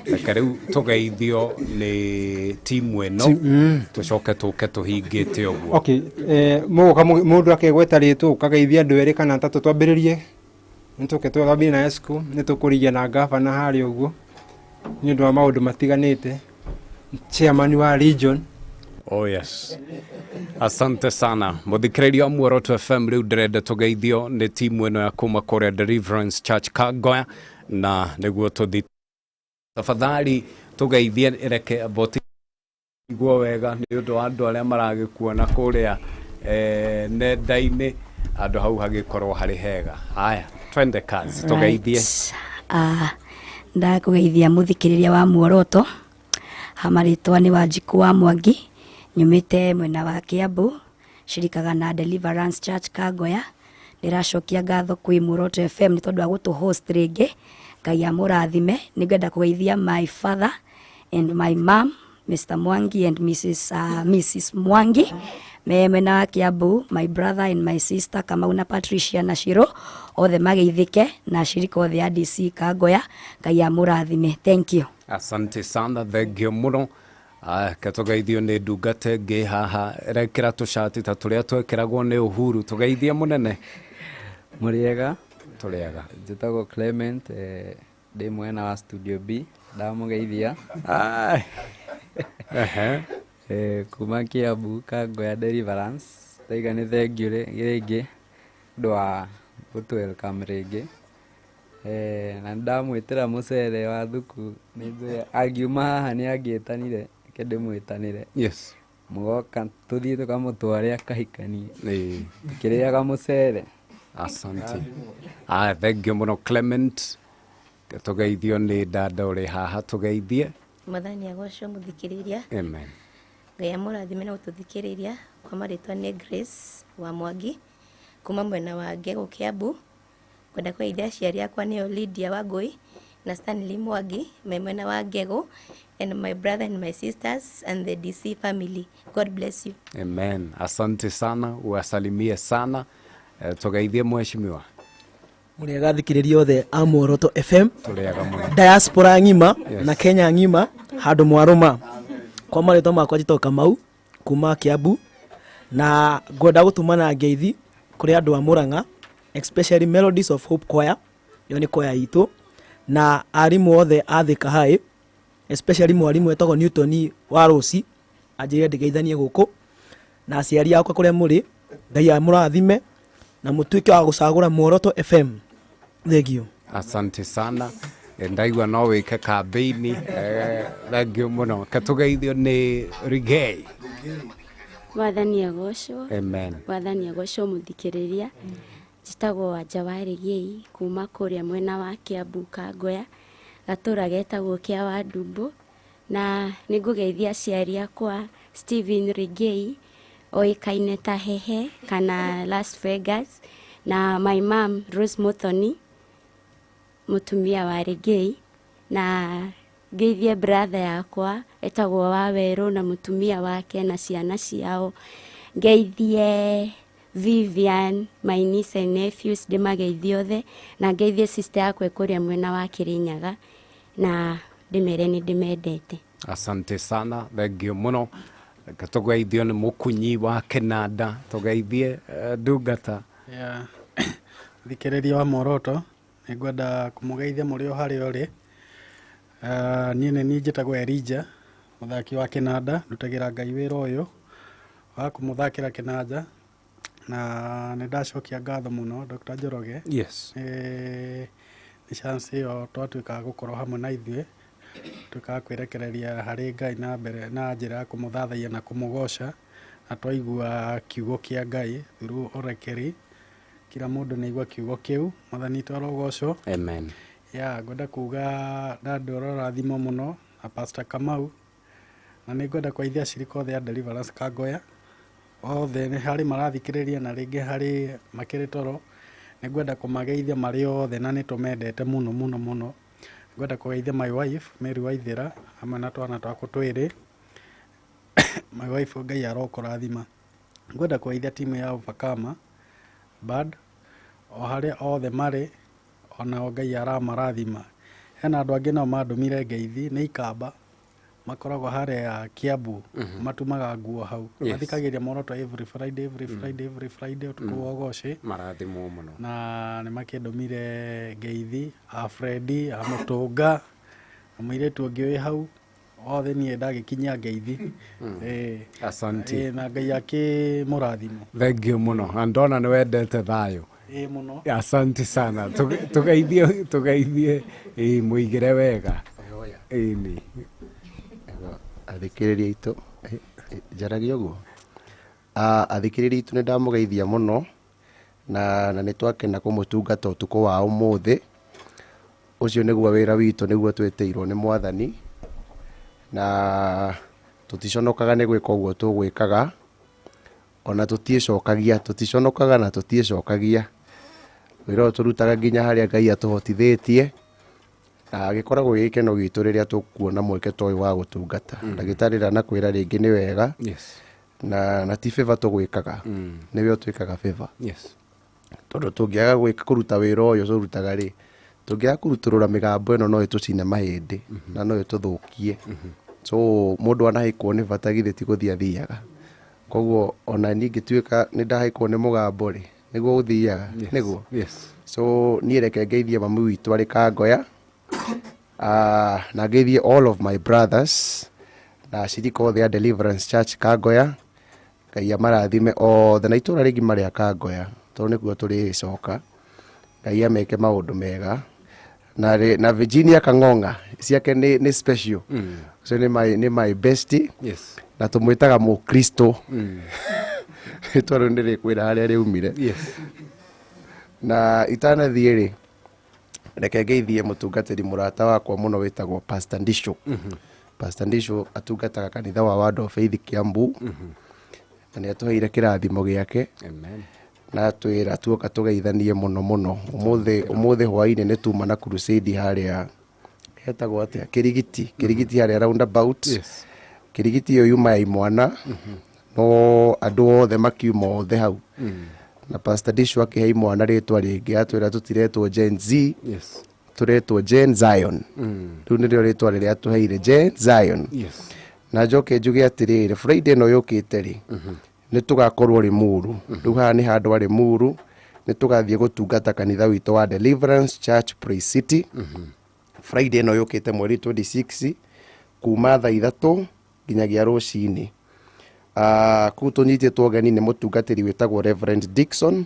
Reke rĩu tũgeithio nĩ timu ĩno tũcoke tũke tũhingĩte ũguo. Okay, mũndũ akegweta rĩtũ ũkageithia andũ erĩ kana atatũ twambĩrĩrie. Nĩtũke twambĩrĩrie na Esco nĩtũkũrigia na gavana harĩa ũguo. Nĩ ũndũ wa maũndũ matiganĩte. Chairman wa region. Oh yes. Asante sana. Muthikĩrĩria Muoroto FM rĩu ndĩrenda tũgeithio nĩ timu ĩno ya kuma kũrĩa Deliverance Church Kangoya na nĩguo tũthi. Tafadhali tũgeithie reke boti igwo wega nĩ ũndũ wa andũ arĩa maragĩkuona kũrĩa nenda-inĩ andũ hau hagĩkorwo harĩ hega. Haya, twende kazi tũgeithie. Ndakũgeithia mũthikĩrĩria wa Muoroto. Hamarĩtwa nĩ Wanjikũ wa Mwangi. Nyumĩte mwena wa Kiambu, shirikaga na Deliverance Church Kangoya. Ndĩracokia ngatho kwĩ Muoroto FM nĩ tondũ wa gũtũ host rĩngĩ. Ngai amũrathime. Nĩngwenda kũgeithia my father and my mom, Mr. Mwangi and Mrs. Mwangi. Mwena wa Kiambu, my brother and my sister Kamau na Patricia na Shiro. Othe mageithĩke na shirika othe ya DC Kangoya. Ngai amũrathime. Thank you. Asante sana, thengio mũno. Katũgeithio nĩ ndungate ngĩ haha rekĩra tũcati ta tũrĩa twekĩragwo nĩ Uhuru. Tũgeithie mũnene. Mũrĩega. Tũrĩega. Njĩtagwo Clement ndĩ mwena wa Studio B. Ndamũgeithia. Kuma Kiambu Kangoya Deliverance. Ndaiga nĩ thengio rĩngĩ ũndũ wa gũtũ-welcome rĩngĩ. Na ndamwĩtĩra mũcere wa thuku angiuma haha nĩ angĩtanire kende mwĩtanire. Yes. Mũgoka tũthiĩ tũkamũtware akahikanie. Kĩrĩaga mũcere. Asante. Thengio mũno Clement. Tũgeithio nĩ dada ũrĩ haha tũgeithie. Mwathani agocwo mũthikĩrĩria. Amen. Ngai amũrathime na gũtũthikĩrĩria. Kwa marĩtwa nĩ Grace wa Mwangi kuma mwena wa Ngegũ Kiambu. Kwenda kũgeithia aciari akwa nĩo Lydia Wangui na Stanley Mwangi mwena wa Ngegũ, and my brother and my sisters and the DC family. God bless you. Amen. Asante sana, uwasalimie sana. Tũgeithie mheshimiwa. Mũrĩega thikĩrĩria othe a Muoroto FM. Tũrĩega mũno. Diaspora ng'ima na Kenya ng'ima handũ mwarũma. Kwa marĩtwa makwa njĩtagwo Kamau kuma Kiambu na ngwenda gũtũmana ngeithi kũrĩ andũ a Mũrang'a, especially Melodies of Hope Choir, yo nĩ choir itũ, na arimũ othe a Thika High, especially mwarimũ etagwo Newton wa Rũci anjĩrĩre ndĩgeithanie gũkũ, na aciari akwa kũrĩa mũrĩ, Ngai amũrathime na mũtuĩke wa gũcagũra Muoroto FM. Thengio. Asante sana. Ndaigua no wĩke kambĩini. Thengio mũno. Katũgeithio nĩ Reggae. Mwathani agocwo. Amen. Mwathani agocwo mũthikĩrĩria. Njĩtagwo Wanja wa Reggae kuma kũrĩa mwena wa Kiambu Kangoya. Gatũra getagwo kĩa Wandumbo. Na nĩngũgeithia aciari akwa Stephen Reggae oĩkaine ta Hehe kana Las Vegas, na my mom Rose Muthoni mutumia wa Reggae, na geithie brother yakwa etagwo Wawerũ na mutumia wake na ciana ciao. Geithie Vivian, my niece and nephews, ndĩmageithie othe, na geithie sister yakwa kũrĩa mwena wa Kirinyaga, na ndĩmere nĩ ndĩmendete. Asante sana, thengio mũno. Tũgeithio nĩ Mũkunyi wa Kĩnanda. Tũgeithie ndungata. Yeah. Thikĩrĩria wa Moroto, nĩngwenda kũmũgeithia mũrĩ o harĩa ũrĩ. Niĩ nĩ niĩ njĩtagwo Elijah, mũthaki wa kĩnanda, ndutagĩra Ngai wĩra ũyũ wa kũmũthakĩra kĩnanja, na nĩ ndacokia ngatho mũno Dr. Njoroge. Yes. Nĩ chance ĩyo twatuĩkaga gũkorwo hamwe na ithuĩ, tuĩkaga kwĩrekereria harĩ Ngai na mbere na njĩra ya kũmũthathaiya na kũmũgoca, na twaigua kiugo kĩa Ngai through orekeri. Kila mũndũ nĩ aigua kiugo kĩu, Mwathani witũ arogocwo. Amen. Ngwenda kuga ndandora rathimo mũno na Pastor Kamau, na nĩ ngwenda kũgeithia acirika othe a Deliverance Kangoya othe nĩ harĩ marathikĩrĩria na rĩngĩ harĩ makĩrĩ toro. Nĩ ngwenda kũmageithia marĩ othe na nĩ tũmendete mũno mũno mũno. Ngwenda kũgeithia my wife Mary Waithĩra hamwe na twana twakwa twĩrĩ. My wife Ngai arokũrathima. Ngwenda kũgeithia timu ya Overcomer Bad o harĩa othe marĩ, ona Ngai aramarathima. Hena andũ angĩ nao mandũmire ngeithi nĩ ikamba makoragwo harĩa Kiambu, matumaga nguo hau. Mathikagĩria Moroto every Friday ũtukũ wa ũgoci. Marathimwo mũno. Na nĩ makĩndũmire ngeithi, a Fredi, a Mũtũnga, na mũirĩtu ũngĩ wĩ hau, othe niĩ ndagĩkinyia ngeithi. Asante. Na Ngai akĩmũrathimo. Thank you mũno. Na ndona nĩ wendete thayũ. Mũno. Asante sana. Tugeithie mũigĩre wega. Ĩni. Athikĩrĩria itũ njaragia ũguo. Athikĩrĩria itũ nĩ ndamũgeithia mũno na nĩ twakena kũmũtungata ũtukũ wa ũmũthĩ. Ũcio nĩguo wĩra witũ, nĩguo twĩtĩirwo nĩ Mwathani, na tũticonokaga nĩ gwĩka ũguo tũgwĩkaga, ona tũticonokaga na tũtiĩcokagia. Wĩra ũyũ tũrutaga nginya harĩa Ngai atũhotithĩtie, na gĩkoragwo gĩkeno gitũ rĩrĩa tũkuona mweke ta ũyũ wa gũtungata. Ndagĩtarĩ nakwĩra rĩngĩ nĩ wega, na ti favor tũgwĩkaga, nĩwe ũtwĩkaga favor. Tondũ tũngĩaga kũruta wĩra ũyũ tũrutaga rĩ, tũngĩaga kũrutũrũra mĩgambo ĩno no ĩtũcine mahĩndĩ na no ĩtũthũkie. So mũndũ anahaikwo nĩ bata githĩ ti gũthiĩ athiaga. Koguo ona niĩ ngĩtuĩka nĩ ndahaikwo nĩ mũgambo rĩ, nĩguo ũthiaga nĩguo. So niĩ reke ngeithie mami witũ arĩ Kangoya, na ngeithie all of my brothers na acirika othe a Deliverance Church Kangoya. Ngai amarathime othe na itũra rĩngĩ marĩa Kangoya, tondũ nĩkuo tũrĩcoka. Ngai ameke maũndũ mega. Na Virginia Kang'ong'a ciake nĩ special. So nĩ my bestie. Na tũmwĩtaga Mũkristo. Tondũ nĩrĩkwĩra harĩa rĩumire. Na itanathiĩ rĩ, reke ngeithie mũtungatĩri mũrata wakwa mũno wĩtagwo Pastor Ndisho. Pastor Ndisho atungataga kanitha wa Word of Faith Kiambu, na nĩ atũheire kĩrathimo gĩake. Na twĩra tuoka tũgeithanie mũno mũno. Ũmũthĩ hwainĩ nĩ tuma na crusade harĩa hetagwo atĩa, Kĩrigiti harĩa roundabout. Kĩrigiti ĩyo yuma ya Imwana, no andũ othe makiuma othe hau. Na Pastor Ndisho akĩhe Imwana rĩtwa rĩngĩ, atwĩra tũtiretwo Gen Z, tũretwo Gen Zion. Rĩu nĩrĩo rĩtwa rĩrĩa atũheire, Gen Zion. Na njoke njuge atĩrĩrĩ, Friday ĩno yũkĩte rĩ, nĩ tũgakorwo Limuru. Rĩu haha nĩ handũ harĩ Limuru, nĩ tũgathiĩ gũtungata kanitha witũ wa Deliverance Church Praise City. Friday ĩno yũkĩte mweri 26 kuma thaa 3 nginyagia rũcinĩ. Kũu tũnyitĩtwo ũgeni nĩ mũtungatĩri wĩtagwo Reverend Dickson,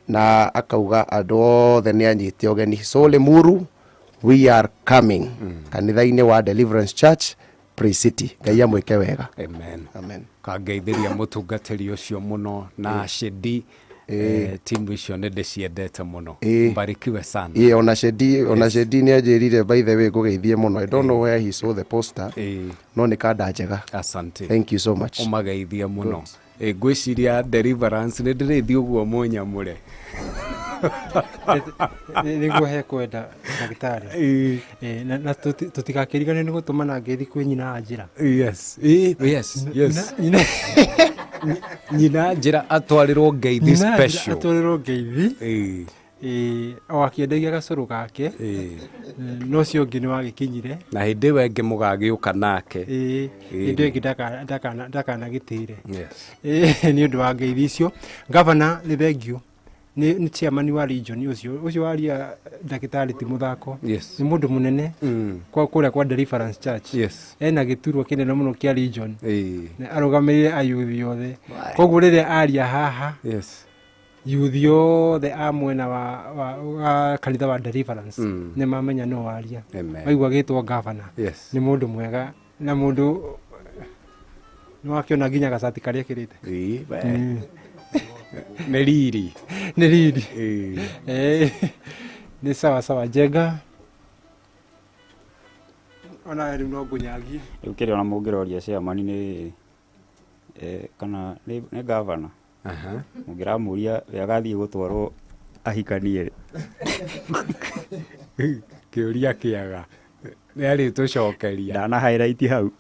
na akauga andũ othe nĩ anyite ũgeni. So Limuru, we are coming. Kanitha-inĩ wa Deliverance Church Praise City. Ngai amwĩke wega. Amen. Kangeithĩria mũtungatĩri ũcio mũno na Shedi. Timu icio nĩ ndĩciendete mũno. Mbarikiwe sana. Ona Shedi nĩ anjĩrire by the way ngũgeithie mũno. I don't know where he saw the poster. No nĩ kanda njega. Asante. Thank you so much. Ũmageithie mũno. Ngwĩciria Deliverance nĩ ndĩrĩthi ũguo mũnyamũre. Nĩguo he kwenda ndagĩtarĩ. Na tũtigakĩrigane nĩ gũtũmana ngeithi kwĩ nyina Anjĩra. Yes. Nyina Anjĩra atwarĩrwo ngeithi special. Atwarĩrwo ngeithi. O akĩendagia gacũrũ gake. No ũcio ũngĩ nĩ wagĩkinyire. Na hĩndĩ ĩyo ĩngĩ mũgagĩũka nake. Hĩndĩ ĩngĩ ndakanagĩtĩre. Nĩ ũndũ wa ngeithi icio. Gavana nĩ thengiũ. ni chairman wa region ucio waria ndagitari ti muthako ni mundu munene kwa kuria kwa Deliverance Church ena giturwa kinene muno kia region na arugamirire ayuthi yothe koguo riria aria haha youth yothe amwena wa kanitha wa Deliverance ni mamenya no waria aigua gitwo governor ni mundu mwega na mundu no akiona nginya gacati karia kirite Neriri ni sawa Jenga ona eri no gunyagi ukiri ona mungiroria chairman ni kana ni governor mungiramuria yagathie gutwarwo ahikanie kiuria kiaga nari tucokeria dana highlight hau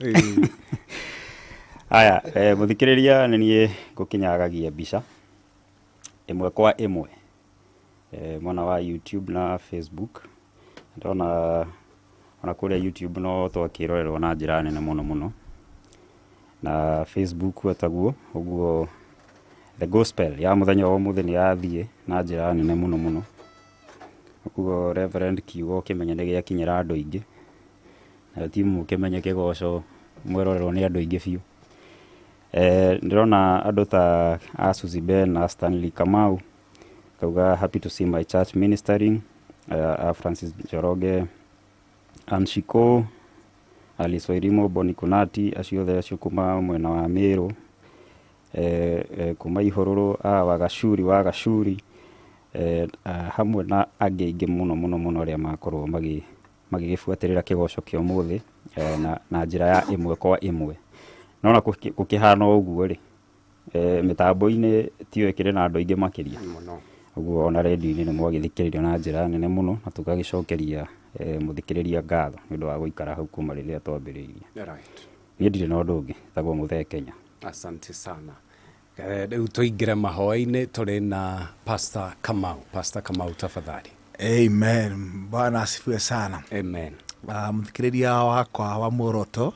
aya muthikiriria ni ngukinyagagia mbica imwe kwa imwe mwana wa YouTube na Facebook ndona ona kuria YouTube no twakirorerwo na njira nene muno na Facebook ataguo uguo the gospel ya muthenya wa muthi ni yathie na njira nene muno uguo Reverend Kiugo kimenye ni giakinyira andu ingi na timu kimenye kigoco mwerorerwo ni andu ingi biu ndirona andu ta Suzy Ben na Stanley Kamau kauga happy to see my church ministering Francis Joroge Anshiko Alice Wairimo Bonikunati aciothe acio kuma mwena wa Meru kuma Ihororo wa Gacuri hamwe na angĩ muno aria makorwo magigibuatirira kigoco kio muthi na njira ya imwe kwa imwe nona kukihana uguo ri mitambo-ini tiyo ikire na andu aingi makiria uguo ona radio-ini ni mwagithikiririo na njira nene muno na tugagicokeria muthikiriria ngatho ni undu wa guikara hau kuma riria twambiriirie ni ndire na undu ungi tagwo Muthee Kenya. Asante sana. Riu tuingire mahoya-ini turi na Pastor Kamau tafadhali. Amen. Bwana asifiwe sana. Amen. Muthikiriria wakwa wa Muoroto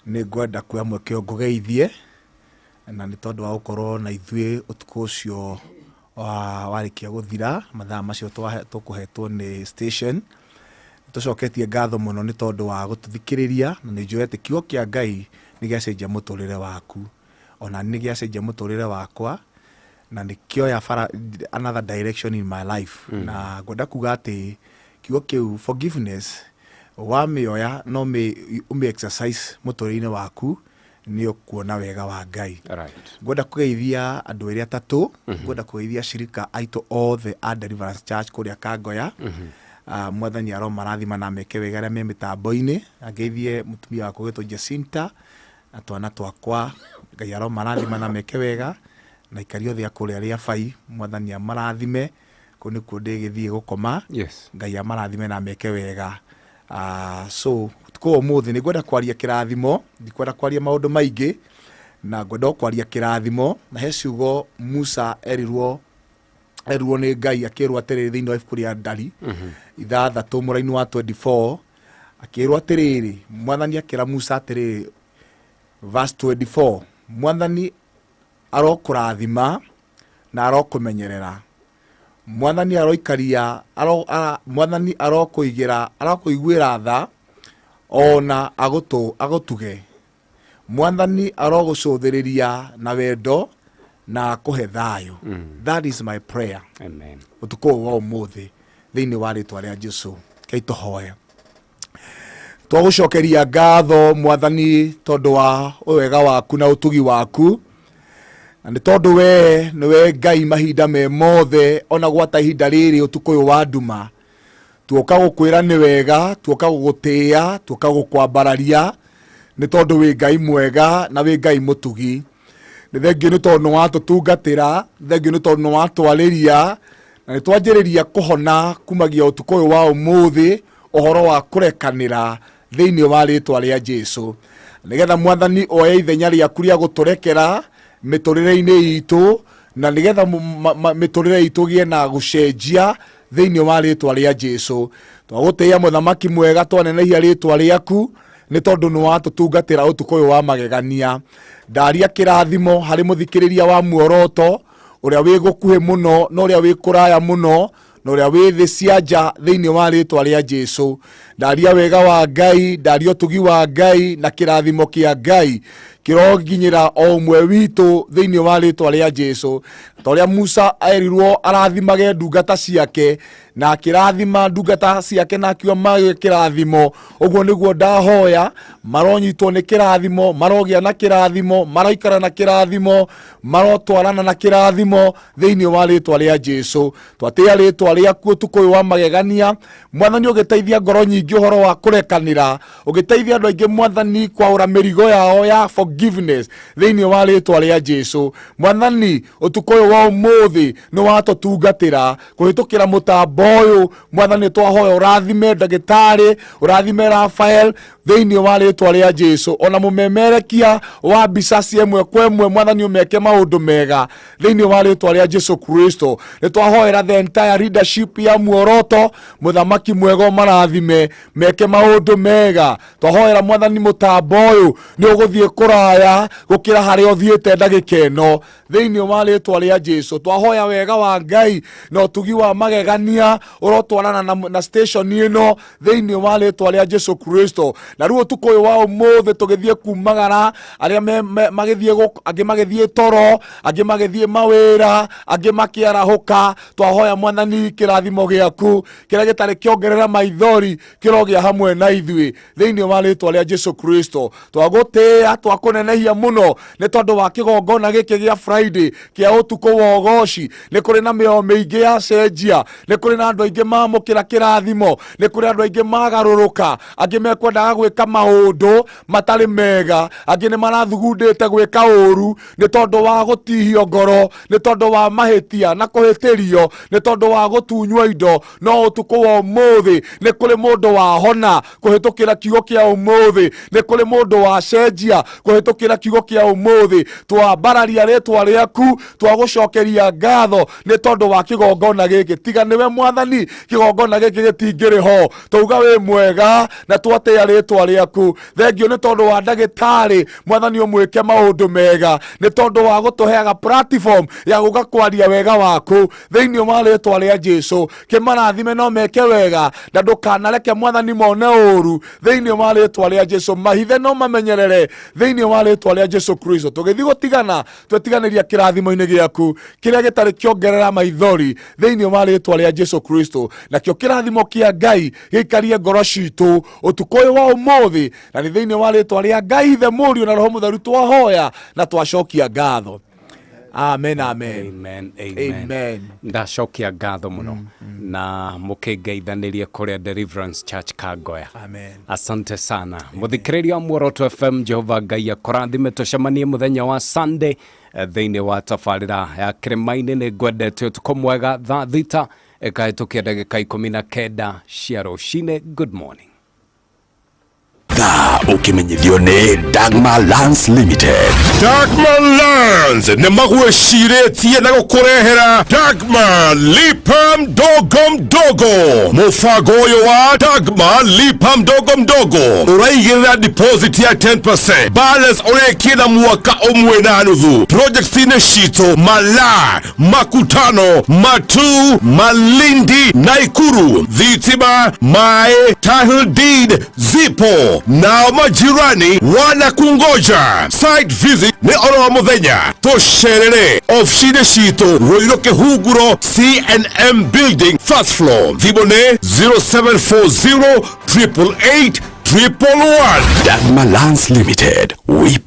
ni ngwenda kuya mweke ngugeithie na ni tondu wa gukorwo na ithuĩ utuku ucio warikia guthira mathaa macio tukuhetwo ni station tucoketie ngatho muno ni tondu wa gututhikiriria na ni njuete kiugo kia Ngai ni giacenjia muturire waku ona ni giacenjia muturire wakwa na ni kioya another direction in my life na ngwenda kuga ati kiugo kiu forgiveness wamioya no ume exercise muturire waku ni ukuona wega wa Ngai. Ngwenda kugeithia andu eri atatu ngwenda kugeithia shirika aito othe a Deliverance Church kuria Kangoya mwathani aro marathima na meke wega aria me mitambo-ini ageithie mutumia wako gitwo Jacinta na twana twakwa Ngai aro marathima na meke wega na ikari othe akuria aria bai mwathani amarathime ku ni ku ndigithie gukoma Ngai amarathime na meke wega. So tuko muthi ni ngwenda kwaria kirathimo ndikwenda kwaria maundu maingi na ngwenda kwaria kirathimo na he ciugo Musa erirwo ni Ngai akirwo atiriri thiini wa ibuku ria Ndari ithathatu muraini wa 24 akirwo atiriri mwathani akira Musa atiriri verse 24 mwathani arokurathima na arokumenyerera mwathani aroikaria mwathani arokuiguira tha ona agutuge mwathani arogucuthiriria na wendo na akuhe thayo. That is my prayer. Amen. Utuko wa umuthi thiini wa ritwa ria Jesu kaitohoya twagucokeria ngatho mwathani tondu wa wega waku na utugi waku na ni tondu we niwe Ngai mahinda me mothe ona gwata ihinda riri utuko uyu wa nduma tuoka gukwira ni wega tuoka gugutia tuoka gukwambararia ni tondu wi Ngai mwega na wi Ngai mutugi ni thengiu ni tondu watutungatira thengiu ni tondu watwariria na ni twanjiriria kuhona kumagia utuko uyu wa umuthi uhoro wa kurekanira thiini wa ritwa ria Jesu nigetha mwathani oye ithenya riaku ria guturekera miturire-ini itu na nigetha miturire itu gie na gucenjia thiini wa ritwa ria Jesu twaguteia muthamaki mwega twanenehia ritwa riaku ni tondu ni watutungatira utuko uyu wa magegania ndaria kirathimo hari muthikiriria wa Muoroto uria wi gukuhe muno no uria wi kuraya muno no uria wi thi cianja thiini wa ritwa ria Jesu. Ndaria wega wa Ngai, ndaria utugi wa Ngai na kirathimo kia Ngai kiroginyira o umwe witu thiini wa ritwa ria Jesu. Toria Musa erirwo arathimage ndungata ciake na kirathima ndungata ciake na akiwa mage kirathimo. Uguo niguo ndahoya maronyitwo ni kirathimo, marogia na kirathimo, maroikara na kirathimo, marotwarana na kirathimo thiini wa ritwa ria Jesu. Twatia ritwa riaku tukuyu wa magegania. Mwathani ugiteithia ngoro nyingi uhoro wa kurekanira, ugiteithia andu aingi Mwathani kwaura mirigo yao ya forgiveness thiini wa ritwa ria Jesu. Mwathani utukuyu wa umuthi ni watutungatira kuhitukira mutambo uyu. Mwathani twahoya urathime ndagitari, urathime Rafael thiini wa ritwa ria Jesu. Ona mumemerekia wa mbica ciemwe kwemwe Mwathani umeke maundu mega thiini wa ritwa ria Jesu Kristo. Nitwahoera the entire leadership ya Muoroto, muthamaki mwego marathime meke maundu mega. Twahoera Mwathani mutambo uyu ni uguthie kuraya gukira hari othiete ndagikeno thiini wa ritwa ria Jesu. Twahoya wega wa Ngai na utugi wa magegania urotwarana na station ino thiini wa ritwa ria Jesu Kristo. Na ruo tukoyo wa umuthi tugithie kumagara aria magithie angi magithie toro, angi magithie mawira, angi makiarahuka. Twahoya Mwathani kirathimo giaku kiria gitari kiongerera maithori kirogia hamwe na ithui thiini wa ritwa ria Jesu Kristo. Twagutia twakunenehia muno ni tondu wa kigongona giki gia Friday kia utuko wa ogoci. Ni kuri na mio miingi ya cenjia, ni kuri na andu aingi mamukira kirathimo, ni kuri andu aingi magaruruka, angi mekwendaga gwika maundu matari mega, angi ni marathugundite gwika uru ni tondu wa gutihio ngoro, ni tondu wa mahitia na kuhitirio, ni tondu wa gutunywa indo. No utuko wa umuthi ni kuri mundu wa hona kuhitukira kiugo kia umuthi, ni kuri mundu wa cenjia kuhitukira kiugo kia umuthi. Twambararia ritwa riaku, twagucokeria ngatho ni tondu wa kigongona giki. Tiga niwe Mwathani, kigongona giki gitingiri ho. Tuuga wi mwega na twatia ritwa riaku. Thengio ni tondu wa ndagitari Mwathani umwike maundu mega, ni tondu wa gutuheaga platform ya guka kwaria wega waku thiini wa ritwa ria Jesu. Kimarathime no meke wega na ndukanareke Mwathani mone uru thiini wa ritwa ria Jesu. Mahithe no mamenyerere thiini wa ritwa ria Jesu Kristo. Tugithi gutigana twetiganiria kirathimo-ini giaku kiria gitari kiongerera maithori thiini wa ritwa ria Jesu Kristo. Na kio kirathimo kia Ngai gikarie ngoro citu utukoyo wa umuthi, na ni thiini wa ritwa ria Ngai the Murio na Roho Mutheru twahoya na twacokia ngatho. Amen, amen. Amen, amen. Ndacokia ngatho muno na mukingeithanirie kuria Deliverance Church Kangoya. Amen. Asante sana. Muthikiriria wa Muoroto FM, Jehova Ngai akurathime tucemanie muthenya wa Sunday thiini wa tabarira ya Kirimaini. Ni ngwendete utuko mwega thaa thita ikahetukia ndagika 19 cia rucine. Good morning. Ukimenyithio ni Dagmar Lands Limited. Dagmar Lands ni magwiciretie na gukurehera Dagmar Lipa Mdogo Mdogo. Mufago uyu wa Dagmar Lipa Mdogo Mdogo uraigirira deposit ya 10%, balance urekina mwaka umwe na nuthu. Projects ine shito Mala, Makutano, Matu, Malindi, Naikuru, Thitima, Mae, Title Deed, Zipo na majirani wana kungoja. Site visit ni oro wa muthenya. Tosherere ofisine shito Roiroke Huguro C&M Building first floor. Thibone 0740 888 111. Dagmar Lands Limited. We